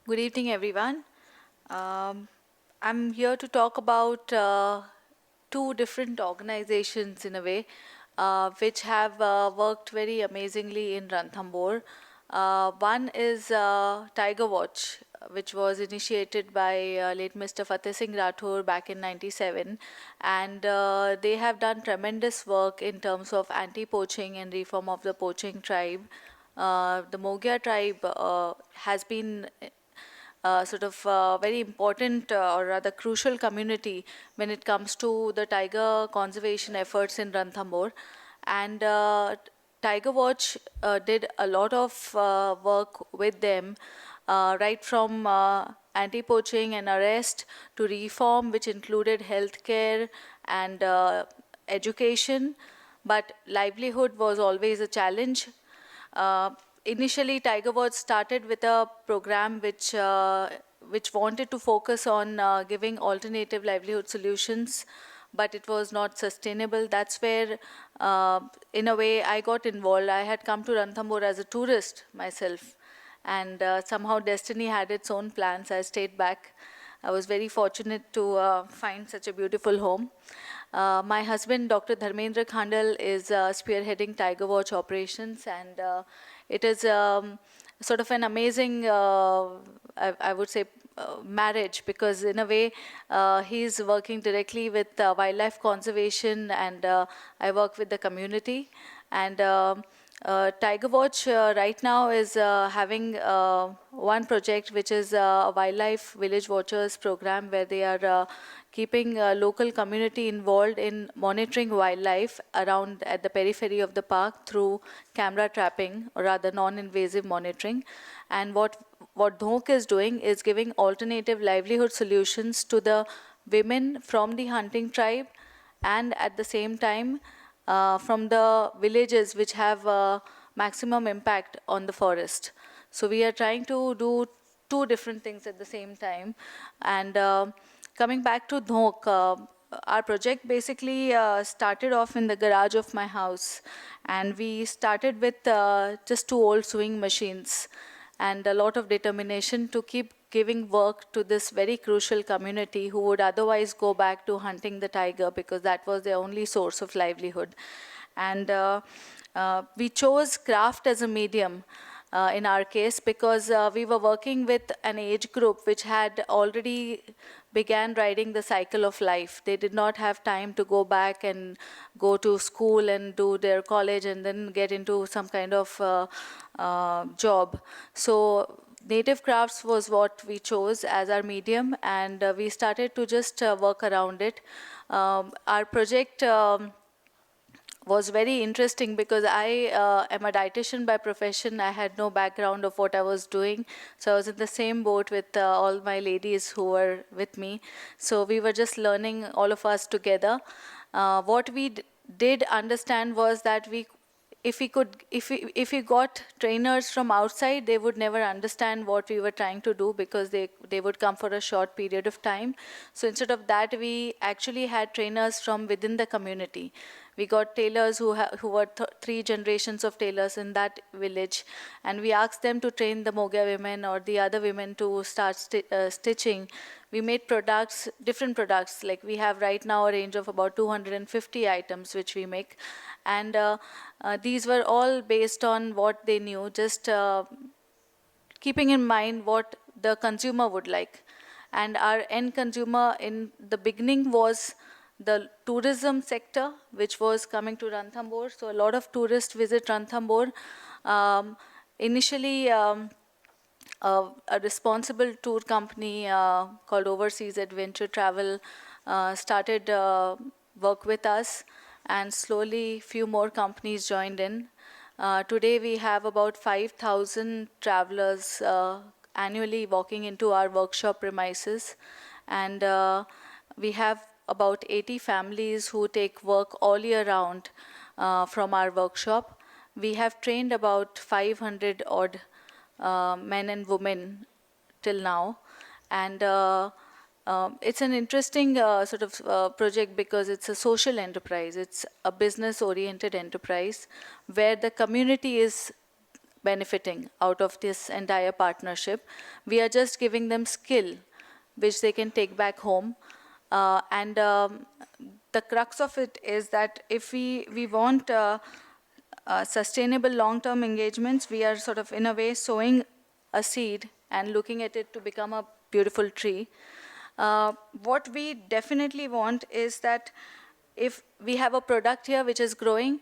Good evening, everyone. I'm here to talk about two different organizations in a way, which have worked very amazingly in Ranthambore. One is Tiger Watch, which was initiated by late Mr. Fateh Singh Rathore back in '97, and they have done tremendous work in terms of anti-poaching and reform of the poaching tribe. The Mogia tribe has been sort of very important or rather crucial community when it comes to the tiger conservation efforts in Ranthambore. And Tiger Watch did a lot of work with them, right from anti-poaching and arrest to reform, which included healthcare and education, but livelihood was always a challenge. initially, Tiger Watch started with a program which wanted to focus on giving alternative livelihood solutions, but it was not sustainable. That's where, in a way, I got involved. I had come to Ranthambore as a tourist myself, and somehow destiny had its own plans. I stayed back. I was very fortunate to find such a beautiful home. My husband, Dr. Dharmendra Khandal, is spearheading Tiger Watch operations, and it is sort of an amazing, I would say, marriage, because in a way he's working directly with wildlife conservation, and I work with the community. And Tiger Watch right now is having one project, which is a wildlife village watchers program, where they are keeping local community involved in monitoring wildlife around at the periphery of the park through camera trapping, or rather non-invasive monitoring. And what Dhok is doing is giving alternative livelihood solutions to the women from the hunting tribe, and at the same time from the villages which have maximum impact on the forest. So we are trying to do two different things at the same time. And coming back to Dhok, our project basically started off in the garage of my house, and we started with just 2 old sewing machines and a lot of determination to keep giving work to this very crucial community who would otherwise go back to hunting the tiger, because that was their only source of livelihood. And we chose craft as a medium in our case, because we were working with an age group which had already began riding the cycle of life. They did not have time to go back and go to school and do their college and then get into some kind of job. So native crafts was what we chose as our medium, and we started to just work around it. Our project was very interesting because I am a dietitian by profession. I had no background of what I was doing. So I was in the same boat with all my ladies who were with me. So we were just learning, all of us together. What we did understand was that if we got trainers from outside, they would never understand what we were trying to do, because they would come for a short period of time. So instead of that, we actually had trainers from within the community. We got tailors who were 3 generations of tailors in that village, and we asked them to train the Mogia women or the other women to start stitching. We made products, different products, like we have right now a range of about 250 items which we make. And these were all based on what they knew, just keeping in mind what the consumer would like. And our end consumer in the beginning was the tourism sector, which was coming to Ranthambore. So a lot of tourists visit Ranthambore. Initially, a responsible tour company called Overseas Adventure Travel started work with us, and slowly few more companies joined in. Today we have about 5,000 travelers annually walking into our workshop premises, and we have about 80 families who take work all year round from our workshop. We have trained about 500 odd men and women till now. And it's an interesting sort of project, because it's a social enterprise. It's a business-oriented enterprise where the community is benefiting out of this entire partnership. We are just giving them skill which they can take back home. And the crux of it is that if we want sustainable long-term engagements, we are sort of in a way sowing a seed and looking at it to become a beautiful tree. What we definitely want is that if we have a product here which is growing,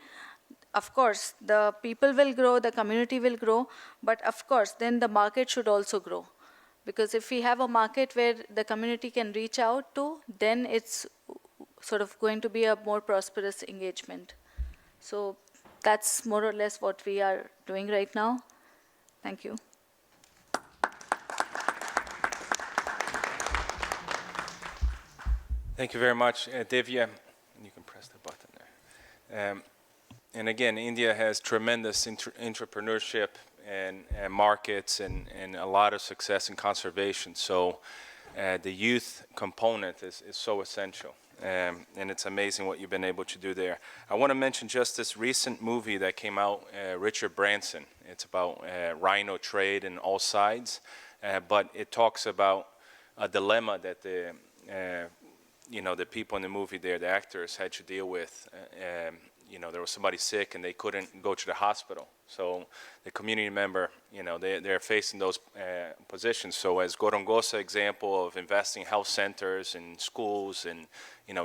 of course, the people will grow, the community will grow, but of course, then the market should also grow. Because if we have a market where the community can reach out to, then it's sort of going to be a more prosperous engagement. So that's more or less what we are doing right now. Thank you. Thank you very much, Divya. You can press the button there. And again, India has tremendous entrepreneurship and markets and a lot of success in conservation. So the youth component is so essential. And it's amazing what you've been able to do there. I want to mention just this recent movie that came out, Richard Branson. It's about Rhino trade in all sides, but it talks about a dilemma that the people in the movie there, the actors, had to deal with. There was somebody sick and they couldn't go to the hospital. So the community member, they're facing those positions. So as Gorongosa example of investing in health centers and schools and,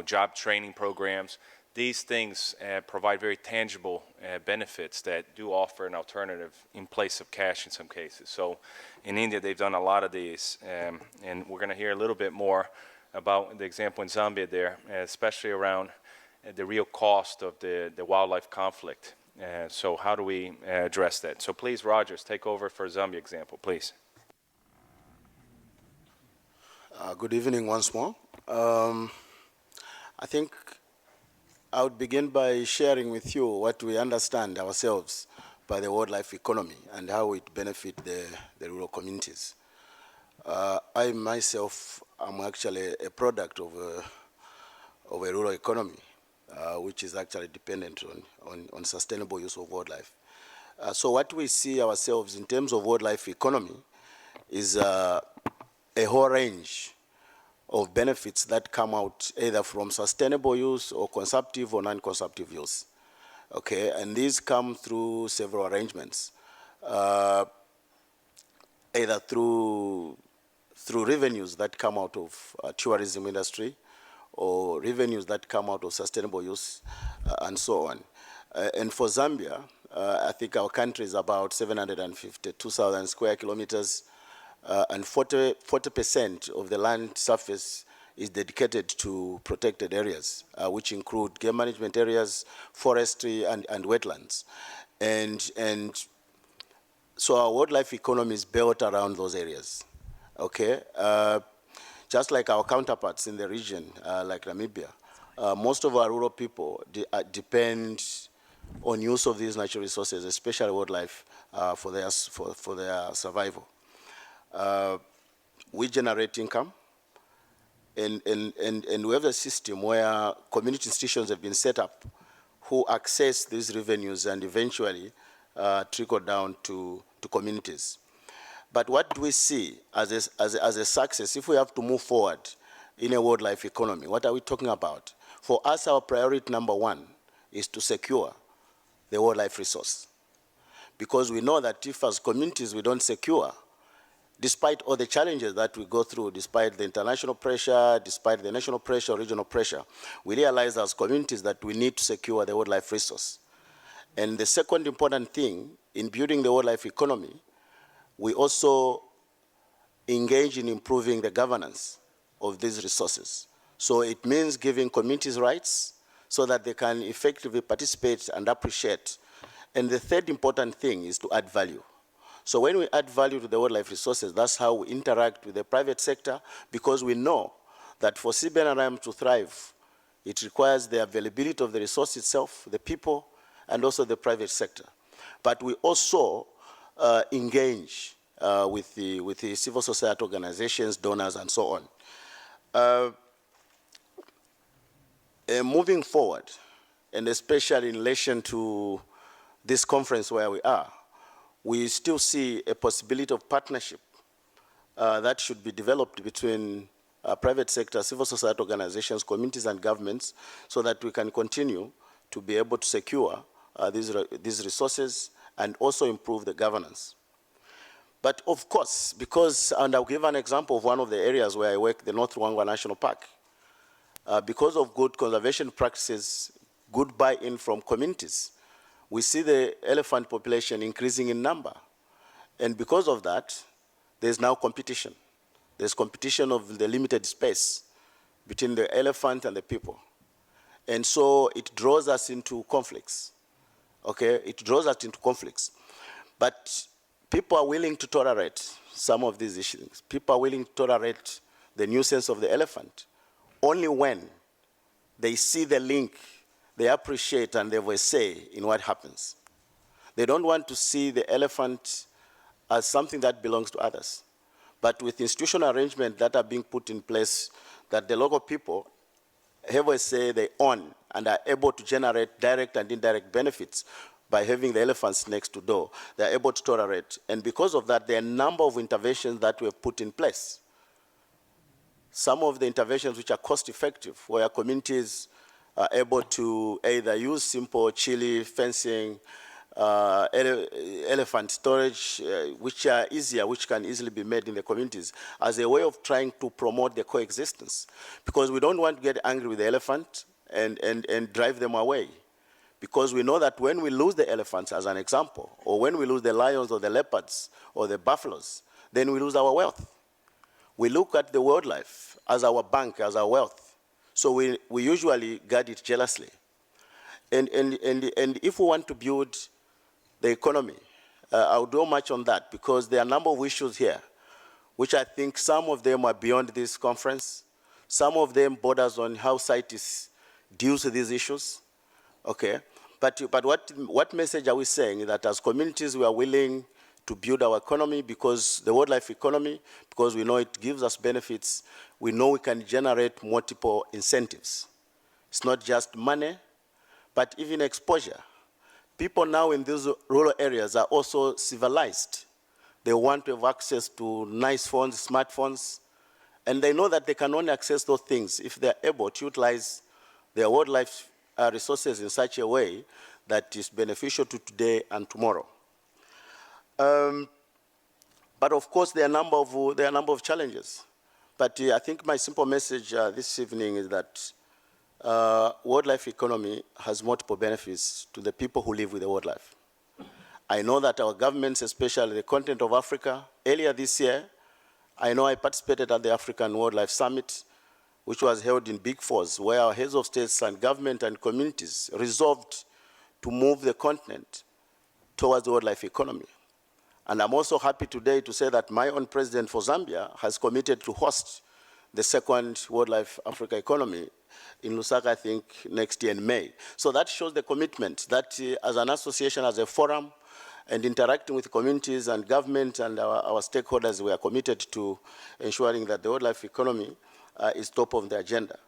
job training programs, these things provide very tangible benefits that do offer an alternative in place of cash in some cases. So in India, they've done a lot of these, and we're going to hear a little bit more about the example in Zambia there, especially around the real cost of the wildlife conflict. So how do we address that? So please, Rogers, take over for Zambia example, please. Good evening once more. I think I would begin by sharing with you what we understand ourselves by the wildlife economy and how it benefits the rural communities. I myself am actually a product of a rural economy, which is actually dependent on sustainable use of wildlife. So what we see ourselves in terms of wildlife economy is a whole range of benefits that come out either from sustainable use or consumptive or non-consumptive use. Okay, and these come through several arrangements, either through revenues that come out of tourism industry, or revenues that come out of sustainable use, and so on. And for Zambia, I think our country is about 752,000 square kilometers, and 40% of the land surface is dedicated to protected areas, which include game management areas, forestry, and wetlands. And so our wildlife economy is built around those areas, okay? Just like our counterparts in the region, like Namibia, most of our rural people depend on use of these natural resources, especially wildlife, for their survival. We generate income, and we have a system where community institutions have been set up who access these revenues and eventually trickle down to communities. But what do we see as a success if we have to move forward in a wildlife economy? What are we talking about? For us, our priority number one is to secure the wildlife resource. Because we know that if as communities we don't secure, despite all the challenges that we go through, despite the international pressure, despite the national pressure, regional pressure, we realize as communities that we need to secure the wildlife resource. And the second important thing in building the wildlife economy, we also engage in improving the governance of these resources. So it means giving communities rights so that they can effectively participate and appreciate. And the third important thing is to add value. So when we add value to the wildlife resources, that's how we interact with the private sector, because we know that for CBNRM to thrive, it requires the availability of the resource itself, the people, and also the private sector. But we also engage with the civil society organizations, donors, and so on. Moving forward, and especially in relation to this conference where we are, we still see a possibility of partnership that should be developed between private sector, civil society organizations, communities, and governments, so that we can continue to be able to secure these resources and also improve the governance. But of course, because, and I'll give an example of one of the areas where I work, the North Ruangwa National Park, because of good conservation practices, good buy-in from communities, we see the elephant population increasing in number. And because of that, there's now competition. There's competition of the limited space between the elephant and the people. And so it draws us into conflicts, okay? It draws us into conflicts. But people are willing to tolerate some of these issues. People are willing to tolerate the nuisance of the elephant only when they see the link, they appreciate, and they have a say in what happens. They don't want to see the elephant as something that belongs to others. But with institutional arrangements that are being put in place, that the local people have a say they own and are able to generate direct and indirect benefits by having the elephants next to door, they're able to tolerate. And because of that, there are a number of interventions that we have put in place. Some of the interventions which are cost-effective, where communities are able to either use simple chili fencing, elephant storage, which are easier, which can easily be made in the communities, as a way of trying to promote the coexistence. Because we don't want to get angry with the elephant and drive them away. Because we know that when we lose the elephants, as an example, or when we lose the lions or the leopards or the buffaloes, then we lose our wealth. We look at the wildlife as our bank, as our wealth. So we usually guard it jealously. And if we want to build the economy, I'll do much on that because there are a number of issues here, which I think some of them are beyond this conference. Some of them borders on how CITES deals with these issues. Okay, but what message are we saying? That as communities we are willing to build our economy because the wildlife economy, because we know it gives us benefits, we know we can generate multiple incentives. It's not just money, but even exposure. People now in these rural areas are also civilized. They want to have access to nice phones, smartphones, and they know that they can only access those things if they're able to utilize their wildlife resources in such a way that is beneficial to today and tomorrow. But of course, there are a number of challenges. But I think my simple message this evening is that wildlife economy has multiple benefits to the people who live with the wildlife. I know that our governments, especially the continent of Africa, earlier this year, I know I participated at the African Wildlife Summit, which was held in Big Falls, where our heads of states and government and communities resolved to move the continent towards the wildlife economy. And I'm also happy today to say that my own president for Zambia has committed to host the second Wildlife Africa economy in Lusaka, I think, next year in May. So that shows the commitment that as an association, as a forum, and interacting with communities and government and our stakeholders, we are committed to ensuring that the wildlife economy is top of the agenda.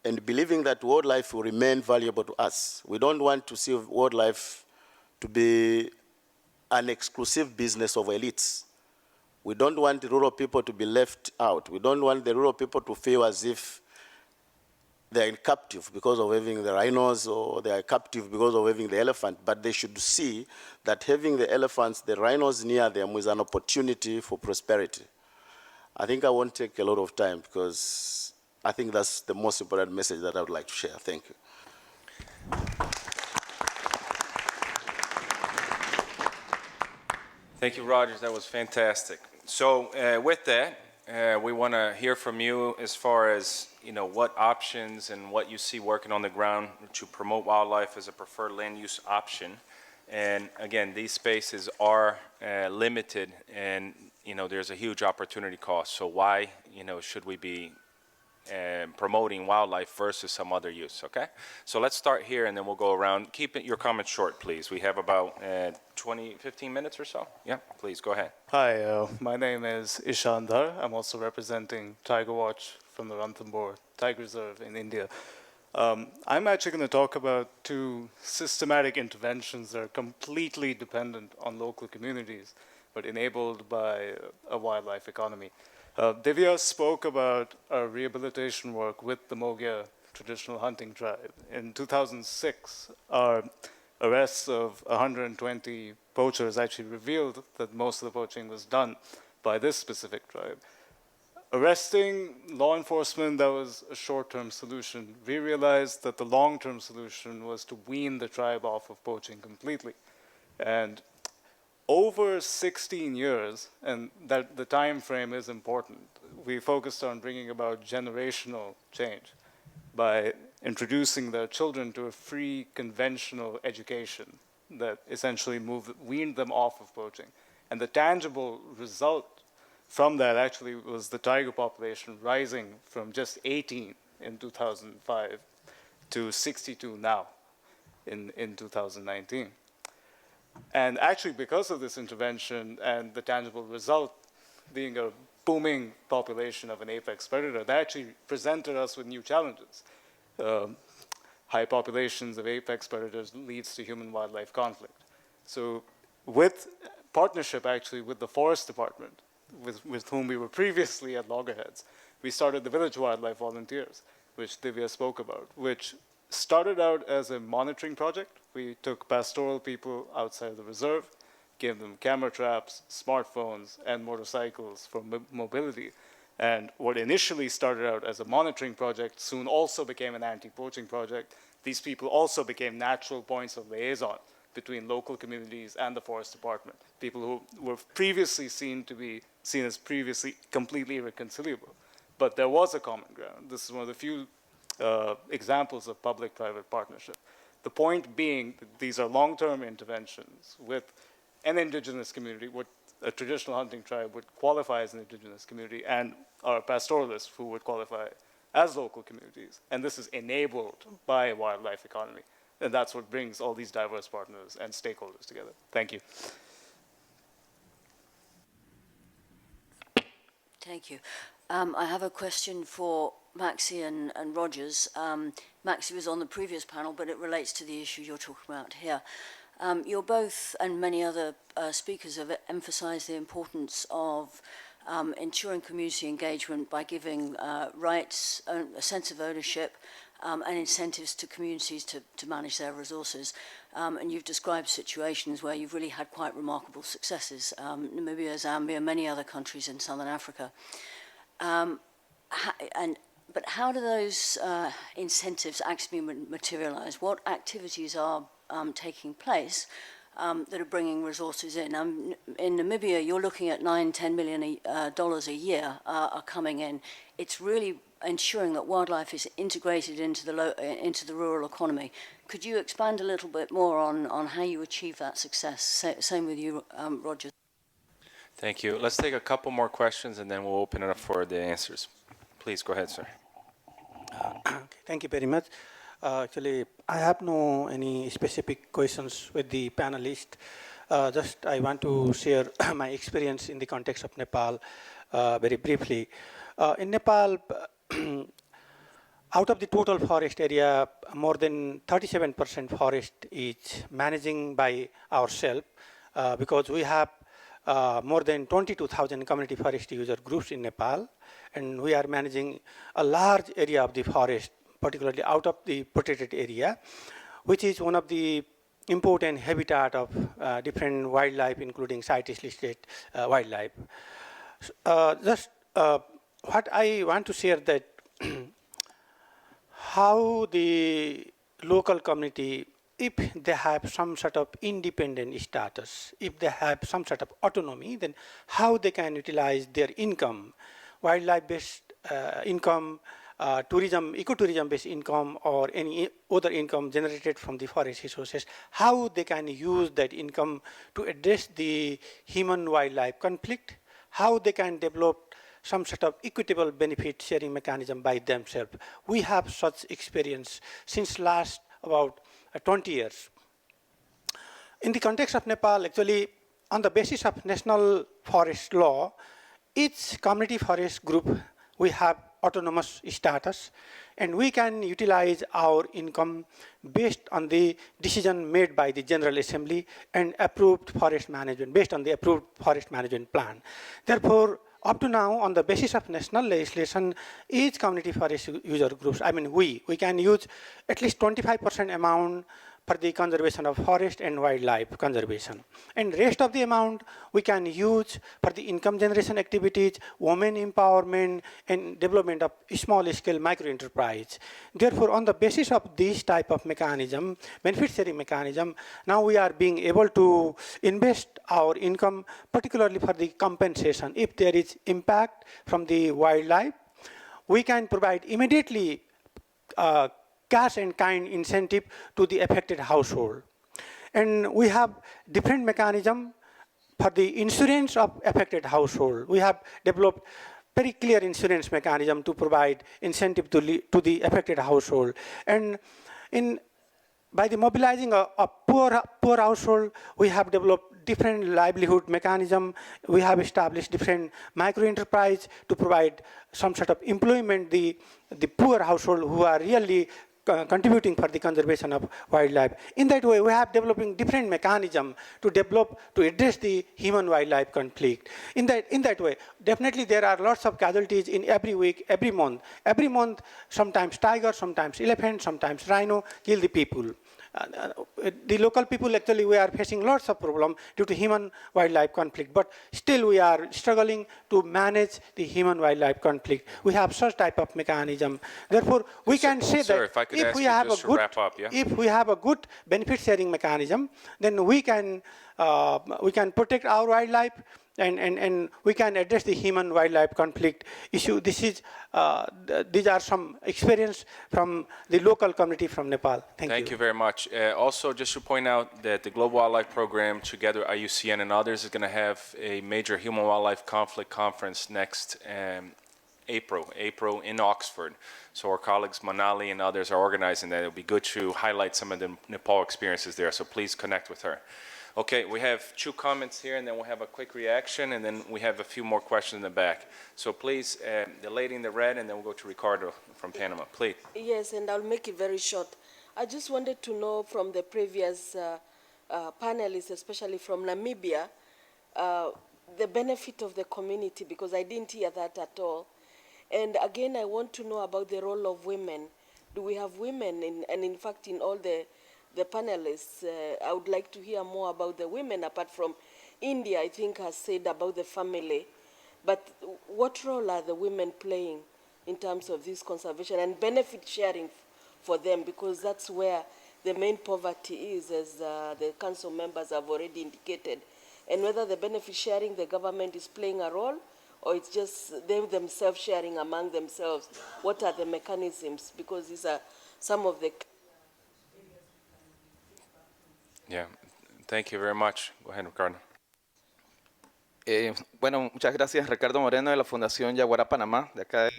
And believing that wildlife will remain valuable to us. We don't want to see wildlife to be an exclusive business of elites. We don't want the rural people to be left out. We don't want the rural people to feel as if they're captive because of having the rhinos or they are captive because of having the elephant, but they should see that having the elephants, the rhinos near them is an opportunity for prosperity. I think I won't take a lot of time because I think that's the most important message that I would like to share. Thank you. Thank you, Rogers. That was fantastic. So with that, we want to hear from you as far as what options and what you see working on the ground to promote wildlife as a preferred land use option. And again, these spaces are limited, and there's a huge opportunity cost. So why should we be promoting wildlife versus some other use? Okay, so let's start here, and then we'll go around. Keep your comments short, please. We have about 15 minutes or so. Yeah, please go ahead. Hi, my name is Ishan Dhar. I'm also representing Tiger Watch from the Ranthambore Tiger Reserve in India. I'm actually going to talk about two systematic interventions that are completely dependent on local communities, but enabled by a wildlife economy. Divya spoke about our rehabilitation work with the Mogia traditional hunting tribe. In 2006, our arrests of 120 poachers actually revealed that most of the poaching was done by this specific tribe. Arresting law enforcement, that was a short-term solution. We realized that the long-term solution was to wean the tribe off of poaching completely. And over 16 years, and that the time frame is important, we focused on bringing about generational change by introducing their children to a free conventional education that essentially weaned them off of poaching. And the tangible result from that actually was the tiger population rising from just 18 in 2005 to 62 now in 2019. And actually, because of this intervention and the tangible result being a booming population of an apex predator, that actually presented us with new challenges. High populations of apex predators leads to human-wildlife conflict. So with partnership, actually, with the Forest Department, with whom we were previously at loggerheads, we started the Village Wildlife Volunteers, which Divya spoke about, which started out as a monitoring project. We took pastoral people outside the reserve, gave them camera traps, smartphones, and motorcycles for mobility. And what initially started out as a monitoring project soon also became an anti-poaching project. These people also became natural points of liaison between local communities and the Forest Department, people who were previously seen as previously completely irreconcilable. But there was a common ground. This is one of the few examples of public-private partnership. The point being that these are long-term interventions with an indigenous community, what a traditional hunting tribe would qualify as an indigenous community, and our pastoralists who would qualify as local communities. And this is enabled by a wildlife economy. And that's what brings all these diverse partners and stakeholders together. Thank you. Thank you. I have a question for Maxi and Rogers. Maxi was on the previous panel, but it relates to the issue you're talking about here. You're both, and many other speakers have emphasized the importance of ensuring community engagement by giving rights, a sense of ownership, and incentives to communities to manage their resources. And you've described situations where you've really had quite remarkable successes, Namibia, Zambia, many other countries in Southern Africa. But how do those incentives actually materialize? What activities are taking place that are bringing resources in? In Namibia, you're looking at $9–10 million a year are coming in. It's really ensuring that wildlife is integrated into the rural economy. Could you expand a little bit more on how you achieve that success? Same with you, Roger. Thank you. Let's take a couple more questions and then we'll open it up for the answers. Please go ahead, sir. Thank you very much. Actually, I have no any specific questions with the panelists. Just I want to share my experience in the context of Nepal very briefly. In Nepal, out of the total forest area, more than 37% forest is managing by ourselves because we have more than 22,000 community forest user groups in Nepal, and we are managing a large area of the forest, particularly out of the protected area, which is one of the important habitat of different wildlife, including CITES listed wildlife. What I want to share that how the local community, if they have some sort of independent status, if they have some sort of autonomy, then how they can utilize their income, wildlife-based income, tourism, ecotourism-based income, or any other income generated from the forest resources, how they can use that income to address the human-wildlife conflict, how they can develop some sort of equitable benefit sharing mechanism by themselves. We have such experience since last about 20 years. In the context of Nepal, actually, on the basis of national forest law, each community forest group, we have autonomous status, and we can utilize our income based on the decision made by the General Assembly and approved forest management, based on the approved forest management plan. Therefore, up to now, on the basis of national legislation, each community forest user groups, I mean we can use at least 25% amount for the conservation of forest and wildlife conservation. And rest of the amount we can use for the income generation activities, women empowerment, and development of small-scale micro-enterprise. Therefore, on the basis of this type of mechanism, benefit sharing mechanism, now we are being able to invest our income, particularly for the compensation. If there is impact from the wildlife, we can provide immediately cash and kind incentive to the affected household. And we have different mechanism for the insurance of affected household. We have developed very clear insurance mechanism to provide incentive to the affected household. And in by the mobilizing a poor household, we have developed different livelihood mechanism. We have established different micro enterprise to provide some sort of employment the poor household who are really contributing for the conservation of wildlife. In that way, we have developing different mechanism to address the human-wildlife conflict. In that way, definitely there are lots of casualties in every week, every month. Every month, sometimes tiger, sometimes elephant, sometimes rhino kill the people. The local people, actually, we are facing lots of problems due to human-wildlife conflict, but still we are struggling to manage the human-wildlife conflict. We have such type of mechanism. Therefore, we can say that if we have a good benefit-sharing mechanism, then we can protect our wildlife, and we can address the human-wildlife conflict issue. These are some experience from the local community from Nepal. Thank you very much. Also, just to point out that the Global Wildlife Program, together IUCN and others, is going to have a major human-wildlife conflict conference next April in Oxford. So our colleagues Manali and others are organizing that. It would be good to highlight some of the Nepal experiences there, so please connect with her. Okay, we have 2 comments here, and then we'll have a quick reaction, and then we have a few more questions in the back. So please, the lady in the red, and then we'll go to Ricardo from Panama, please. Yes, and I'll make it very short. I just wanted to know from the previous panelists, especially from Namibia, the benefit of the community, because I didn't hear that at all. And again, I want to know about the role of women. Do we have women, and in fact, in all the panelists, I would like to hear more about the women, apart from India, I think, has said about the family. But what role are the women playing in terms of this conservation and benefit sharing for them? Because that's where the main poverty is, as the council members have already indicated. And whether the benefit sharing, the government is playing a role, or it's just them themselves sharing among themselves. What are the mechanisms? Because these are some of the... Yeah, thank you very much. Go ahead, Ricardo. Bueno, muchas gracias, Ricardo Moreno de la Fundación Yaguará Panamá. De acá.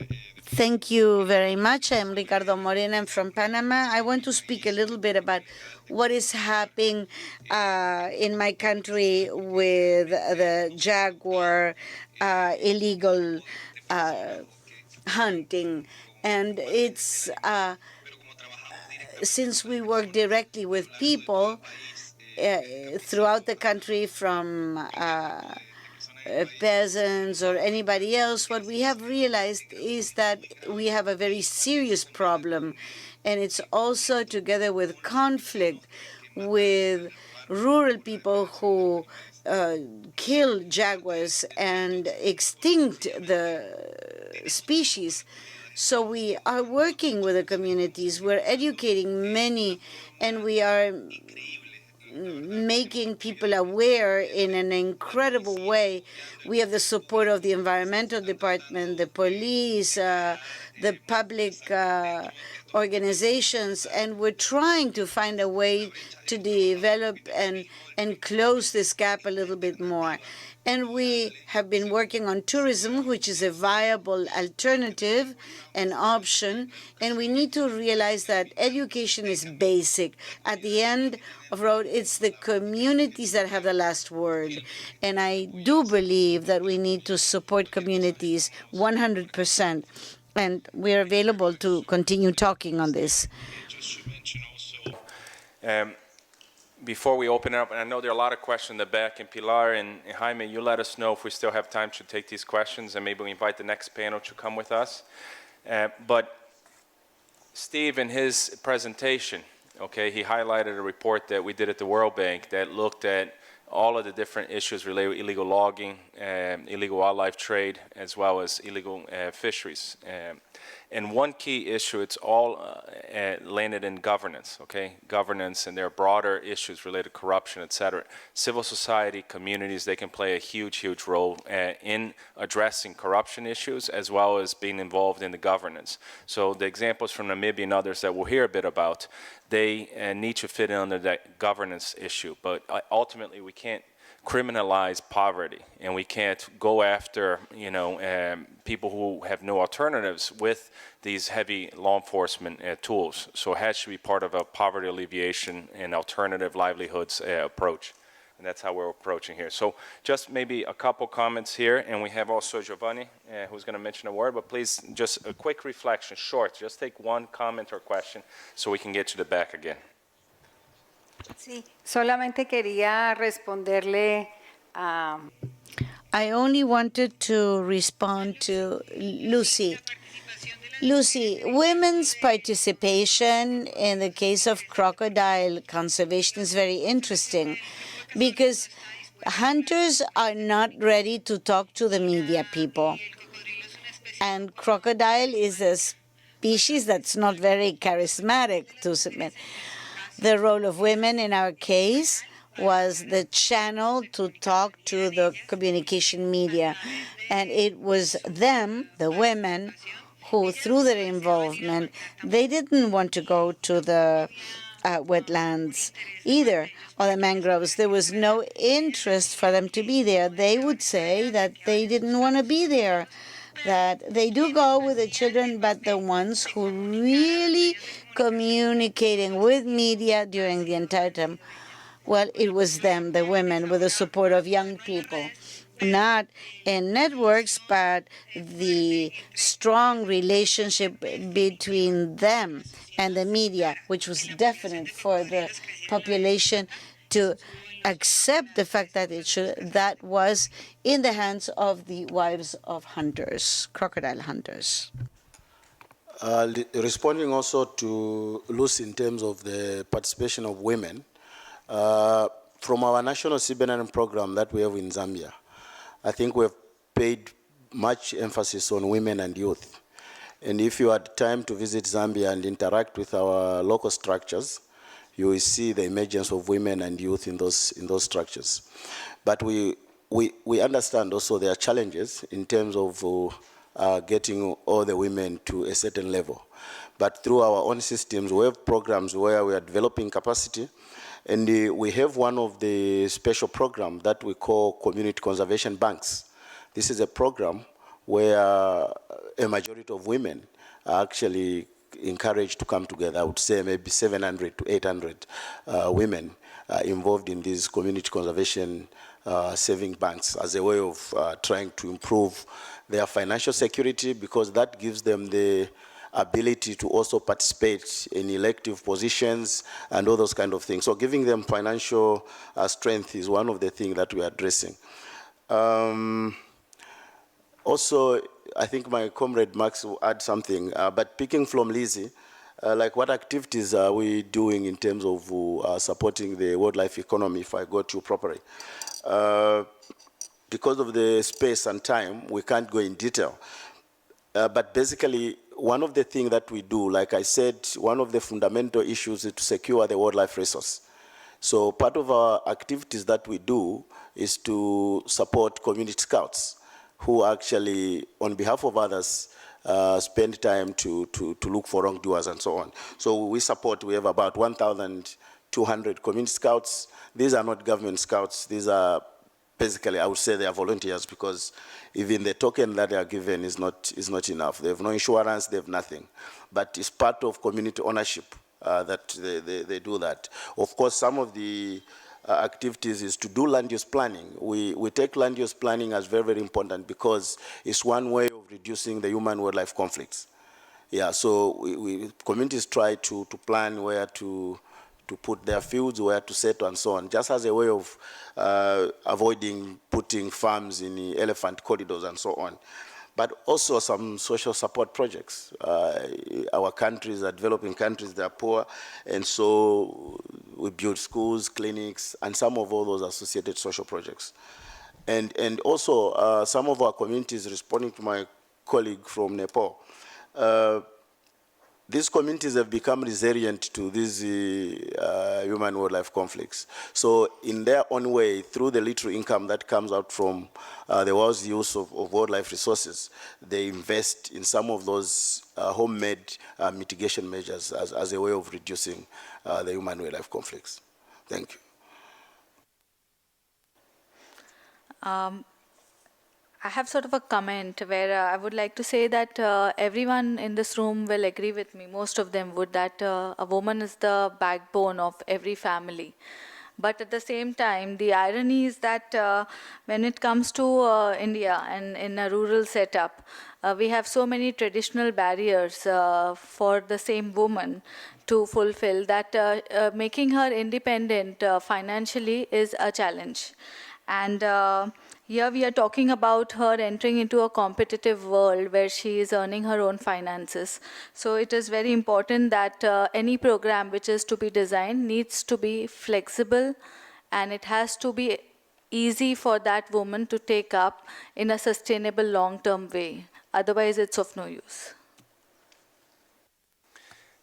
Thank you very much. I'm Ricardo Moreno. I'm from Panama. I want to speak a little bit about what is happening in my country with the jaguar illegal hunting. And it's, since we work directly with people throughout the country, from peasants or anybody else, what we have realized is that we have a very serious problem. And it's also together with conflict with rural people who kill jaguars and extinct the species. So we are working with the communities, we're educating many, and we are making people aware in an incredible way. We have the support of the environmental department, the police, the public organizations, and we're trying to find a way to develop and close this gap a little bit more. And we have been working on tourism, which is a viable alternative and option. And we need to realize that education is basic. At the end of the road, it's the communities that have the last word. And I do believe that we need to support communities 100%. And we're available to continue talking on this. Before we open it up, and I know there are a lot of questions in the back, and Pilar and Jaime, you let us know if we still have time to take these questions, and maybe we invite the next panel to come with us. But Steve, in his presentation, okay, he highlighted a report that we did at the World Bank that looked at all of the different issues related with illegal logging, illegal wildlife trade, as well as illegal fisheries. And one key issue, it's all landed in governance, okay? Governance, and there are broader issues related to corruption, et cetera. Civil society, communities, they can play a huge, huge role in addressing corruption issues, as well as being involved in the governance. So the examples from Namibia and others that we'll hear a bit about, they need to fit in under that governance issue. But ultimately, we can't criminalize poverty, and we can't go after, you know, people who have no alternatives with these heavy law enforcement tools. So it has to be part of a poverty alleviation and alternative livelihoods approach. And that's how we're approaching here. So just maybe a couple comments here, and we have also Giovanni, who's going to mention a word, but please just a quick reflection, short, just take one comment or question so we can get to the back again. Sí, solamente quería responderle a... I only wanted to respond to Lucy. Lucy, women's participation in the case of crocodile conservation is very interesting because hunters are not ready to talk to the media people. And crocodile is a species that's not very charismatic to submit. The role of women in our case was the channel to talk to the communication media. And it was them, the women, who, through their involvement, they didn't want to go to the wetlands either, or the mangroves. There was no interest for them to be there. They would say that they didn't want to be there, that they do go with the children, but the ones who really communicating with media during the entire time, well, it was them, the women, with the support of young people. Not in networks, but the strong relationship between them and the media, which was definite for the population to accept the fact that that was in the hands of the wives of hunters, crocodile hunters. Responding also to Lucy in terms of the participation of women, from our national CBNN program that we have in Zambia, I think we have paid much emphasis on women and youth. And if you had time to visit Zambia and interact with our local structures, you will see the emergence of women and youth in those structures. But we understand also there are challenges in terms of getting all the women to a certain level. But through our own systems, we have programs where we are developing capacity. And we have one of the special programs that we call Community Conservation Banks. This is a program where a majority of women are actually encouraged to come together. I would say maybe 700 to 800 women involved in these community conservation saving banks as a way of trying to improve their financial security, because that gives them the ability to also participate in elective positions and all those kind of things. So giving them financial strength is one of the things that we are addressing. Also, I think my comrade Max will add something, but picking from Lizzie, like what activities are we doing in terms of supporting the wildlife economy, if I got you properly? Because of the space and time, we can't go in detail. But basically, one of the things that we do, like I said, one of the fundamental issues is to secure the wildlife resource. So part of our activities that we do is to support community scouts who actually, on behalf of others, spend time to look for wrongdoers and so on. So we have about 1,200 community scouts. These are not government scouts. These are basically, I would say they are volunteers, because even the token that they are given is not enough. They have no insurance, they have nothing. But it's part of community ownership that they do that. Of course, some of the activities is to do land use planning. We take land use planning as very, very important, because it's one way of reducing the human-wildlife conflicts. Yeah, so communities try to plan where to put their fields, where to settle and so on, just as a way of avoiding putting farms in the elephant corridors and so on. But also some social support projects. Our countries are developing countries, they are poor, and so we build schools, clinics, and some of all those associated social projects. And also some of our communities, responding to my colleague from Nepal, these communities have become resilient to these human-wildlife conflicts. So in their own way, through the little income that comes out from the world's use of wildlife resources, they invest in some of those homemade mitigation measures as a way of reducing the human-wildlife conflicts. Thank you. I have sort of a comment where I would like to say that everyone in this room will agree with me, most of them would, that a woman is the backbone of every family. But at the same time, the irony is that when it comes to India and in a rural setup, we have so many traditional barriers for the same woman to fulfill that making her independent financially is a challenge. And here we are talking about her entering into a competitive world where she is earning her own finances. So it is very important that any program which is to be designed needs to be flexible, and it has to be easy for that woman to take up in a sustainable long-term way. Otherwise, it's of no use.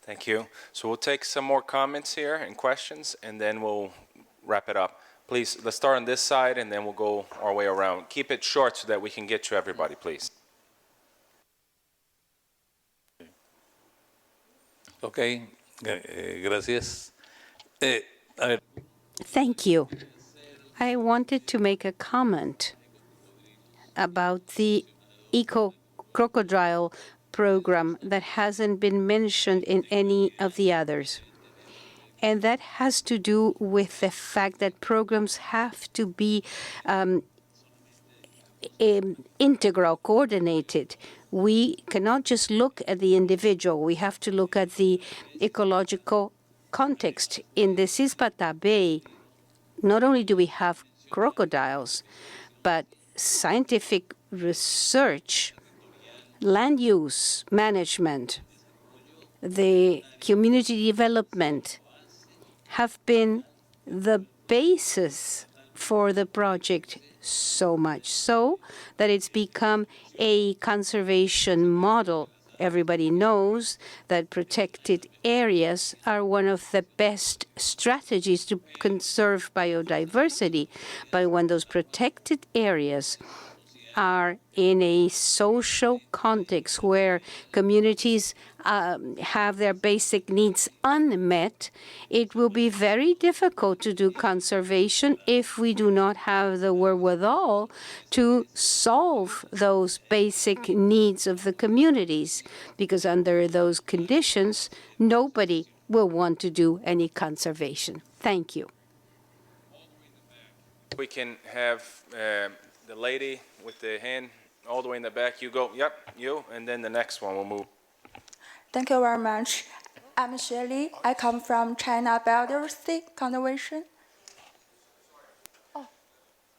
Thank you. So we'll take some more comments here and questions, and then we'll wrap it up. Please, let's start on this side, and then we'll go our way around. Keep it short so that we can get to everybody, please. Okay, gracias. Thank you. I wanted to make a comment about the eco-crocodile program that hasn't been mentioned in any of the others. And that has to do with the fact that programs have to be integral, coordinated. We cannot just look at the individual. We have to look at the ecological context. In the Cispata Bay, not only do we have crocodiles, but scientific research, land use management, the community development have been the basis for the project, so much so that it's become a conservation model. Everybody knows that protected areas are one of the best strategies to conserve biodiversity. But when those protected areas are in a social context where communities have their basic needs unmet, it will be very difficult to do conservation if we do not have the wherewithal to solve those basic needs of the communities, because under those conditions, nobody will want to do any conservation. Thank you. We can have the lady with the hand all the way in the back. You go, yep, you, and then the next one will move. Thank you very much. I'm Shirley. I come from China Biodiversity Conservation.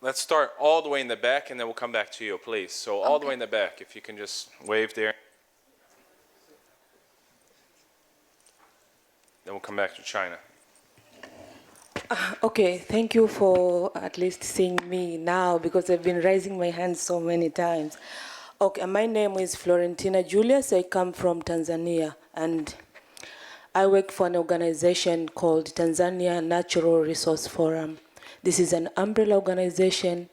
Let's start all the way in the back, and then we'll come back to you, please. So all the way in the back, if you can just wave there. Then we'll come back to China. Okay, thank you for at least seeing me now, because I've been raising my hand so many times. Okay, my name is Florentina Julius. I come from Tanzania, and I work for an organization called Tanzania Natural Resource Forum. This is an umbrella organization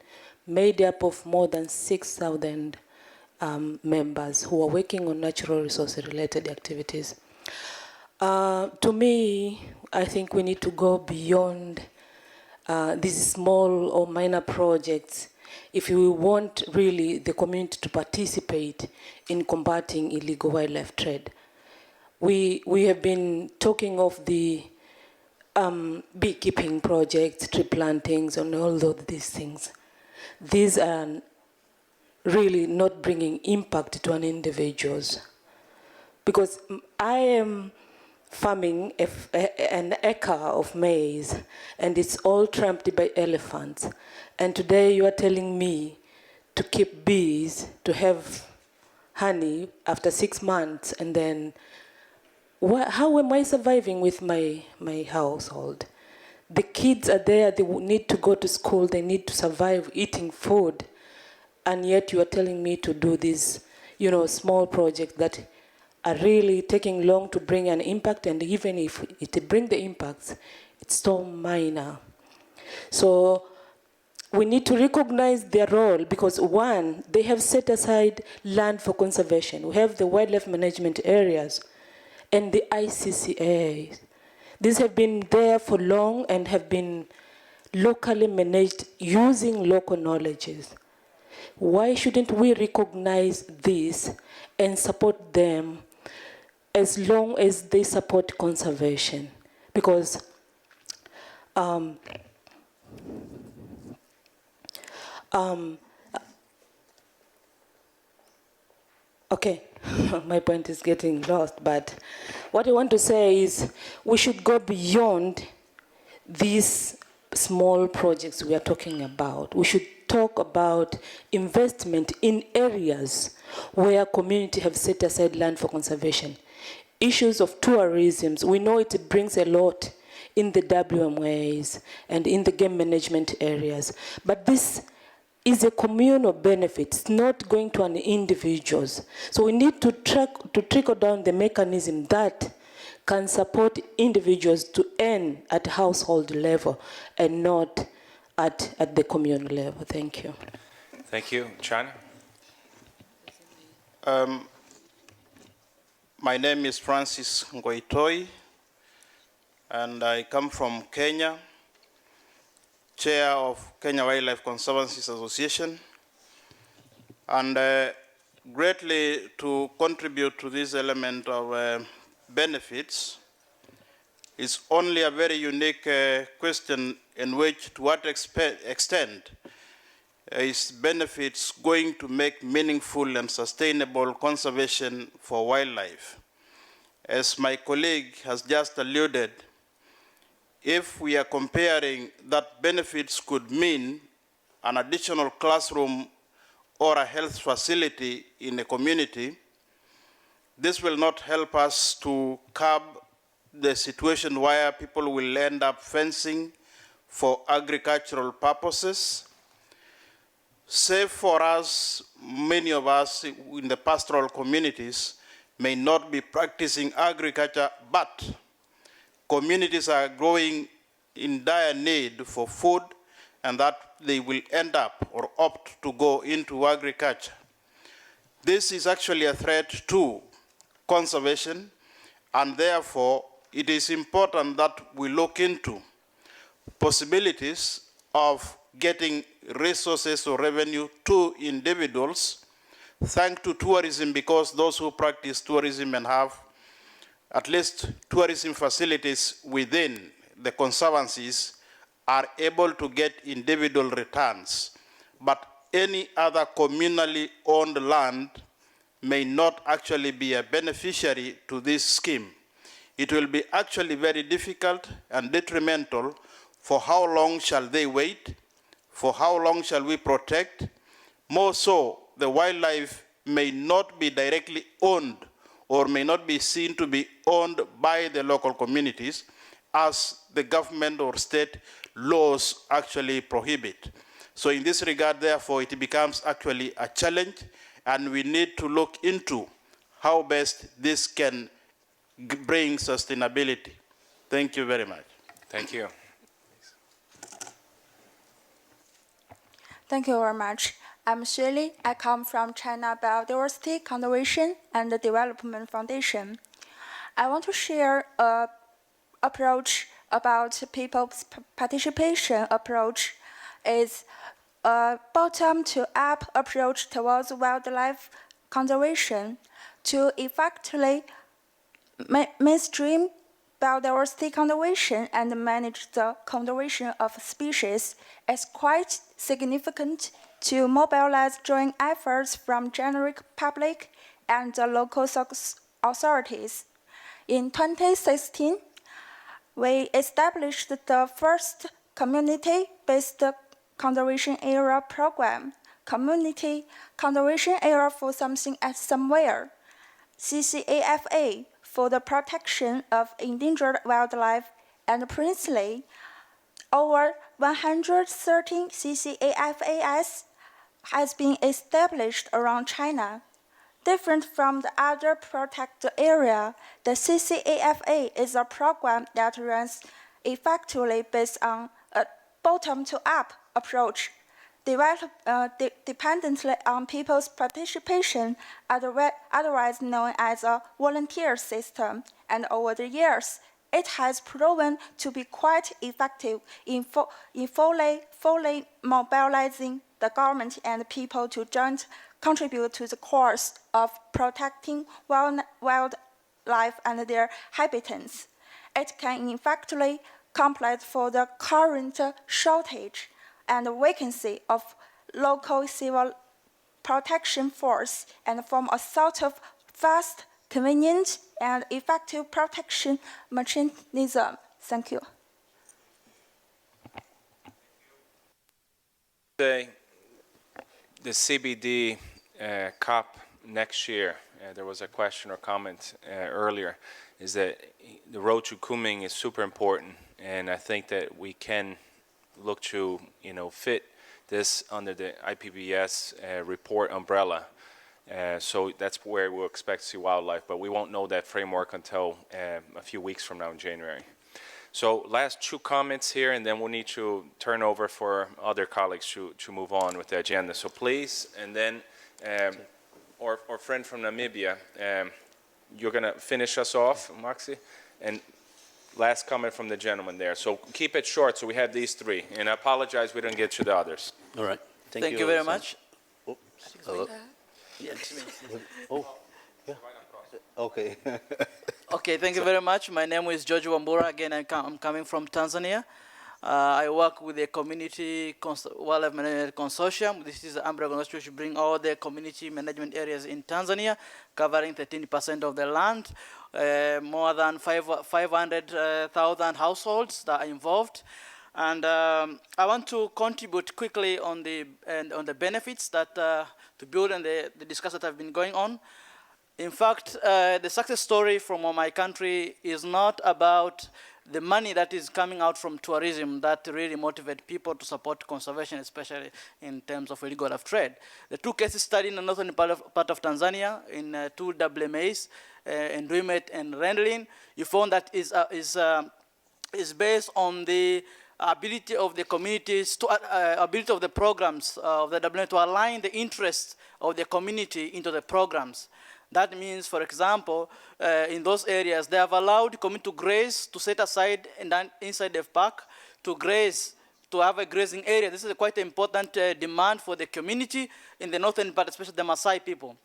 made up of more than 6,000 members who are working on natural resource-related activities. To me, I think we need to go beyond these small or minor projects if we want really the community to participate in combating illegal wildlife trade. We have been talking of the beekeeping projects, tree plantings, and all of these things. These are really not bringing impact to an individuals. Because I am farming an acre of maize, and it's all trampled by elephants. And today you are telling me to keep bees, to have honey after 6 months, and then how am I surviving with my household? The kids are there, they need to go to school, they need to survive eating food, and yet you are telling me to do these, small projects that are really taking long to bring an impact, and even if it brings the impacts, it's so minor. So we need to recognize their role, because one, they have set aside land for conservation. We have the wildlife management areas and the ICCAs. These have been there for long and have been locally managed using local knowledges. Why shouldn't we recognize this and support them as long as they support conservation? Because okay, my point is getting lost, but what I want to say is we should go beyond these small projects we are talking about. We should talk about investment in areas where community have set aside land for conservation. Issues of tourism, we know it brings a lot in the WMAs and in the game management areas, but this is a communal benefit. It's not going to an individuals. So we need to trickle down the mechanism that can support individuals to earn at household level and not at the communal level. Thank you. Thank you. China? My name is Francis Ngoitoi, and I come from Kenya, chair of Kenya Wildlife Conservancies Association, and greatly to contribute to this element of benefits is only a very unique question in which, to what extent is benefits going to make meaningful and sustainable conservation for wildlife. As my colleague has just alluded, if we are comparing that benefits could mean an additional classroom or a health facility in a community, this will not help us to curb the situation where people will end up fencing for agricultural purposes. Save for us, many of us in the pastoral communities may not be practicing agriculture, but communities are growing in dire need for food, and that they will end up or opt to go into agriculture. This is actually a threat to conservation, and therefore it is important that we look into possibilities of getting resources or revenue to individuals, thanks to tourism, because those who practice tourism and have at least tourism facilities within the conservancies are able to get individual returns. But any other communally owned land may not actually be a beneficiary to this scheme. It will be actually very difficult and detrimental. For how long shall they wait? For how long shall we protect? More so, the wildlife may not be directly owned or may not be seen to be owned by the local communities as the government or state laws actually prohibit. So in this regard, therefore, it becomes actually a challenge, and we need to look into how best this can bring sustainability. Thank you very much. Thank you. Thank you very much. I'm Xueli. I come from China Biodiversity Conservation and Development Foundation. I want to share an approach about people's participation approach. Is a bottom-to-up approach towards wildlife conservation to effectively mainstream biodiversity conservation and manage the conservation of species is quite significant to mobilize joint efforts from generic public and the local authorities. In 2016, we established the first community-based conservation area program, Community Conservation Area for Something at Somewhere, CCAFA, for the protection of endangered wildlife, and princely, over 113 CCAFAs has been established around China. Different from the other protected area, the CCAFA is a program that runs effectively based on a bottom-to-up approach, dependently on people's participation, otherwise known as a volunteer system. And over the years, it has proven to be quite effective in fully mobilizing the government and people to jointly contribute to the cause of protecting wildlife and their habitats. It can effectively compensate for the current shortage and vacancy of local civil protection force and form a sort of fast, convenient, and effective protection mechanism. Thank you. The CBD COP next year, there was a question or comment earlier, is that the road to Kunming is super important, and I think that we can look to, fit this under the IPBES report umbrella. So that's where we'll expect to see wildlife, but we won't know that framework until a few weeks from now in January. So last two comments here, and then we'll need to turn over for other colleagues to move on with the agenda. So please, and then our friend from Namibia, you're going to finish us off, Maxi, and last comment from the gentleman there. So keep it short so we have these three, and I apologize we didn't get to the others. All right. Thank you very much. Oh, hello. Oh, yeah. Okay. Okay, thank you very much. My name is George Wambura. Again, I'm coming from Tanzania. I work with the Community Wildlife Management Consortium. This is the umbrella which bring all the community management areas in Tanzania, covering 13% of the land, more than 500,000 households that are involved. And I want to contribute quickly on the benefits that to build on the discussion that have been going on. In fact, the success story from my country is not about the money that is coming out from tourism that really motivate people to support conservation, especially in terms of illegal trade. The two cases studied in the northern part of Tanzania, in two WMAs, in Bushmeat and Rendlin, you found that is based on the ability of the communities, ability of the programs of the WMA to align the interests of the community into the programs. That means, for example, in those areas, they have allowed community to graze, to set aside and then inside the park to graze, to have a grazing area. This is a quite important demand for the community in the northern part, especially the Maasai people.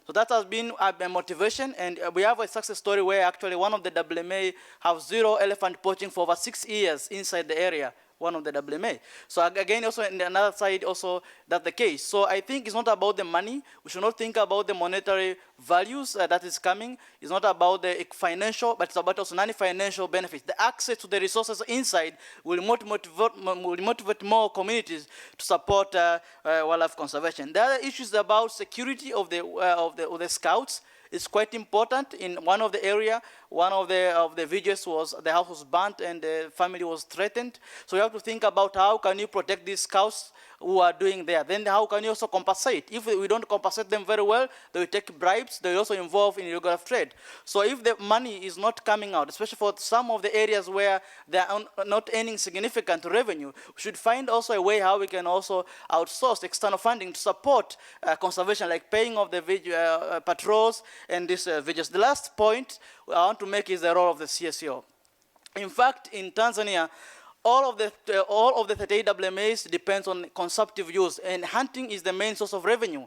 So that has been a motivation, and we have a success story where actually one of the WMA have zero elephant poaching for over 6 years inside the area, one of the WMA. So again, also on the other side, also that's the case. So I think it's not about the money. We should not think about the monetary values that is coming. It's not about the financial, but it's about also non-financial benefits. The access to the resources inside will motivate more communities to support wildlife conservation. The other issue is about security of the scouts. It's quite important. In one of the area, one of the villages the house was burnt and the family was threatened. So you have to think about how can you protect these scouts who are doing there. Then how can you also compensate? If we don't compensate them very well, they will take bribes. They will also involve in illegal trade. So if the money is not coming out, especially for some of the areas where they are not earning significant revenue, we should find also a way how we can also outsource external funding to support conservation, like paying of the patrols and these villages. The last point I want to make is the role of the CSO. In fact, in Tanzania, all of the 38 WMAs depends on consumptive use, and hunting is the main source of revenue.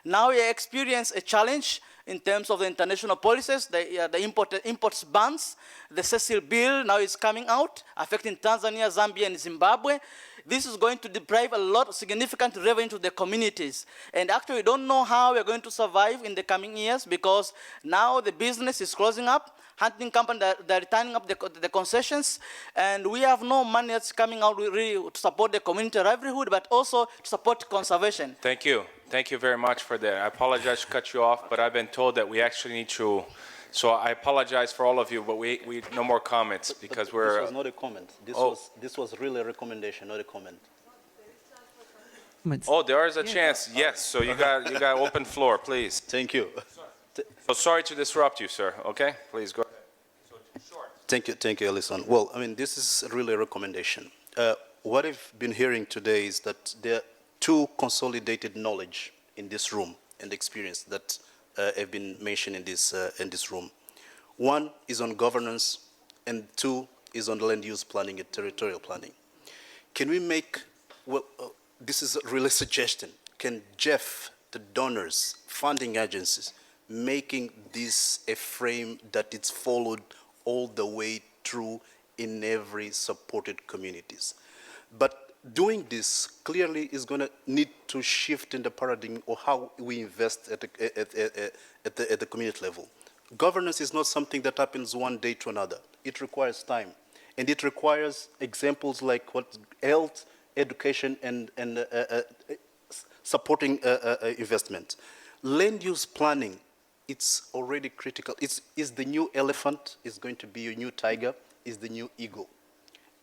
Now we experience a challenge in terms of the international policies, the imports bans. The Cecil bill now is coming out, affecting Tanzania, Zambia, and Zimbabwe. This is going to deprive a lot of significant revenue to the communities. And actually, we don't know how we're going to survive in the coming years, because now the business is closing up. Hunting companies, they're returning up the concessions, and we have no money that's coming out really to support the community livelihood, but also to support conservation. Thank you. Thank you very much for that. I apologize to cut you off, but I've been told that we actually need to. So I apologize for all of you, but we no more comments because we're. This was not a comment. This was really a recommendation, not a comment. Oh, there is a chance. Yes. So you got open floor, please. Thank you. So sorry to disrupt you, sir. Okay, please go ahead. Thank you, Ellison. Well, I mean, this is really a recommendation. What I've been hearing today is that there are two consolidated knowledge in this room and experience that have been mentioned in this room. One is on governance, and 2 is on land use planning and territorial planning. Can we make, well, this is really a suggestion, can GEF, the donors, funding agencies, making this a frame that it's followed all the way through in every supported communities? But doing this clearly is going to need to shift in the paradigm of how we invest at the community level. Governance is not something that happens one day to another. It requires time. And it requires examples like what health, education, and supporting investment. Land use planning, it's already critical. It's the new elephant, it's going to be a new tiger, it's the new eagle.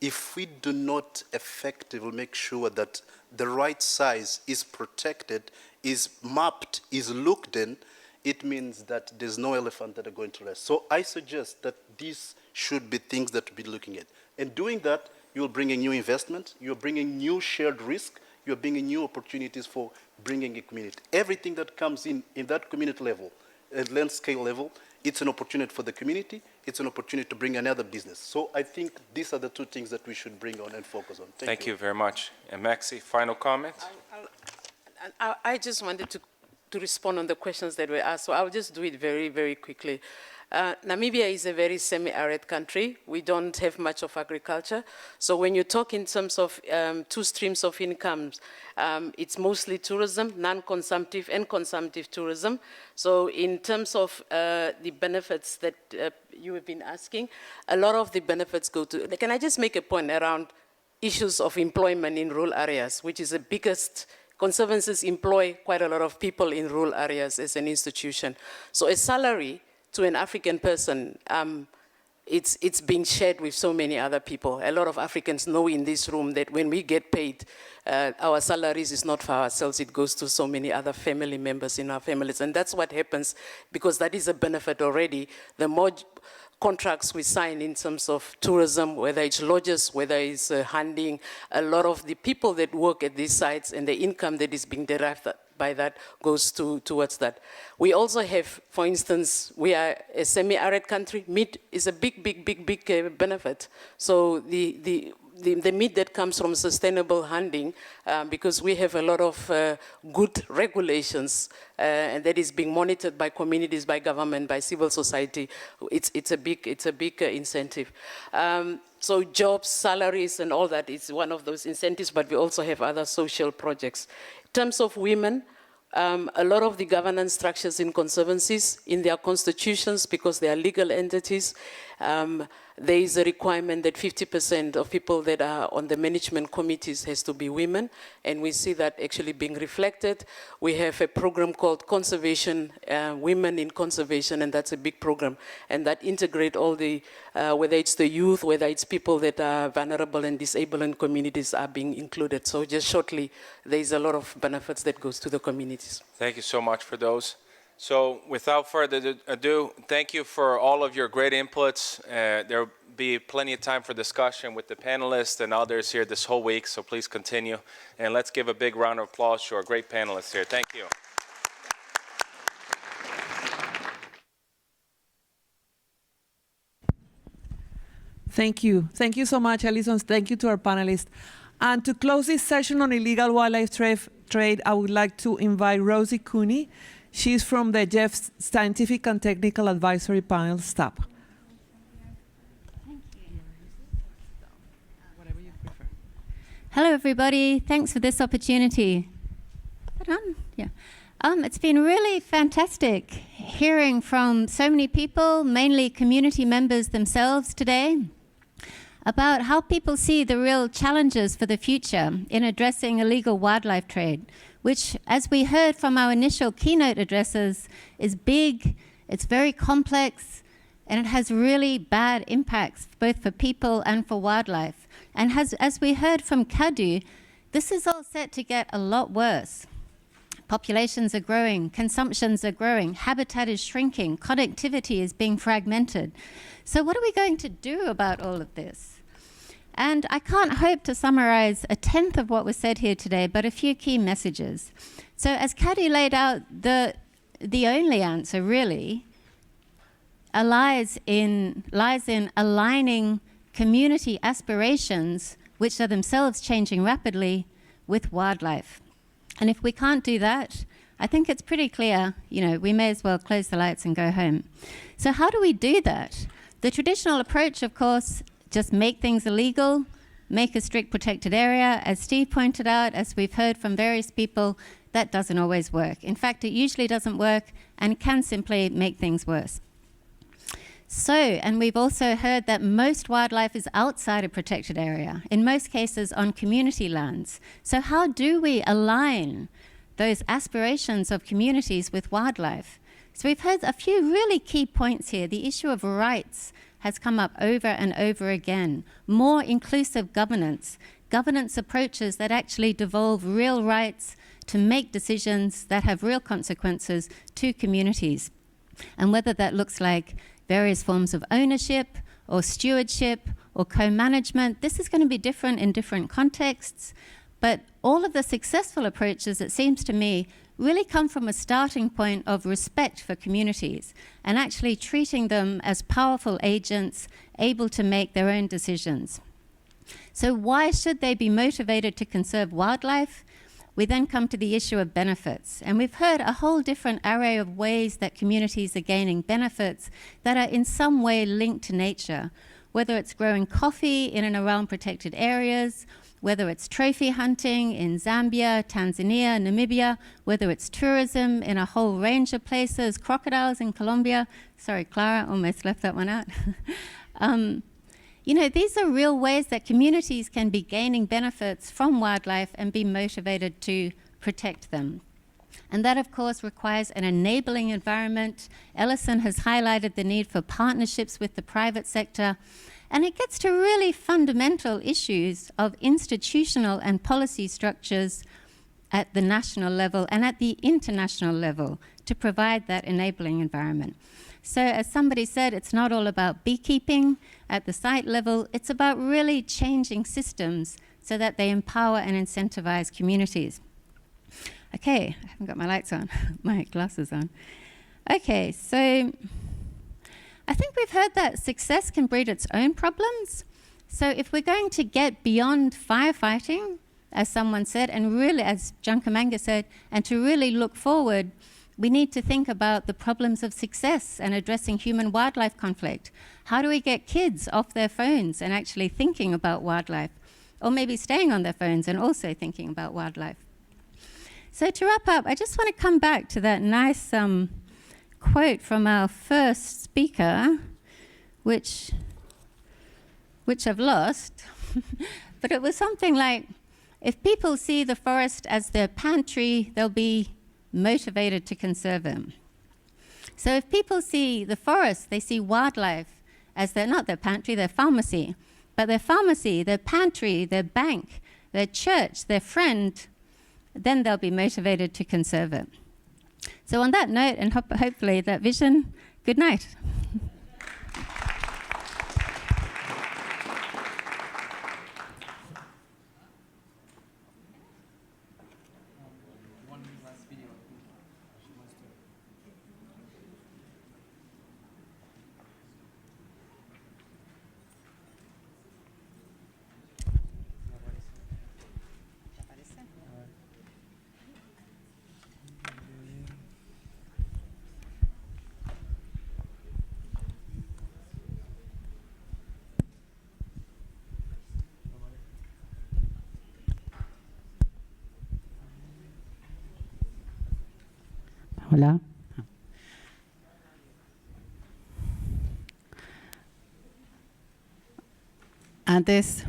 If we do not effectively make sure that the right size is protected, is mapped, is looked in, it means that there's no elephant that are going to rest. So I suggest that these should be things that we'll be looking at. And doing that, you'll bring in new investment, you're bringing new shared risk, you're bringing new opportunities for bringing a community. Everything that comes in that community level, at land scale level, it's an opportunity for the community, it's an opportunity to bring another business. So I think these are the two things that we should bring on and focus on. Thank you very much. And Maxi, final comment? I just wanted to respond on the questions that were asked, so I'll just do it very, very quickly. Namibia is a very semi-arid country. We don't have much of agriculture. So when you talk in terms of 2 streams of incomes, it's mostly tourism, non-consumptive and consumptive tourism. So in terms of the benefits that you have been asking, a lot of the benefits go to, can I just make a point around issues of employment in rural areas, which is the biggest. Conservancies employ quite a lot of people in rural areas as an institution. So a salary to an African person, it's being shared with so many other people. A lot of Africans know in this room that when we get paid, our salaries is not for ourselves, it goes to so many other family members in our families. And that's what happens because that is a benefit already. The more contracts we sign in terms of tourism, whether it's lodges, whether it's hunting, a lot of the people that work at these sites and the income that is being derived by that goes towards that. We also have, for instance, we are a semi-arid country. Meat is a big benefit. So the meat that comes from sustainable hunting, because we have a lot of good regulations and that is being monitored by communities, by government, by civil society. It's a big incentive. So jobs, salaries, and all that is one of those incentives, but we also have other social projects. In terms of women, a lot of the governance structures in conservancies, in their constitutions, because they are legal entities, there is a requirement that 50% of people that are on the management committees has to be women, and we see that actually being reflected. We have a program called Conservation, Women in Conservation, and that's a big program, and that integrate all the, whether it's the youth, whether it's people that are vulnerable and disabled in communities are being included. So just shortly, there is a lot of benefits that goes to the communities. Thank you so much for those. So without further ado, thank you for all of your great inputs. There will be plenty of time for discussion with the panelists and others here this whole week, so please continue. And let's give a big round of applause to our great panelists here. Thank you. Thank you. Thank you so much, Alison. Thank you to our panelists. And to close this session on illegal wildlife trade, I would like to invite Rosie Cooney. She's from the GEF Scientific and Technical Advisory Panel staff. Hello, everybody. Thanks for this opportunity. Yeah. It's been really fantastic hearing from so many people, mainly community members themselves today, about how people see the real challenges for the future in addressing illegal wildlife trade, which, as we heard from our initial keynote addresses, is big, it's very complex, and it has really bad impacts both for people and for wildlife. And as we heard from Kadu, this is all set to get a lot worse. Populations are growing, consumptions are growing, habitat is shrinking, connectivity is being fragmented. So what are we going to do about all of this? And I can't hope to summarize a tenth of what was said here today, but a few key messages. So as Kadu laid out, the only answer really lies in aligning community aspirations, which are themselves changing rapidly, with wildlife. And if we can't do that, I think it's pretty clear, we may as well close the lights and go home. So how do we do that? The traditional approach, of course, just make things illegal, make a strict protected area. As Steve pointed out, as we've heard from various people, that doesn't always work. In fact, it usually doesn't work and can simply make things worse. So, and we've also heard that most wildlife is outside a protected area, in most cases on community lands. So how do we align those aspirations of communities with wildlife? So we've heard a few really key points here. The issue of rights has come up over and over again. More inclusive governance approaches that actually devolve real rights to make decisions that have real consequences to communities. And whether that looks like various forms of ownership or stewardship or co-management, this is going to be different in different contexts. But all of the successful approaches, it seems to me, really come from a starting point of respect for communities and actually treating them as powerful agents able to make their own decisions. So why should they be motivated to conserve wildlife? We then come to the issue of benefits. And we've heard a whole different array of ways that communities are gaining benefits that are in some way linked to nature, whether it's growing coffee in and around protected areas, whether it's trophy hunting in Zambia, Tanzania, Namibia, whether it's tourism in a whole range of places, crocodiles in Colombia. Sorry, Clara, almost left that one out. These are real ways that communities can be gaining benefits from wildlife and be motivated to protect them. And that, of course, requires an enabling environment. Ellison has highlighted the need for partnerships with the private sector. And it gets to really fundamental issues of institutional and policy structures at the national level and at the international level to provide that enabling environment. So as somebody said, it's not all about beekeeping at the site level. It's about really changing systems so that they empower and incentivize communities. Okay, I haven't got my lights on, my glasses on. Okay, so I think we've heard that success can breed its own problems. So if we're going to get beyond firefighting, as someone said, and really, as Junkamanga said, and to really look forward, we need to think about the problems of success and addressing human-wildlife conflict. How do we get kids off their phones and actually thinking about wildlife? Or maybe staying on their phones and also thinking about wildlife. So to wrap up, I just want to come back to that nice quote from our first speaker, which I've lost, but it was something like, if people see the forest as their pantry, they'll be motivated to conserve them. So if people see the forest, they see wildlife as not their pantry, their pharmacy, but their pharmacy, their pantry, their bank, their church, their friend, then they'll be motivated to conserve it. So on that note, and hopefully that vision, good night. Hola. Antes.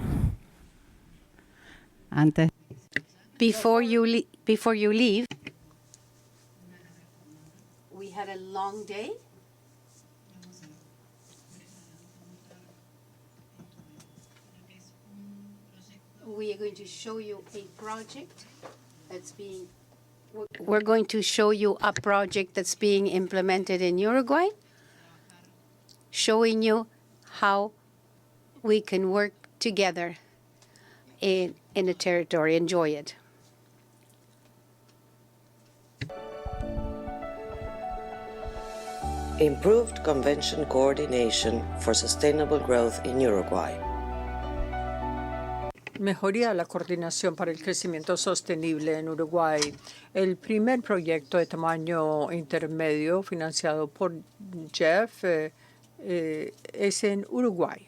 Before you leave, we had a long day. We are going to show you a project that's being. We're going to show you a project that's being implemented in Uruguay, showing you how we can work together in a territory. Enjoy it. Improved Convention Coordination for Sustainable Growth in Uruguay. Mejoría de la coordinación para el crecimiento sostenible en Uruguay. El primer proyecto de tamaño intermedio financiado por GEF es en Uruguay.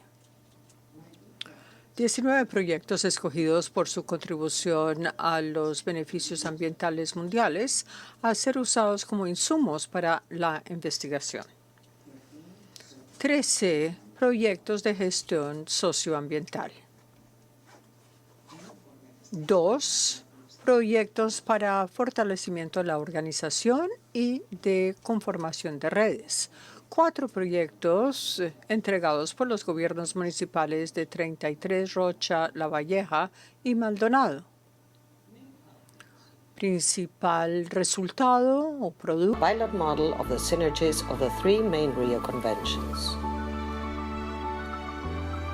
19 proyectos escogidos por su contribución a los beneficios ambientales mundiales a ser usados como insumos para la investigación. 13 proyectos de gestión socioambiental. 2 proyectos para fortalecimiento de la organización y de conformación de redes. 4 proyectos entregados por los gobiernos municipales de 33, Rocha, La Valleja y Maldonado. Principal resultado o producto. Pilot model of the synergies of the 3 main Rio conventions.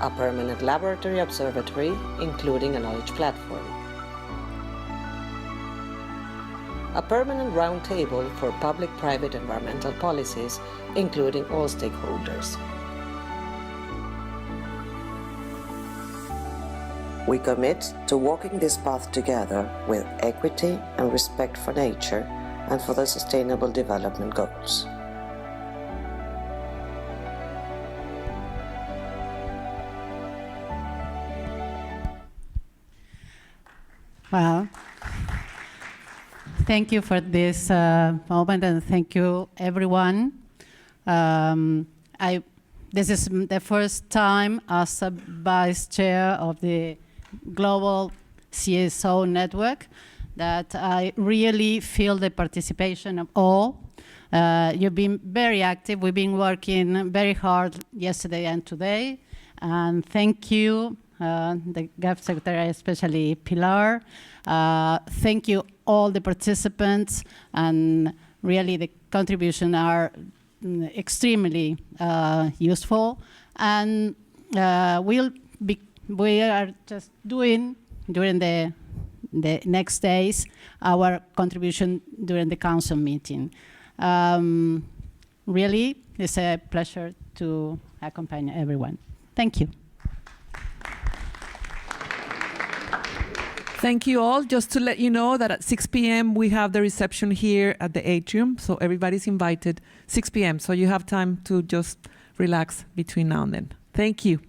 A permanent laboratory observatory, including a knowledge platform. A permanent roundtable for public-private environmental policies, including all stakeholders. We commit to walking this path together with equity and respect for nature and for the Sustainable Development Goals. Well, thank you for this moment, and thank you, everyone. This is the first time as a vice chair of the Global CSO Network that I really feel the participation of all. You've been very active. We've been working very hard yesterday and today. And thank you, the GEF Secretary, especially Pilar. Thank you, all the participants, and really the contributions are extremely useful. And we are just doing during the next days our contribution during the council meeting. Really, it's a pleasure to accompany everyone. Thank you. Thank you all. Just to let you know that at 6 p.m. we have the reception here at the atrium, so everybody's invited. 6 p.m. So you have time to just relax between now and then. Thank you.